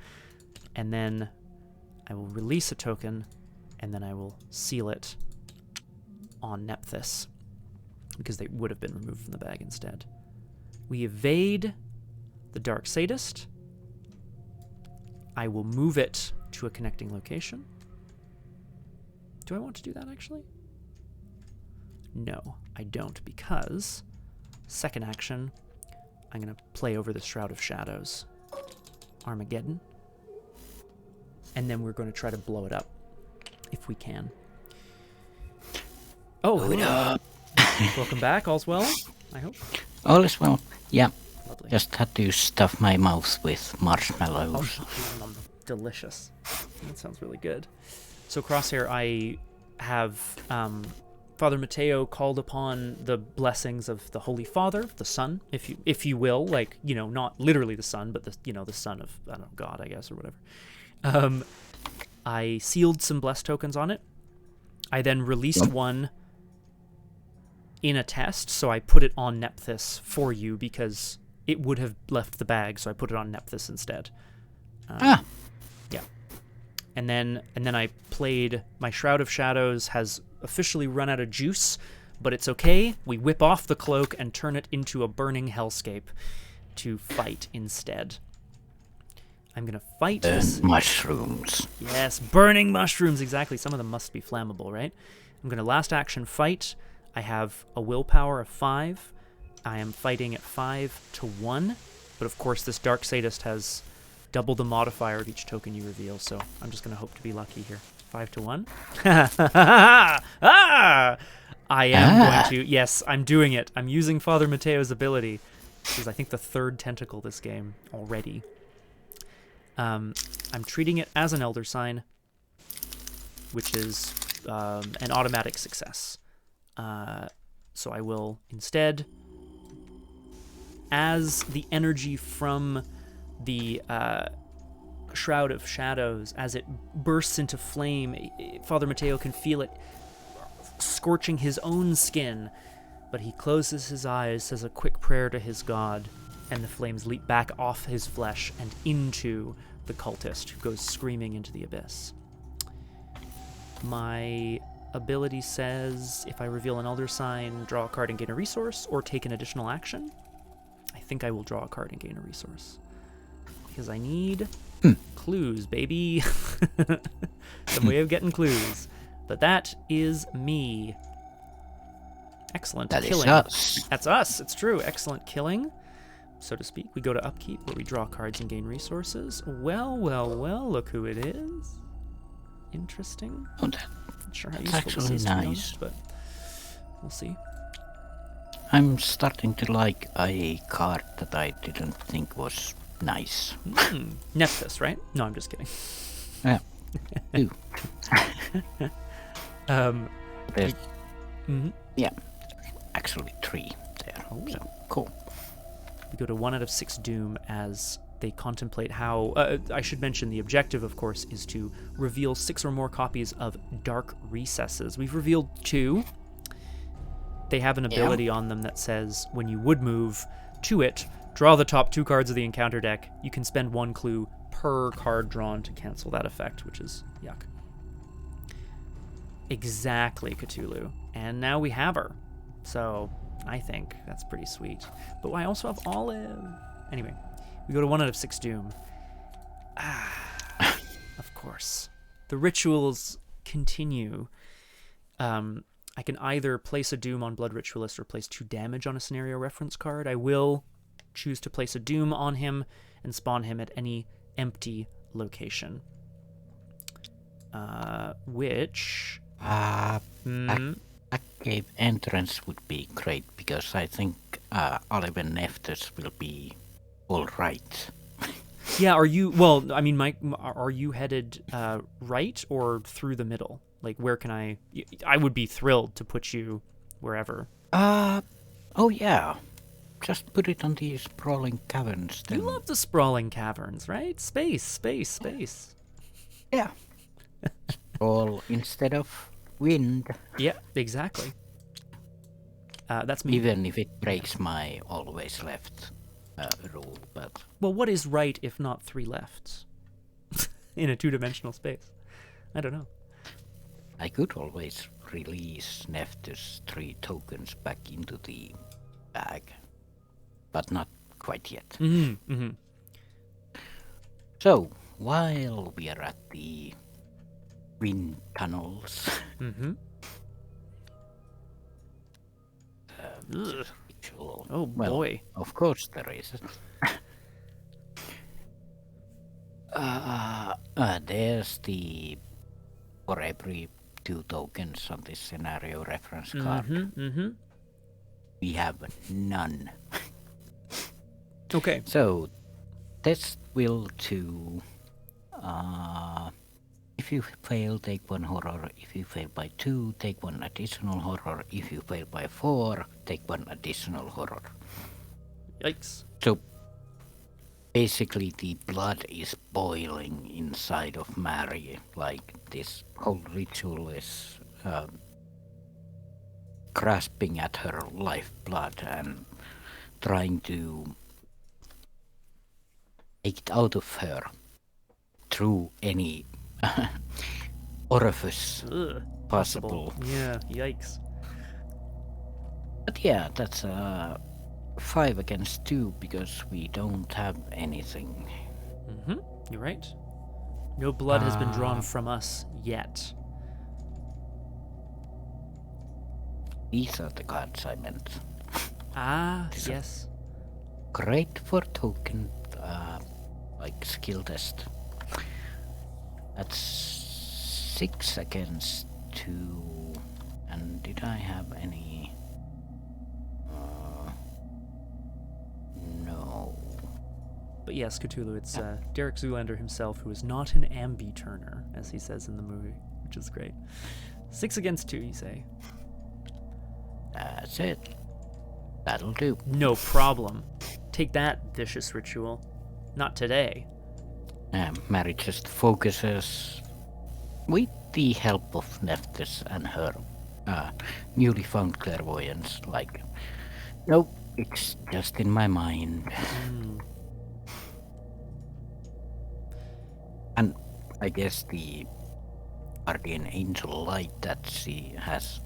And then I will release a token, and then I will seal it on Nephthys, because they would have been removed from the bag instead. We evade the Dark Sadist. I will move it to a connecting location. Do I want to do that, actually? No, I don't, because second action, I'm going to play over the Shroud of Shadows. Armageddon. And then we're going to try to blow it up, if we can. Oh, hello. Welcome back. All's well, I hope? All is well. Yeah. Lovely. Just had to stuff my mouth with marshmallows. Oh, delicious. That sounds really good. So, Crosshair, I have Father Mateo called upon the blessings of the Holy Father, the Son, if you will, like, you know, not literally the Son, but the Son of, I don't know, God, I guess, or whatever. I sealed some bless tokens on it. I then released one in a test, so I put it on Nephthys for you because it would have left the bag, so I put it on Nephthys instead. Yeah. And then I played my Shroud of Shadows has officially run out of juice, but it's okay. We whip off the cloak and turn it into a burning hellscape to fight instead. I'm gonna fight this. Mushrooms. Yes, burning mushrooms, exactly. Some of them must be flammable, right? I'm gonna last action fight. I have a willpower of 5. I am fighting at 5 to 1, but of course this Dark Sadist has double the modifier of each token you reveal, so I'm just gonna hope to be lucky here. 5 to 1. I am going to... Yes, I'm doing it. I'm using Father Mateo's ability. This is, I think, the 3rd tentacle this game already. I'm treating it as an Elder Sign, which is an automatic success. So I will instead, as the energy from the Shroud of Shadows, as it bursts into flame, Father Mateo can feel it scorching his own skin, but he closes his eyes, says a quick prayer to his god, and the flames leap back off his flesh and into the cultist, who goes screaming into the abyss. My ability says if I reveal an Elder Sign, draw a card and gain a resource, or take an additional action. I think I will draw a card and gain a resource, because I need clues, baby. Some way of getting clues. But that is me. Excellent. That killing. is us. That's us. It's true. Excellent killing, so to speak. We go to upkeep, where we draw cards and gain resources. Well, look who it is. Interesting. Oh, Not sure how that's useful this actually is, to be nice. honest, but we'll see. I'm starting to like a card that I didn't think was nice. Nephthys, right? No, I'm just kidding. Yeah. Ooh. There's, yeah, actually 3 there. Oh. So, cool. We go to 1 out of 6 doom as they contemplate how... I should mention the objective, of course, is to reveal 6 or more copies of Dark Recesses. We've revealed 2. They have an ability on them that says when you would move to it, draw the top 2 cards of the encounter deck. You can spend 1 clue per card drawn to cancel that effect, which is yuck. Exactly, Cthulhu. And now we have her. So I think that's pretty sweet. But I also have Olive. Anyway, we go to 1 out of 6 Doom. Of course. The rituals continue. I can either place a Doom on Blood Ritualist or place 2 damage on a scenario reference card. I will choose to place a Doom on him and spawn him at any empty location. Which... Back cave entrance would be great, because I think Olive and Nephthys will be alright. Yeah, are you... Well, I mean, Mike, are you headed right or through the middle? Like, where can I... I would be thrilled to put you wherever. Oh yeah. Just put it on these sprawling caverns then. You love the sprawling caverns, right? Space. Yeah. Sprawl instead of wind. Yeah, exactly. That's me. Even if it breaks my always left rule, but... Well, what is right if not 3 lefts? In a 2-dimensional space. I don't know. I could always release Nephthys 3 tokens back into the bag, but not quite yet. Mm-hmm, mm-hmm. So, while we are at the wind tunnels... Mm-hmm. Ritual. Oh, well, boy. Of course there is. There's the... For every 2 tokens on this scenario reference card. Mm-hmm. We have none. Okay. So, test will to... if you fail, take 1 horror. If you fail by 2, take 1 additional horror. If you fail by 4, take 1 additional horror. Yikes. So, basically the blood is boiling inside of Mary. Like, this whole ritual is grasping at her lifeblood and trying to take it out of her through any orifice possible. Yeah, yikes. But yeah, that's 5 against 2 because we don't have anything. Mm-hmm. You're right. No blood has been drawn from us yet. These are the cards I meant. These yes. Great for token, like skill test. That's 6 against 2. And did I have any? No. But yes, Cthulhu, it's Derek Zoolander himself who is not an ambi-turner, as he says in the movie, which is great. 6 against 2, you say? That's it. That'll do. No problem. Take that, vicious ritual. Not today. Mary just focuses with the help of Nephthys and her newly found clairvoyance. Like, nope, it's just in my mind. And I guess the guardian angel light that she has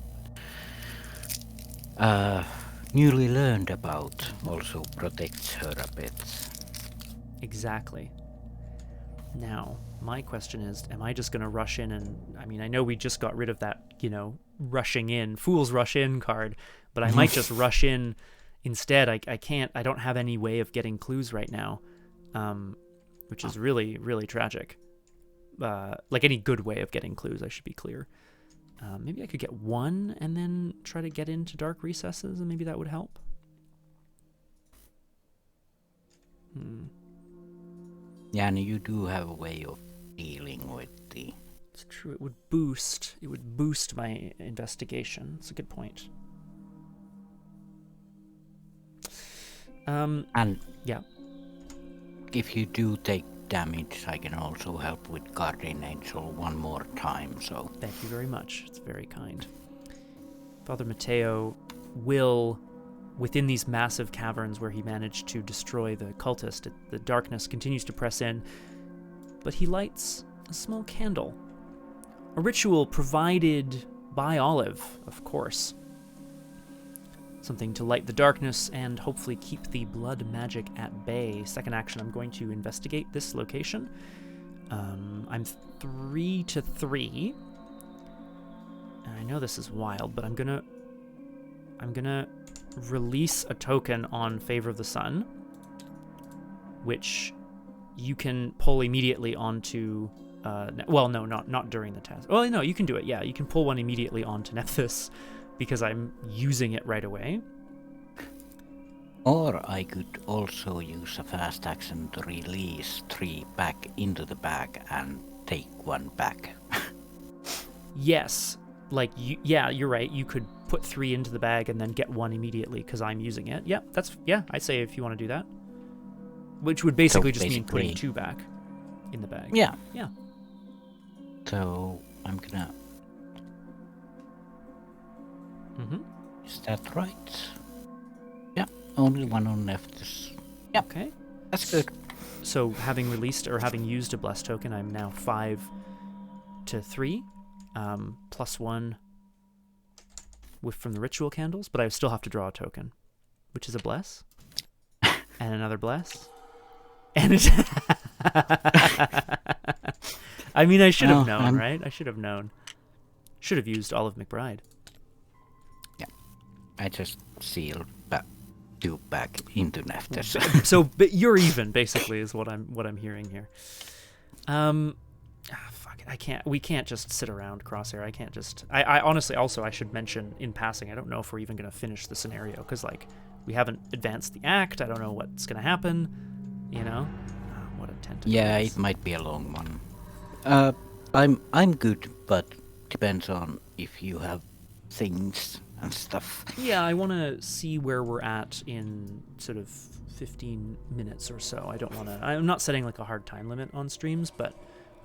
newly learned about also protects her a bit. Exactly. Now, my question is, am I just going to rush in and... I mean, I know we just got rid of that, rushing in, Fools Rush In card, but I might just rush in instead. I can't... I don't have any way of getting clues right now, which is really, really tragic. Like any good way of getting clues, I should be clear. Maybe I could get 1 and then try to get into Dark Recesses, and maybe that would help. Yeah, and you do have a way of dealing with the... It's true. It would boost my investigation. It's a good point. And yeah. if you do take damage, I can also help with Guardian Angel one more time, so... Thank you very much. It's very kind. Father Mateo will, within these massive caverns where he managed to destroy the cultist, the darkness continues to press in, but he lights a small candle. A ritual provided by Olive, of course. Something to light the darkness and hopefully keep the blood magic at bay. Second action, I'm going to investigate this location. I'm 3 to 3. And I know this is wild, but I'm gonna release a token on Favor of the Sun, which you can pull immediately onto. Well, no, not during the task. Well, no, you can do it. Yeah, you can pull one immediately onto Nephthys because I'm using it right away. Or I could also use a fast action to release 3 back into the bag and take 1 back. Yes, like yeah, you're right. You could put 3 into the bag and then get 1 immediately because I'm using it. Yeah, I'd say if you want to do that, which would basically just mean putting 2 back in the bag. Yeah. Yeah. So I'm gonna. Is that right? Yeah, only 1 on Nephthys. Yeah. Okay. That's good. So having released or having used a bless token, I'm now 5 to 3, plus 1 from the ritual candles, but I still have to draw a token, which is a bless, and another bless, and I mean, I should have known, right? I should have known. Should have used Olive McBride. Yeah, I just sealed 2 back into Nephthys. So, but you're even, basically, is what I'm hearing here. Fuck it, I can't. We can't just sit around, Crosshair. I can't just. I honestly, also, I should mention in passing, I don't know if we're even gonna finish the scenario because like we haven't advanced the act. I don't know what's gonna happen. You know, what a tentative. Yeah, it might be a long one. I'm good, but depends on if you have things and stuff. Yeah, I want to see where we're at in sort of 15 minutes or so. I don't want to. I'm not setting like a hard time limit on streams, but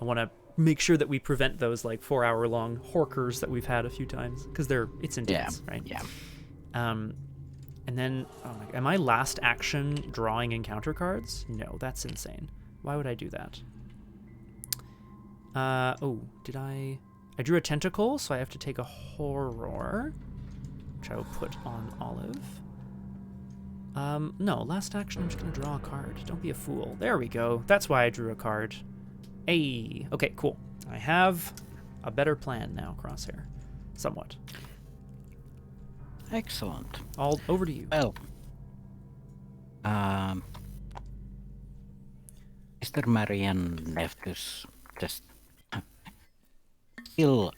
I want to make sure that we prevent those like 4-hour-long horkers that we've had a few times because it's intense, right? Yeah. And then, am I last action drawing encounter cards? No, that's insane. Why would I do that? Did I drew a tentacle, so I have to take a horror, which I will put on Olive. No, last action, I'm just gonna draw a card. Don't be a fool. There we go. That's why I drew a card. Hey, okay, cool. I have a better plan now, Crosshair. Somewhat. Excellent. All over to you. Well, Mr. Marian Nephthys just still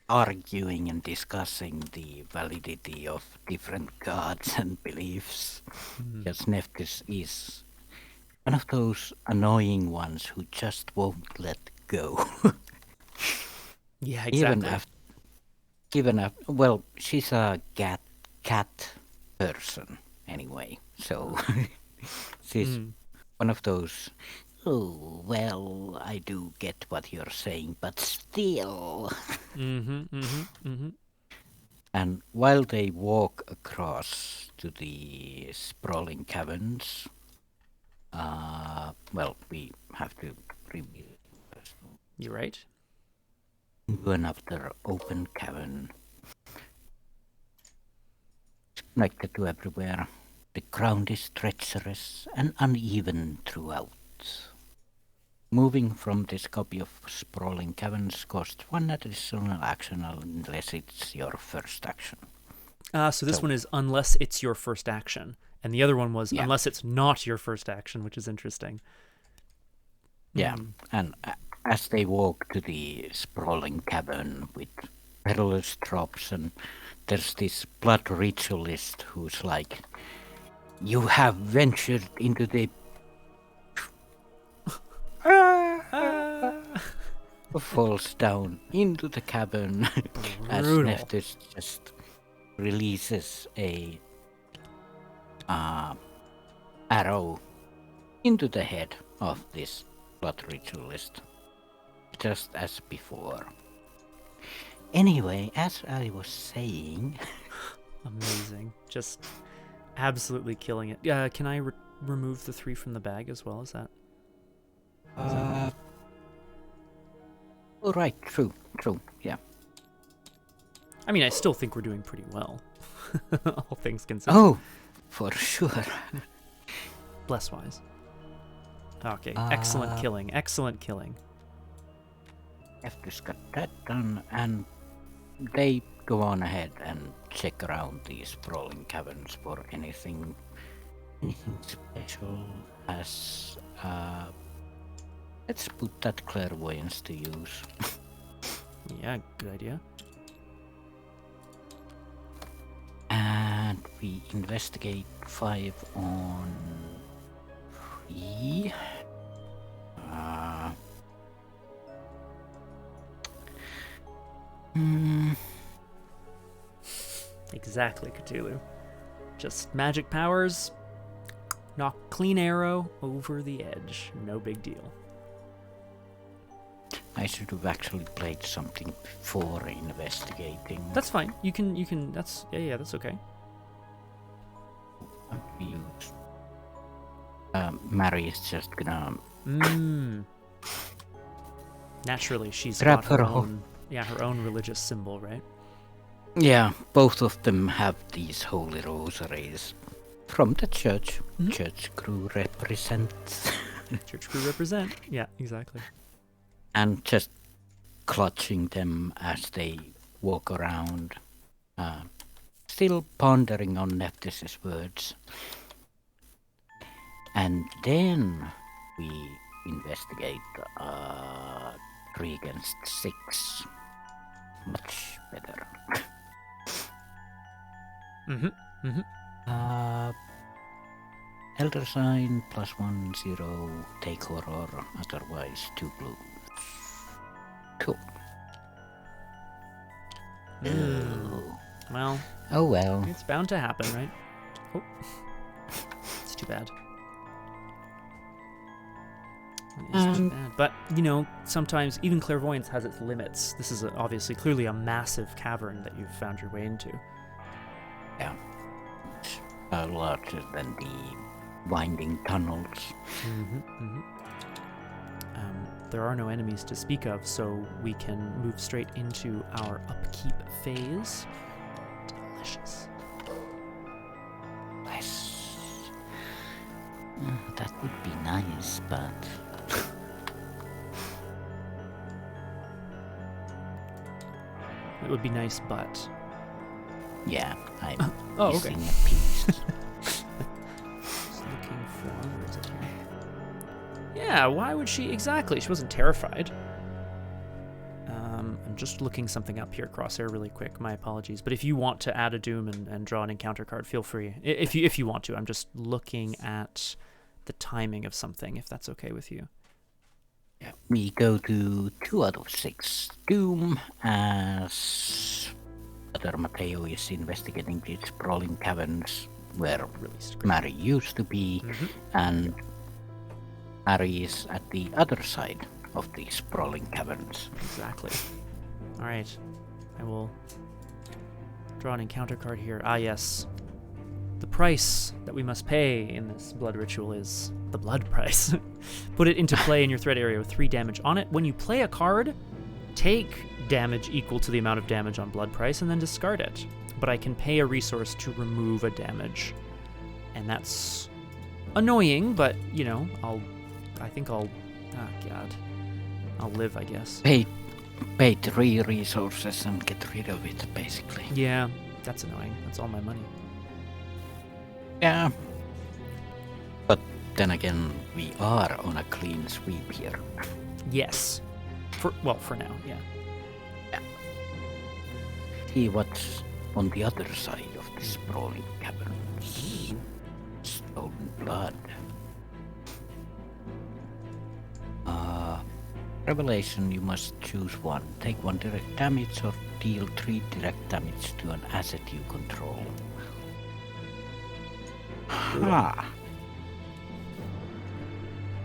arguing and discussing the validity of different gods and beliefs. Because Nephthys is one of those annoying ones who just won't let go. Yeah, exactly. Even after, well, she's a cat person anyway, so she's one of those. Oh, well, I do get what you're saying, but still. And while they walk across to the sprawling caverns, well, we have to reveal first. You're right. Into another open cavern. It's connected to everywhere. The ground is treacherous and uneven throughout. Moving from this copy of Sprawling Caverns costs 1 additional action unless it's your first action. So this one is unless it's your first action. And the other one was unless it's not your first action, which is interesting. Yeah, and as they walk to the Sprawling Cavern with perilous drops, and there's this blood ritualist who's like, "You have ventured into the..." falls down into the cavern as Nephthys just releases a arrow into the head of this blood ritualist, just as before. Anyway, as I was saying... Amazing. Just absolutely killing it. Can I remove the 3 from the bag as well? Is that... Oh, right, true, yeah. I mean, I still think we're doing pretty well. All things considered. Oh, for sure. Bless-wise. Okay, excellent killing, excellent killing. I've just got that done, and they go on ahead and check around these sprawling caverns for anything special as... let's put that clairvoyance to use. Yeah, good idea. And we investigate 5 on 3. Exactly, Cthulhu. Just magic powers, knock clean arrow over the edge. No big deal. I should have actually played something before investigating. That's fine. You can, that's, yeah, that's okay. Mary is just gonna... Naturally, she's grab got her her own, her own religious symbol, right? Yeah, both of them have these holy rosaries from the church. Church crew represents. Church crew represent. Yeah, exactly. And just clutching them as they walk around, still pondering on Nephthys' words. And then we investigate 3 against 6. Much better. Elder sign +1, 0, take horror, otherwise 2 blues. Cool. Well. Oh well. It's bound to happen, right? Oh. It's too bad. It's too bad. But, you know, sometimes even clairvoyance has its limits. This is obviously clearly a massive cavern that you've found your way into. Yeah. Larger than the winding tunnels. There are no enemies to speak of, so we can move straight into our upkeep phase. Delicious. Yes. That would be nice, but... It would be nice, but... Yeah, I'm okay. missing a piece. Just looking for... Where is it here? Yeah, why would she... Exactly, she wasn't terrified. I'm just looking something up here, Crosshair, really quick. My apologies. But if you want to add a Doom and draw an encounter card, feel free. If you want to. I'm just looking at the timing of something, if that's okay with you. Yeah, we go to 2 out of 6 Doom as Brother Mateo is investigating these sprawling caverns where Mary used to be, and Mary is at the other side of these sprawling caverns. Exactly. Alright, I will draw an encounter card here. Ah yes, the price that we must pay in this blood ritual is the blood price. Put it into play in your threat area with 3 damage on it. When you play a card, take damage equal to the amount of damage on blood price and then discard it. But I can pay a resource to remove a damage. And that's annoying, but, you know, I think I'll live, I guess. Pay 3 resources and get rid of it, basically. Yeah, that's annoying. That's all my money. Yeah. But then again, we are on a clean sweep here. Yes. For now, yeah. Yeah. See what's on the other side of the sprawling caverns. Stolen blood. Revelation, you must choose one. Take 1 direct damage or deal 3 direct damage to an asset you control.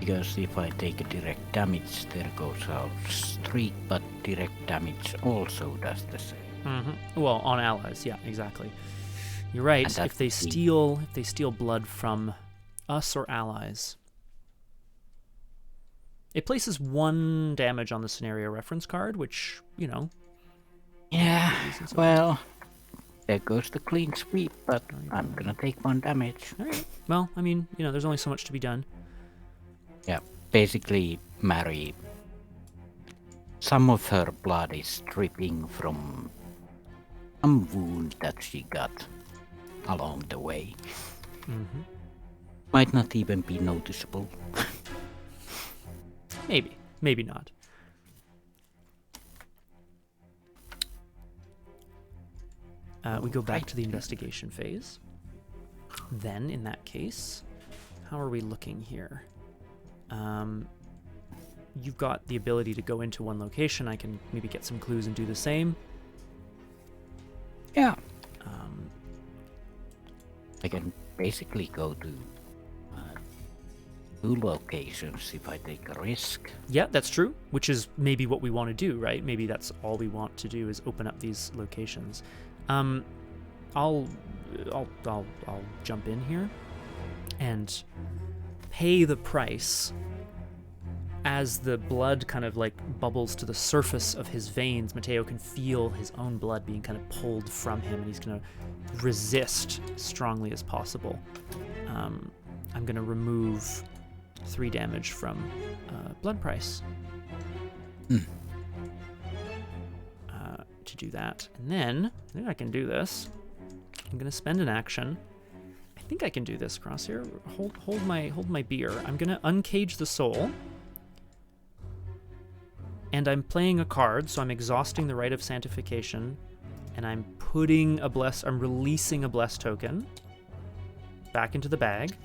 Because if I take a direct damage, there goes our streak, but direct damage also does the same. Well, on allies, yeah, exactly. You're right. And If they steal blood from us or allies, it places 1 damage on the scenario reference card, which, you know. Yeah, well, there goes the clean sweep, but I'm gonna take 1 damage. All right. Well, I mean, you know, there's only so much to be done. Yeah, basically, Mary, some of her blood is dripping from some wound that she got along the way. Might not even be noticeable. Maybe not. We go back to the investigation phase. Then, in that case, how are we looking here? You've got the ability to go into one location. I can maybe get some clues and do the same. Yeah. I can basically go to 2 locations if I take a risk. Yeah, that's true, which is maybe what we want to do, right? Maybe that's all we want to do is open up these locations. I'll jump in here and pay the price as the blood kind of like bubbles to the surface of his veins. Mateo can feel his own blood being kind of pulled from him, and he's going to resist as strongly as possible. I'm going to remove 3 damage from blood price to do that. And then I think I can do this. I'm going to spend an action. I think I can do this, Crosshare. Hold my beer. I'm going to uncage the soul. And I'm playing a card, so I'm exhausting the Rite of Sanctification, and I'm releasing a bless token back into the bag.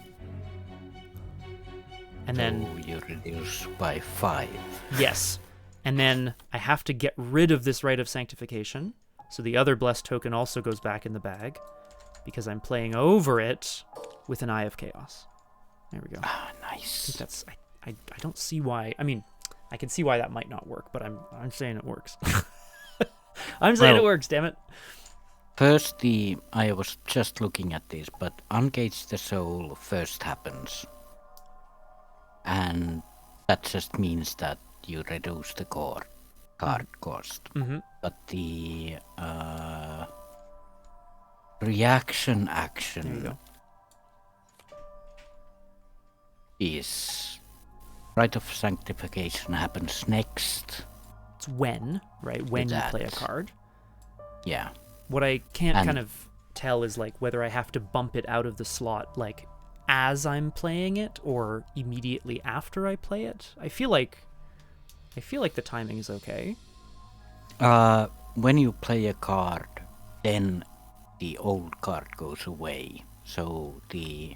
And then you reduce by 5. Yes. And then I have to get rid of this Rite of Sanctification, so the other bless token also goes back in the bag, because I'm playing over it with an Eye of Chaos. There we go. Ah, nice. I think that's I don't see why. I mean, I can see why that might not work, but I'm saying it works. I'm saying it works, damn it. First, I was just looking at this, but Uncage the Soul first happens. And that just means that you reduce the card cost. But the reaction action is Rite of Sanctification happens next. It's when, right? When you play a card. Yeah. What I can't kind of tell is like whether I have to bump it out of the slot like as I'm playing it or immediately after I play it. I feel like the timing is okay. When you play a card, then the old card goes away. So the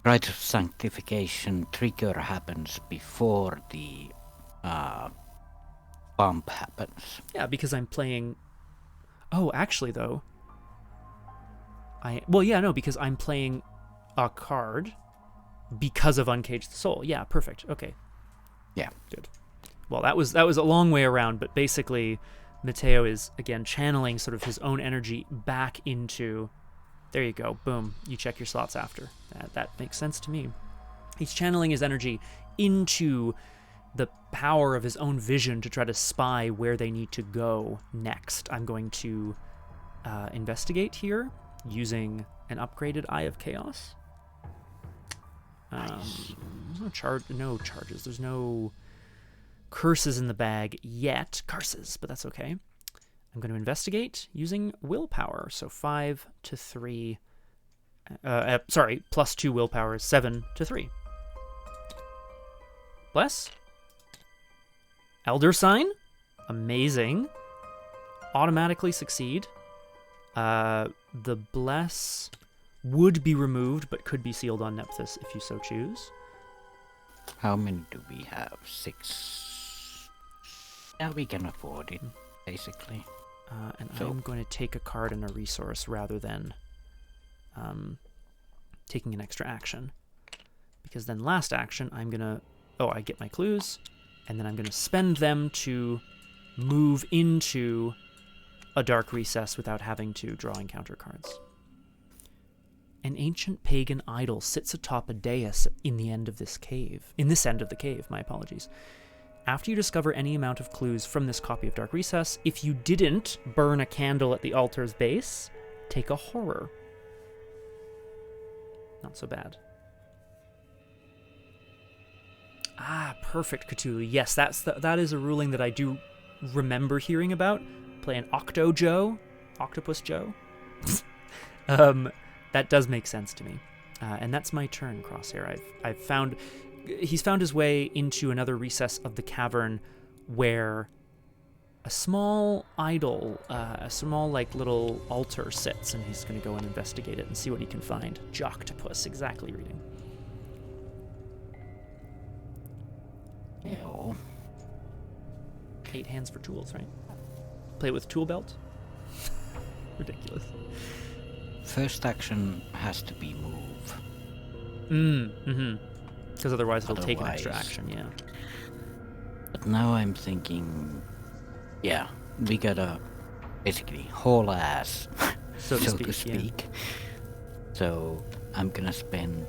Rite of Sanctification trigger happens before the bump happens. Yeah, because I'm playing... Oh, actually, though... because I'm playing a card because of Uncage the Soul. Yeah, perfect. Okay. Yeah. Good. Well, that was a long way around, but basically Mateo is, again, channeling sort of his own energy back into... There you go. Boom. You check your slots after. That makes sense to me. He's channeling his energy into the power of his own vision to try to spy where they need to go next. I'm going to investigate here using an upgraded Eye of Chaos. Nice. No charges. There's no curses in the bag yet. Curses, but that's okay. I'm going to investigate using willpower. So 5 to 3. Plus 2 willpower is 7 to 3. Bless. Elder Sign. Amazing. Automatically succeed. The Bless would be removed, but could be sealed on Nephthys if you so choose. How many do we have? 6. Yeah, we can afford it, basically. I'm going to take a card and a resource rather than taking an extra action. because then last action I'm gonna, I get my clues, and then I'm gonna spend them to move into a dark recess without having to draw encounter cards. An ancient pagan idol sits atop a dais in this end of the cave, my apologies. After you discover any amount of clues from this copy of Dark Recess, if you didn't burn a candle at the altar's base, take a horror. Not so bad. Ah, perfect, Cthulhu. Yes, that is a ruling that I do remember hearing about. Play an Octopus Joe. That does make sense to me. And that's my turn, Crosshair. He's found his way into another recess of the cavern where a small idol, a small little altar sits, and he's going to go and investigate it and see what he can find. Joctopus, exactly reading. Ew. 8 hands for tools, right? Play it with tool belt? Ridiculous. First action has to be move. Because otherwise it'll take an extra action, yeah. But now I'm thinking, yeah, we gotta basically haul ass, so to speak. Yeah. So I'm gonna spend...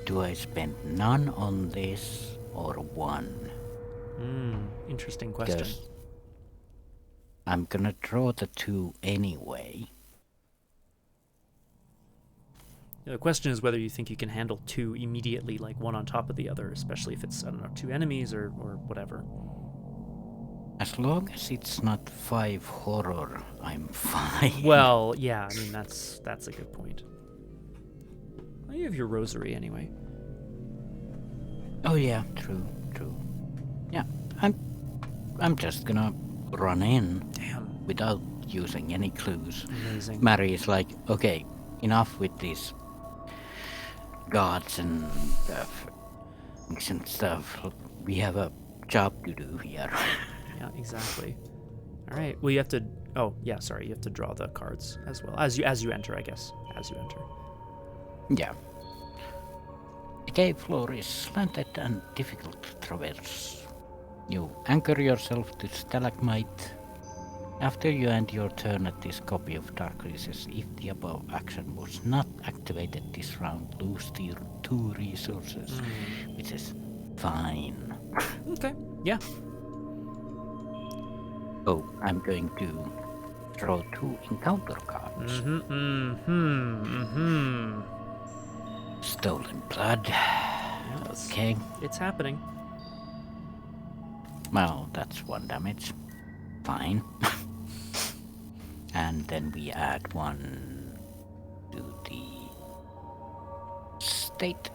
Do I spend none on this or 1? Interesting question. Because I'm gonna draw the 2 anyway. The question is whether you think you can handle 2 immediately, like one on top of the other, especially if it's, 2 enemies or whatever. As long as it's not 5 horror, I'm fine. Well, yeah, I mean, that's a good point. Well, you have your rosary anyway. Oh yeah, true. Yeah, I'm just gonna run in. Damn. Without using any clues. Amazing. Mary is like, okay, enough with these gods and stuff. We have a job to do here. Yeah, exactly. All right. Well, you have to. Oh, yeah. Sorry, you have to draw the cards as well as you enter. I guess as you enter. Yeah. The cave floor is slanted and difficult to traverse. You anchor yourself to stalagmite. After you end your turn at this copy of Dark Recess, if the above action was not activated this round, lose the 2 resources, which is fine. Okay. Yeah. Oh, I'm going to draw 2 encounter cards. Stolen blood. Yes. Okay. It's happening. Well, that's 1 damage. Fine. And then we add 1 to the state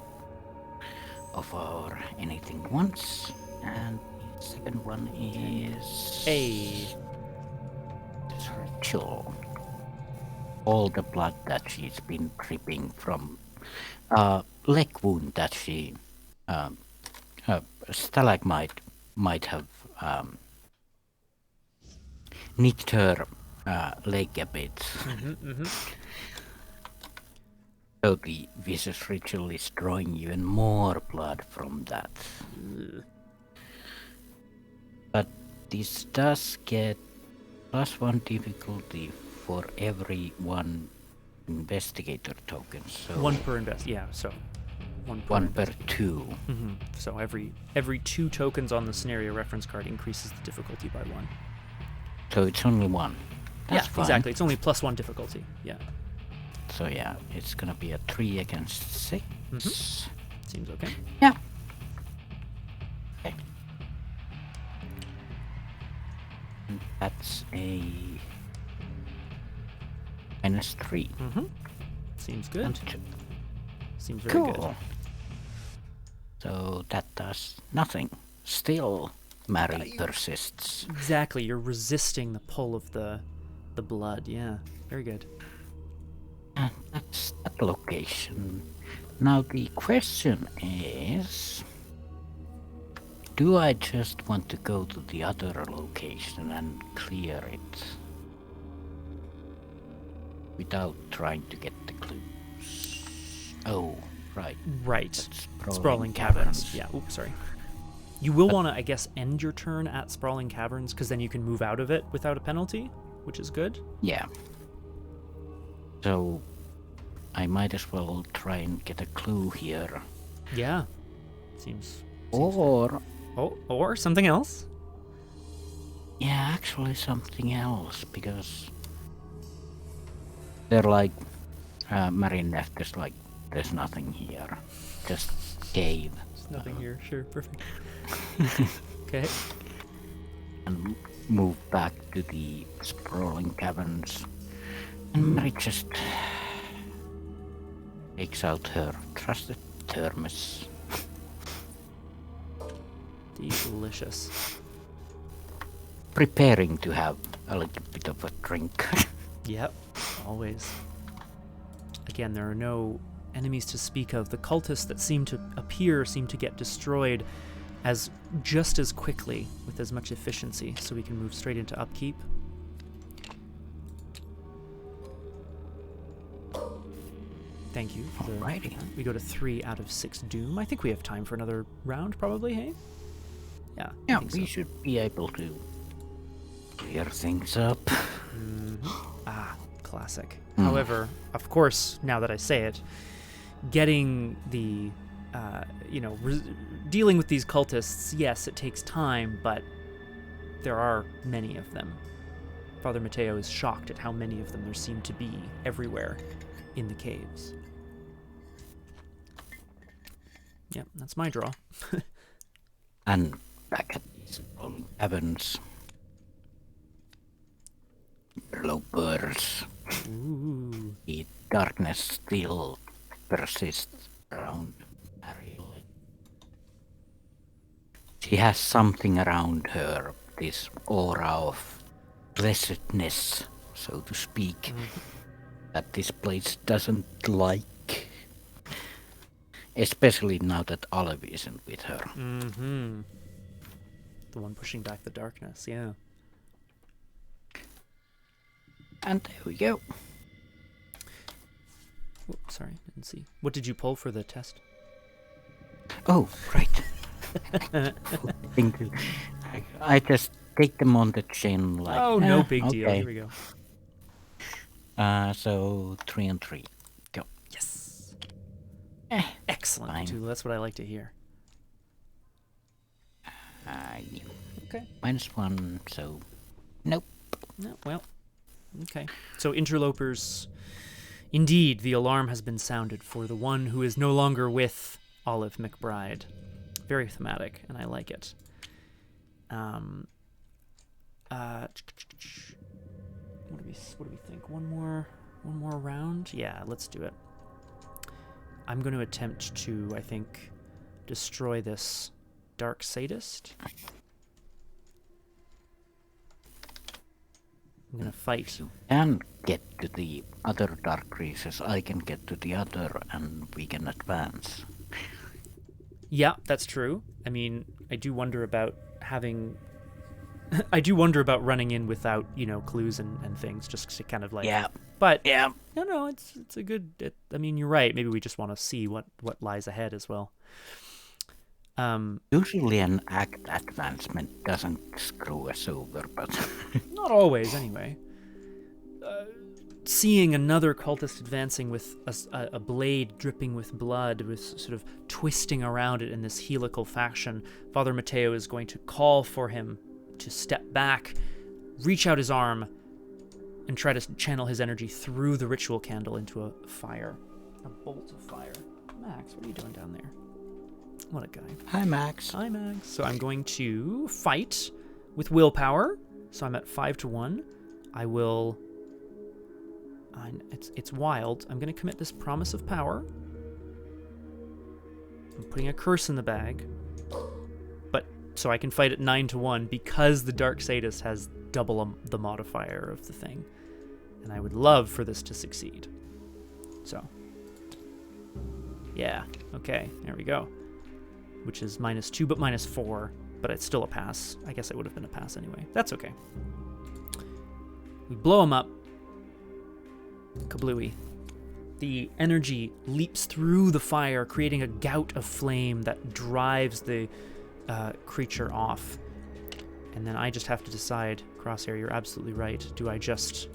of our anything once. And the second one is ritual. All the blood that she's been dripping from leg wound that she stalagmite might have nicked her leg a bit. So the vicious ritual is drawing even more blood from that. But this does get +1 difficulty for every 1 investigator token. So 1 per so 1 per 2. So every 2 tokens on the scenario reference card increases the difficulty by 1. So it's only 1. That's fine. Exactly. It's only +1 difficulty. Yeah. So yeah, it's gonna be a 3 against 6. Seems okay. Yeah. Okay. And that's a -3. Seems good. And Seems very cool. good. So that does nothing. Still, Mary persists. Exactly. You're resisting the pull of the blood. Yeah. Very good. And that's that location. Now the question is, do I just want to go to the other location and clear it without trying to get the clues? Oh, right. Right. That's Sprawling Caverns. Yeah, oops, sorry. You will want to, I guess, end your turn at Sprawling Caverns, because then you can move out of it without a penalty, which is good. Yeah. So, I might as well try and get a clue here. Yeah. Seems Or... Oh, or something else. Yeah, actually something else, because... They're like... Marinette is like, there's nothing here. Just cave. There's nothing here. Sure, perfect. Okay. And move back to the Sprawling Caverns. And Mary just... takes out her trusted thermos. Delicious. Preparing to have a little bit of a drink. Yep, always. Again, there are no enemies to speak of. The cultists that seem to get destroyed just as quickly, with as much efficiency, so we can move straight into upkeep. Thank you. Alrighty. We go to 3 out of 6 Doom. I think we have time for another round, probably, hey? Yeah, Yeah, I think we so. should be able to clear things up. Classic. However, of course, now that I say it, getting the, dealing with these cultists, yes, it takes time, but there are many of them. Father Mateo is shocked at how many of them there seem to be everywhere in the caves. Yep, that's my draw. And back at these Evans. Low birds. Ooh. The darkness still persists around Ariel. She has something around her, this aura of blessedness, so to speak, that this place doesn't like. Especially now that Olive isn't with her. Mm-hmm. The one pushing back the darkness, yeah. And there we go. Whoops, sorry, didn't see. What did you pull for the test? Oh, right. I just take them on the chin like... Oh, no big deal. Okay. Here we go. So 3 and 3. Go. Yes. Excellent, Fine. Tula. That's what I like to hear. Yeah. Okay. -1, so... Nope. No, well, okay. So interlopers, indeed, the alarm has been sounded for the one who is no longer with Olive McBride. Very thematic, and I like it. What do we think? One more round? Yeah, let's do it. I'm going to attempt to, I think, destroy this dark sadist. I'm going to fight. You can get to the other dark races, I can get to the other, and we can advance. Yeah, that's true. I mean, I do wonder about having... I do wonder about running in without, clues and things, just to kind of like... Yeah. But, Yeah. no, it's a good... I mean, you're right. Maybe we just want to see what lies ahead as well. Usually an act advancement doesn't screw us over, but... Not always, anyway. Seeing another cultist advancing with a blade dripping with blood, with sort of twisting around it in this helical fashion, Father Mateo is going to call for him to step back, reach out his arm, and try to channel his energy through the ritual candle into a fire. A bolt of fire. Max, what are you doing down there? What a guy. Hi, Max. Hi, Max. So I'm going to fight with willpower. So I'm at 5-1. I will... It's wild. I'm going to commit this promise of power. I'm putting a curse in the bag. But so I can fight at 9-1 because the Dark Sadist has double the modifier of the thing. And I would love for this to succeed. So. Yeah. Okay. There we go. Which is -2, but -4. But it's still a pass. I guess it would have been a pass anyway. That's okay. We blow him up. Kablooey. The energy leaps through the fire, creating a gout of flame that drives the creature off. And then I just have to decide, Crosshair, you're absolutely right. Do I just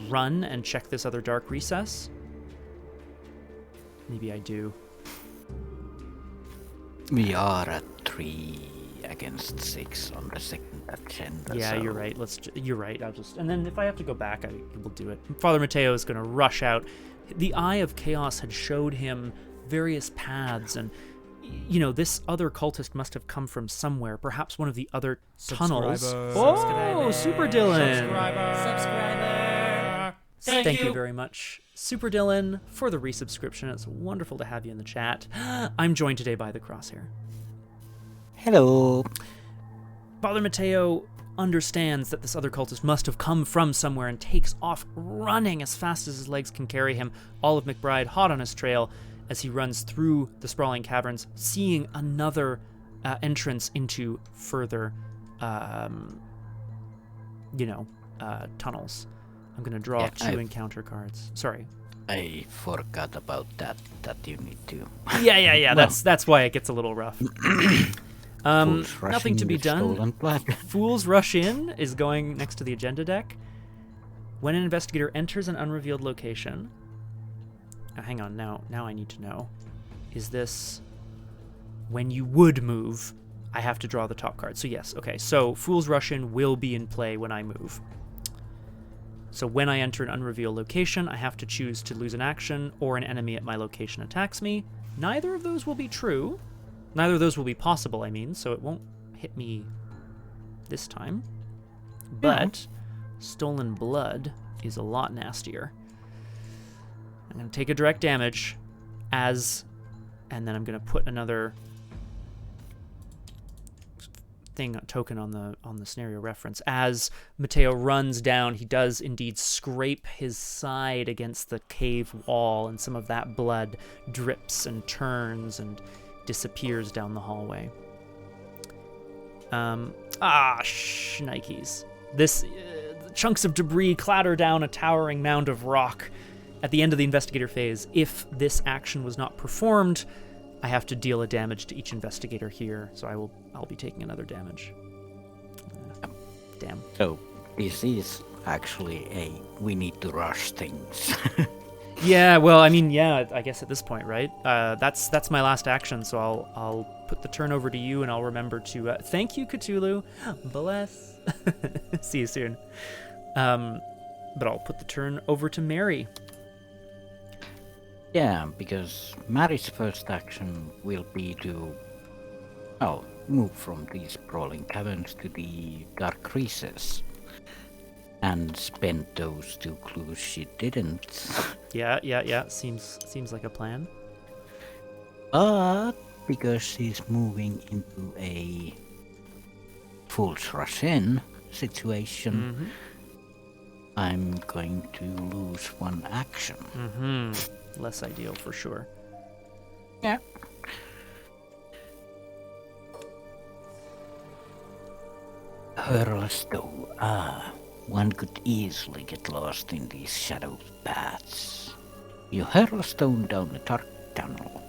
run and check this other dark recess? Maybe I do. We are at 3 against 6 on the second agenda. Yeah, so you're right. You're right. And then if I have to go back, I will do it. Father Mateo is going to rush out. The Eye of Chaos had showed him various paths, and this other cultist must have come from somewhere. Perhaps one of the other tunnels. Oh, Super Dylan! Subscriber! Thank you very much, Super Dylan, for the resubscription. It's wonderful to have you in the chat. I'm joined today by the Crosshair. Hello. Father Mateo understands that this other cultist must have come from somewhere and takes off running as fast as his legs can carry him. Olive McBride hot on his trail as he runs through the sprawling caverns, seeing another entrance into further, tunnels. I'm going to draw 2 encounter cards. Sorry. I forgot about that you need to. Yeah. Well, that's why it gets a little rough. Nothing to be done. Fools Rush In is going next to the agenda deck. When an investigator enters an unrevealed location... hang on, now I need to know. Is this... when you would move, I have to draw the top card. So yes, okay. So Fools Rush In will be in play when I move. So when I enter an unrevealed location, I have to choose to lose an action or an enemy at my location attacks me. Neither of those will be true. Neither of those will be possible, I mean, so it won't hit me this time. But Stolen Blood is a lot nastier. I'm going to take a direct damage and then I'm going to put another token on the scenario reference. As Mateo runs down, he does indeed scrape his side against the cave wall, and some of that blood drips and turns and disappears down the hallway. Shnikes. This chunks of debris clatter down a towering mound of rock at the end of the investigator phase. If this action was not performed, I have to deal a damage to each investigator here, so I'll be taking another damage. Damn. So this is actually we need to rush things. Yeah, well, I mean, yeah, I guess at this point, right? That's my last action, so I'll put the turn over to you, and I'll remember to thank you, Cthulhu. Bless. See you soon. But I'll put the turn over to Mary. Yeah, because Mary's first action will be to move from these sprawling caverns to the dark recess and spend those 2 clues she didn't. Yeah. Seems like a plan. But because she's moving into a Fools Rush In situation, I'm going to lose 1 action. Less ideal for sure. Yeah. Hurl a stone. One could easily get lost in these shadow paths. You hurl a stone down a dark tunnel.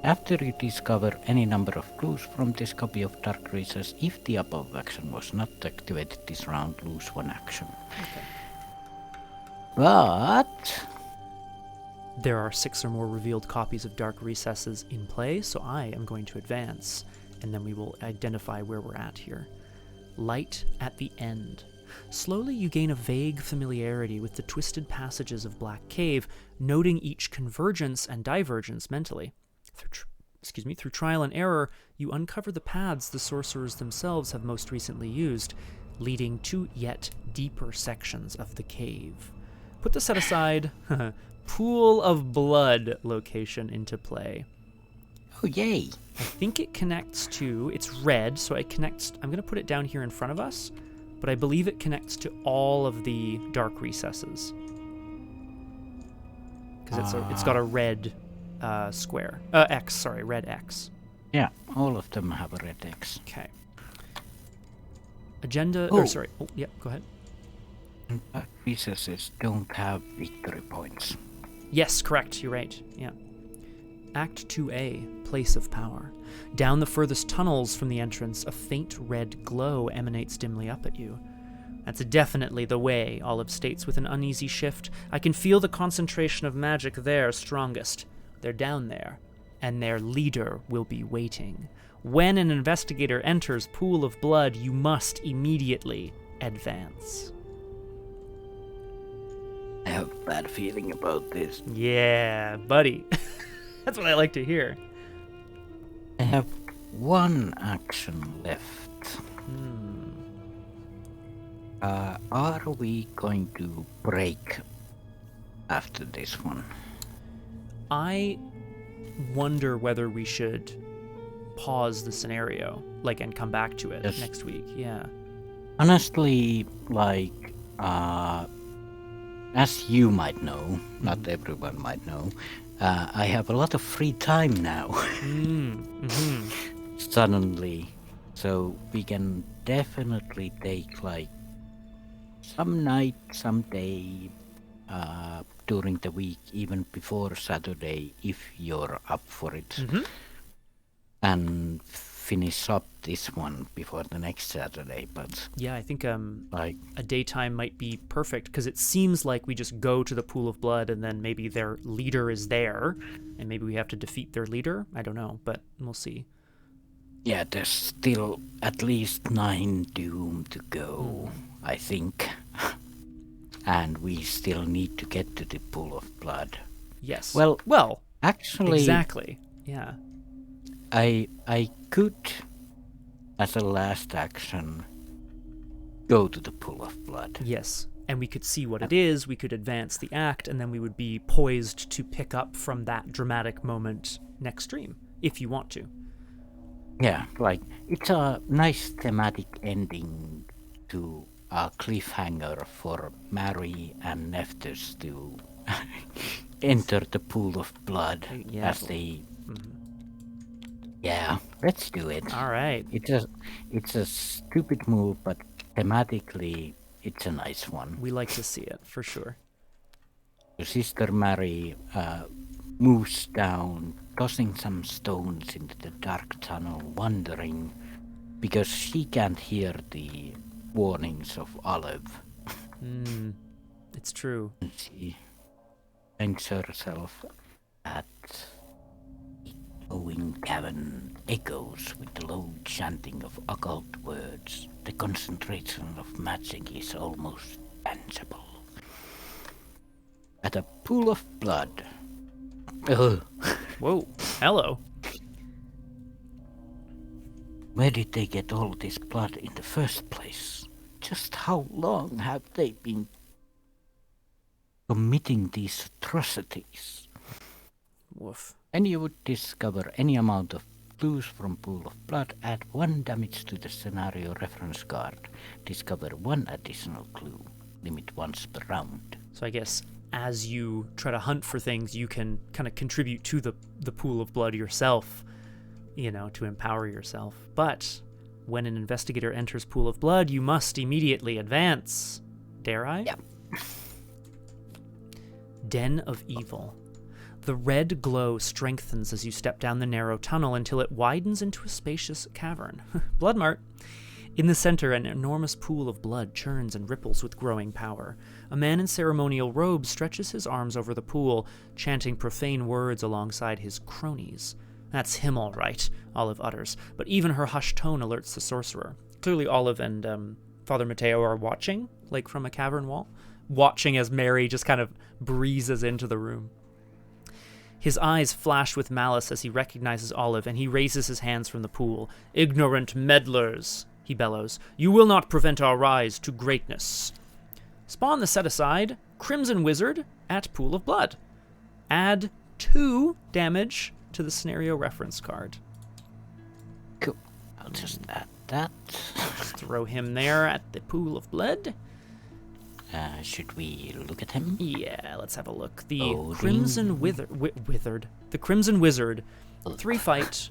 After you discover any number of clues from this copy of Dark Recess, if the above action was not activated this round, lose 1 action. Okay. But there are 6 or more revealed copies of Dark Recesses in play, so I am going to advance, and then we will identify where we're at here. Light at the end. Slowly you gain a vague familiarity with the twisted passages of Black Cave, noting each convergence and divergence mentally. Through trial and error, you uncover the paths the sorcerers themselves have most recently used, leading to yet deeper sections of the cave. Put the set aside Pool of Blood location into play. Oh, yay! I think it connects to, it's red, so it connects, I'm going to put it down here in front of us, but I believe it connects to all of the dark recesses. Because it's got a red square. Red X. Yeah, all of them have a red X. Okay. Agenda, go ahead. Dark recesses don't have victory points. Yes, correct. You're right. Yeah. Act 2A, Place of Power. Down the furthest tunnels from the entrance, a faint red glow emanates dimly up at you. That's definitely the way, Olive states with an uneasy shift. I can feel the concentration of magic there strongest. They're down there, and their leader will be waiting. When an investigator enters Pool of Blood, you must immediately advance. I have a bad feeling about this. Yeah, buddy. That's what I like to hear. I have one action left. Are we going to break after this one? I wonder whether we should pause the scenario, and come back to it next week. Yeah. Honestly, as you might know, not everyone might know, I have a lot of free time now. Suddenly. So we can definitely take some night, some day, during the week, even before Saturday, if you're up for it, and finish up this one before the next Saturday. But yeah, I think a daytime might be perfect, because it seems like we just go to the Pool of Blood and then maybe their leader is there, and maybe we have to defeat their leader. I don't know, but we'll see. Yeah, there's still at least 9 doom to go, I think. And we still need to get to the Pool of Blood. Yes. Well, actually, exactly. Yeah. I could, as a last action, go to the Pool of Blood. Yes, and we could see what it is, we could advance the act, and then we would be poised to pick up from that dramatic moment next stream, if you want to. Yeah, it's a nice thematic ending to a cliffhanger for Mary and Nephthys to enter the Pool of Blood as they... Yeah, let's do it. All right. It's a stupid move, but thematically, it's a nice one. We like to see it, for sure. Your sister Mary moves down, tossing some stones into the dark tunnel, wondering, because she can't hear the warnings of Olive. It's true. And she finds herself at the glowing cavern, echoes with the low chanting of occult words. The concentration of magic is almost tangible. At a pool of blood. Whoa, hello. Where did they get all this blood in the first place? Just how long have they been committing these atrocities? Woof. And you would discover any amount of clues from Pool of Blood. Add 1 damage to the scenario reference card. Discover 1 additional clue. Limit once per round. So I guess as you try to hunt for things, you can kind of contribute to the Pool of Blood yourself, to empower yourself. But when an investigator enters Pool of Blood, you must immediately advance. Dare I? Yeah. Den of Evil. The red glow strengthens as you step down the narrow tunnel until it widens into a spacious cavern. Blood Mart. In the center, an enormous pool of blood churns and ripples with growing power. A man in ceremonial robes stretches his arms over the pool, chanting profane words alongside his cronies. That's him all right, Olive utters, but even her hushed tone alerts the sorcerer. Clearly Olive and Father Mateo are watching, from a cavern wall, watching as Mary just kind of breezes into the room. His eyes flash with malice as he recognizes Olive, and he raises his hands from the pool. "Ignorant meddlers," he bellows. "You will not prevent our rise to greatness." Spawn the set-aside, Crimson Wizard at Pool of Blood. Add 2 damage to the scenario reference card. Cool. I'll just add that. Throw him there at the Pool of Blood. Should we look at him? Yeah, let's have a look. The Crimson Withered. The Crimson Wizard. 3 fight,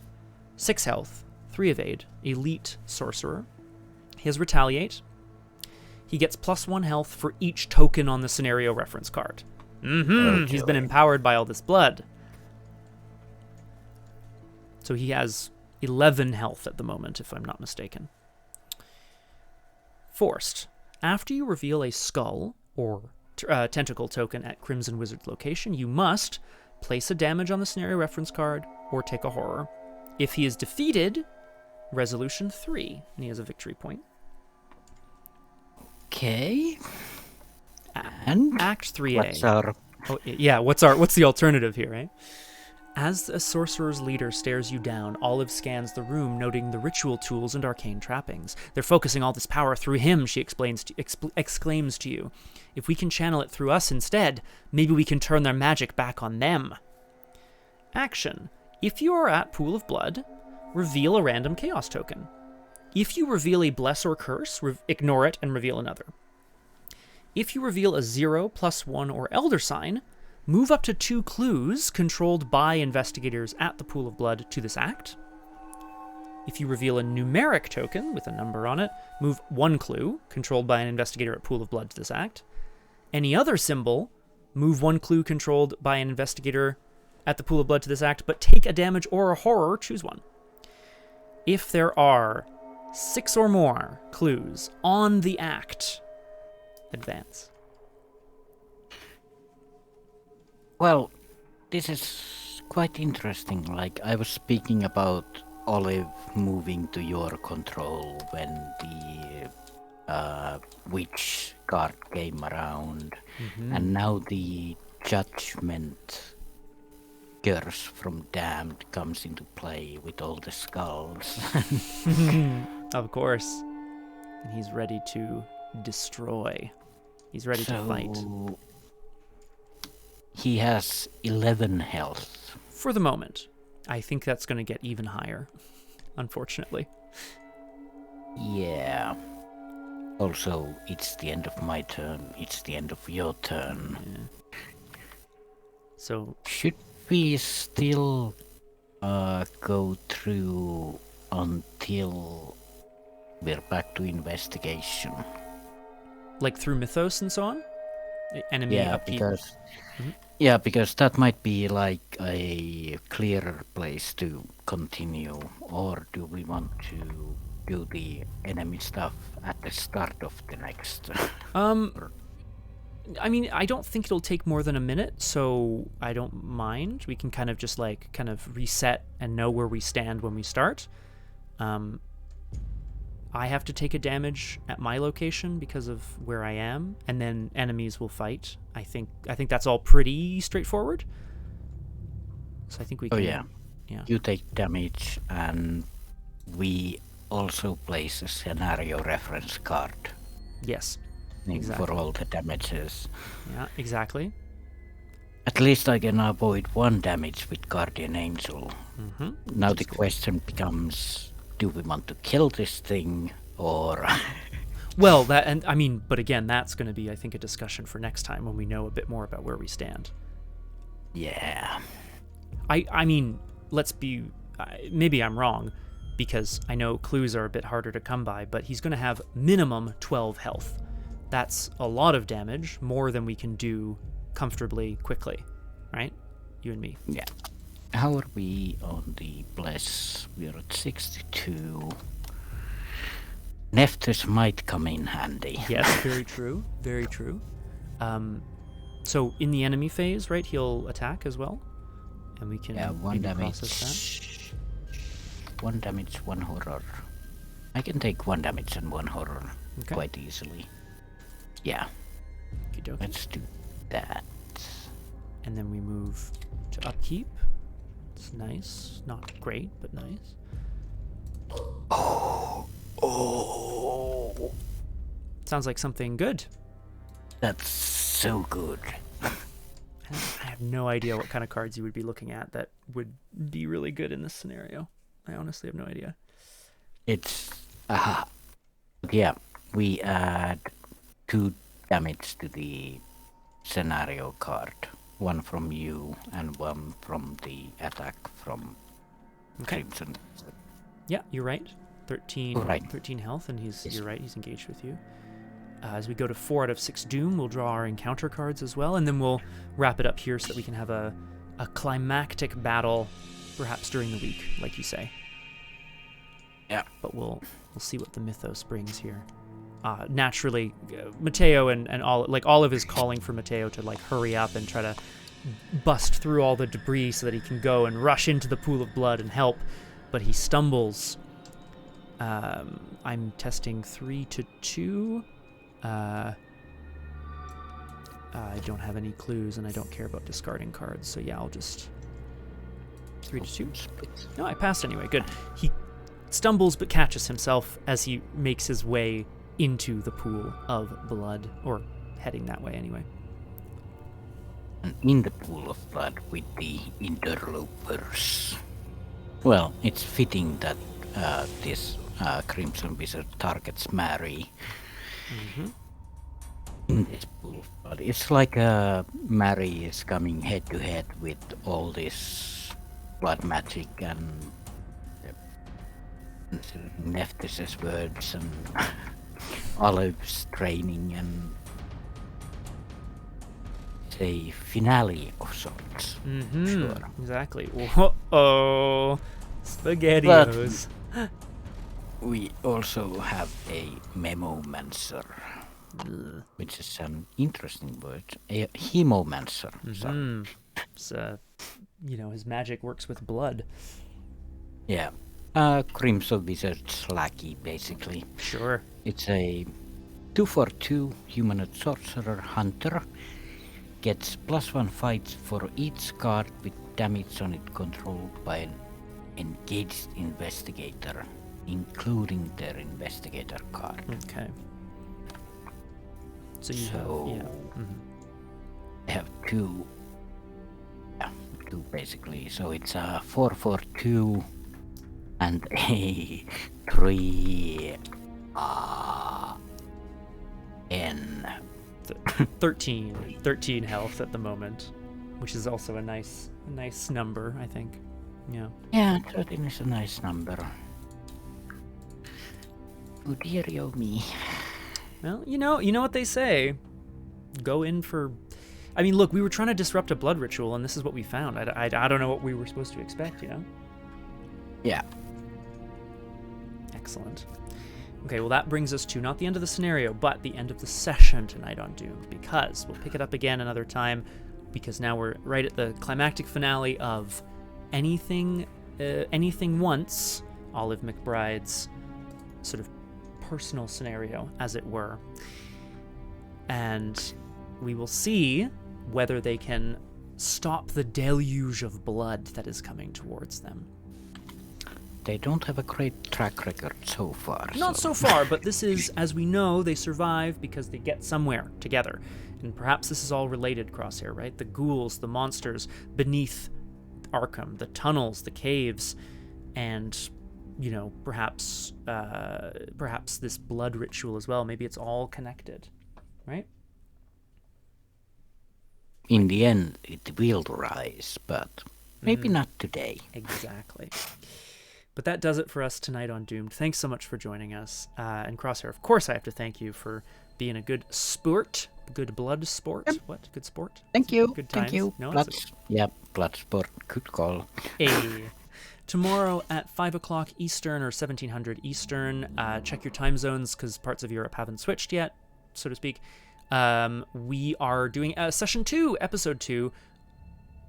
6 health, 3 evade. Elite sorcerer. He has Retaliate. He gets +1 health for each token on the scenario reference card. Mm-hmm. He's been joy. empowered by all this blood. So he has 11 health at the moment, if I'm not mistaken. Forced. After you reveal a skull or tentacle token at Crimson Wizard's location, you must place a damage on the scenario reference card or take a horror. If he is defeated, resolution 3, and he has a victory point. Okay. And Act 3A. what's our... Oh, yeah, what's the alternative here, right? As a sorcerer's leader stares you down, Olive scans the room, noting the ritual tools and arcane trappings. They're focusing all this power through him, she exclaims to you. If we can channel it through us instead, maybe we can turn their magic back on them. Action. If you are at Pool of Blood, reveal a random chaos token. If you reveal a bless or curse, ignore it and reveal another. If you reveal a 0, +1, or elder sign, move up to 2 clues controlled by investigators at the Pool of Blood to this act. If you reveal a numeric token with a number on it, move 1 clue controlled by an investigator at Pool of Blood to this act. Any other symbol, move 1 clue controlled by an investigator at the Pool of Blood to this act, but take a damage or a horror, choose one. If there are 6 or more clues on the act, advance. Well, this is quite interesting. Like, I was speaking about Olive moving to your control when the witch card came around. Mm-hmm. And now the judgment curse from Damned comes into play with all the skulls. Of course. And he's ready to destroy. He's ready to fight. He has 11 health. For the moment. I think that's going to get even higher, unfortunately. Yeah. Also, it's the end of my turn. It's the end of your turn. Yeah. So... should we still go through until we're back to investigation? Like through mythos and so on? Enemy upkeep? Because... Mhm. Yeah, because that might be like a clearer place to continue. Or do we want to do the enemy stuff at the start of the next? I mean, I don't think it'll take more than a minute, so I don't mind. We can kind of reset and know where we stand when we start. I have to take a damage at my location because of where I am, and then enemies will fight. I think that's all pretty straightforward. So I think we can... Oh yeah. Yeah. You take damage, and we also place a scenario reference card. Yes. For Exactly. all the damages. Yeah, exactly. At least I can avoid 1 damage with Guardian Angel. Mm-hmm. Now the question becomes, do we want to kill this thing, or... Well, but again, that's going to be, I think, a discussion for next time when we know a bit more about where we stand. Yeah. I mean, let's be... maybe I'm wrong, because I know clues are a bit harder to come by, but he's going to have minimum 12 health. That's a lot of damage, more than we can do comfortably, quickly, right? You and me. Yeah. How are we on the bless? We're at 62. Nephthys might come in handy. Yes, very true. Very true. So in the enemy phase, right, he'll attack as well? And we can 1 maybe process damage. 1 damage, 1 horror. I can take 1 damage and 1 horror quite easily. Yeah. Okey-dokey. Let's do that. And then we move to upkeep. It's nice. Not great, but nice. Oh. Sounds like something good. That's so good. I have no idea what kind of cards you would be looking at that would be really good in this scenario. I honestly have no idea. It's... yeah, we add 2 damage to the scenario card. 1 from you and 1 from the attack from Crimson. Yeah, you're right. 13, Right. 13 health, and Yes. you're right, he's engaged with you. as we go to 4 out of 6 Doom, we'll draw our encounter cards as well, and then we'll wrap it up here so that we can have a climactic battle, perhaps during the week, like you say. Yeah. But we'll see what the mythos brings here. Naturally, Mateo and all of his calling for Mateo to like hurry up and try to bust through all the debris so that he can go and rush into the pool of blood and help, but he stumbles. I'm testing 3 to 2. I don't have any clues and I don't care about discarding cards, so yeah, I'll just 3 to 2. No, I passed anyway. Good. He stumbles but catches himself as he makes his way into the pool of blood, or heading that way anyway. And in the pool of blood with the interlopers. Well, it's fitting that this Crimson Wizard targets Mary. In this pool of blood. It's like Mary is coming head to head with all this blood magic and Nephthys' words and Olive's training and a finale of sorts. Sure. Exactly. Uh-oh. SpaghettiOs. But we also have a memomancer, which is an interesting word. A hemomancer. So, his magic works with blood. Yeah. Crimson Wizard's lackey, basically. Sure. It's a 2/2 humanoid sorcerer hunter. Gets +1 fights for each card with damage on it controlled by an engaged investigator, including their investigator card. Okay. So I have two basically. So it's a 4/2 and a 3 N. 13 health at the moment, which is also a nice number, I think. Yeah, 13 is a nice number. Oh dear, me. Well, you know what they say. Go in for... I mean, look, we were trying to disrupt a blood ritual, and this is what we found. I don't know what we were supposed to expect, Yeah. Excellent. Okay, well that brings us to not the end of the scenario, but the end of the session tonight on Doom, because we'll pick it up again another time, because now we're right at the climactic finale of Anything Once, Olive McBride's sort of personal scenario, as it were. And we will see whether they can stop the deluge of blood that is coming towards them. They don't have a great track record so far. Not so far, but this is, as we know, they survive because they get somewhere together. And perhaps this is all related, Crosshair, right? The ghouls, the monsters beneath Arkham, the tunnels, the caves, and, perhaps this blood ritual as well. Maybe it's all connected, right? In the end, it will rise, but maybe not today. Exactly. But that does it for us tonight on Doomed. Thanks so much for joining us. And Crosshair, of course, I have to thank you for being a good sport, good blood sport. Yep. What? Good sport? Thank you. Good times? Thank you. No, blood sport. Good call. Tomorrow at 5 o'clock Eastern or 1700 Eastern. Check your time zones because parts of Europe haven't switched yet, so to speak. We are doing session 2, episode 2.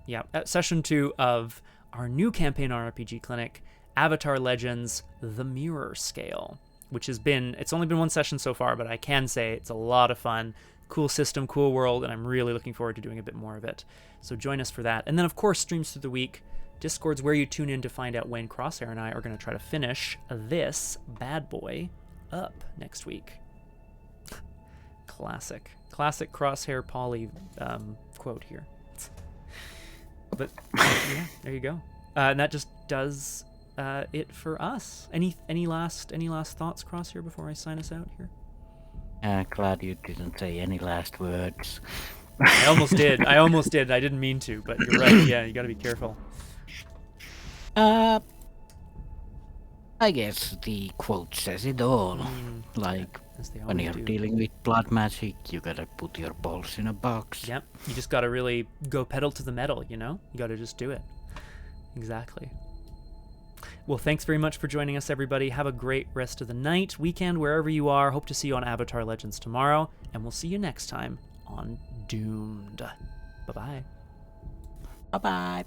Yeah, session 2 of our new campaign on RPG Clinic, Avatar Legends, The Mirror Scale, which it's only been one session so far, but I can say it's a lot of fun, cool system, cool world, and I'm really looking forward to doing a bit more of it. So join us for that. And then, of course, streams through the week. Discord's where you tune in to find out when Crosshair and I are going to try to finish this bad boy up next week. Classic Crosshair Polly quote here. But yeah, there you go. And that just does it for us. Any last thoughts, Crosshair, before I sign us out here? Glad you didn't say any last words. I almost did. I didn't mean to, but you're right. Yeah, you got to be careful. I guess the quote says it all. Like, As they when always you're do. dealing with blood magic, you gotta put your balls in a box. Yep. You just got to really go pedal to the metal, you know? You got to just do it. Exactly. Well, thanks very much for joining us, everybody. Have a great rest of the night, weekend, wherever you are. Hope to see you on Avatar Legends tomorrow, and we'll see you next time on Doomed. Bye-bye. Bye-bye.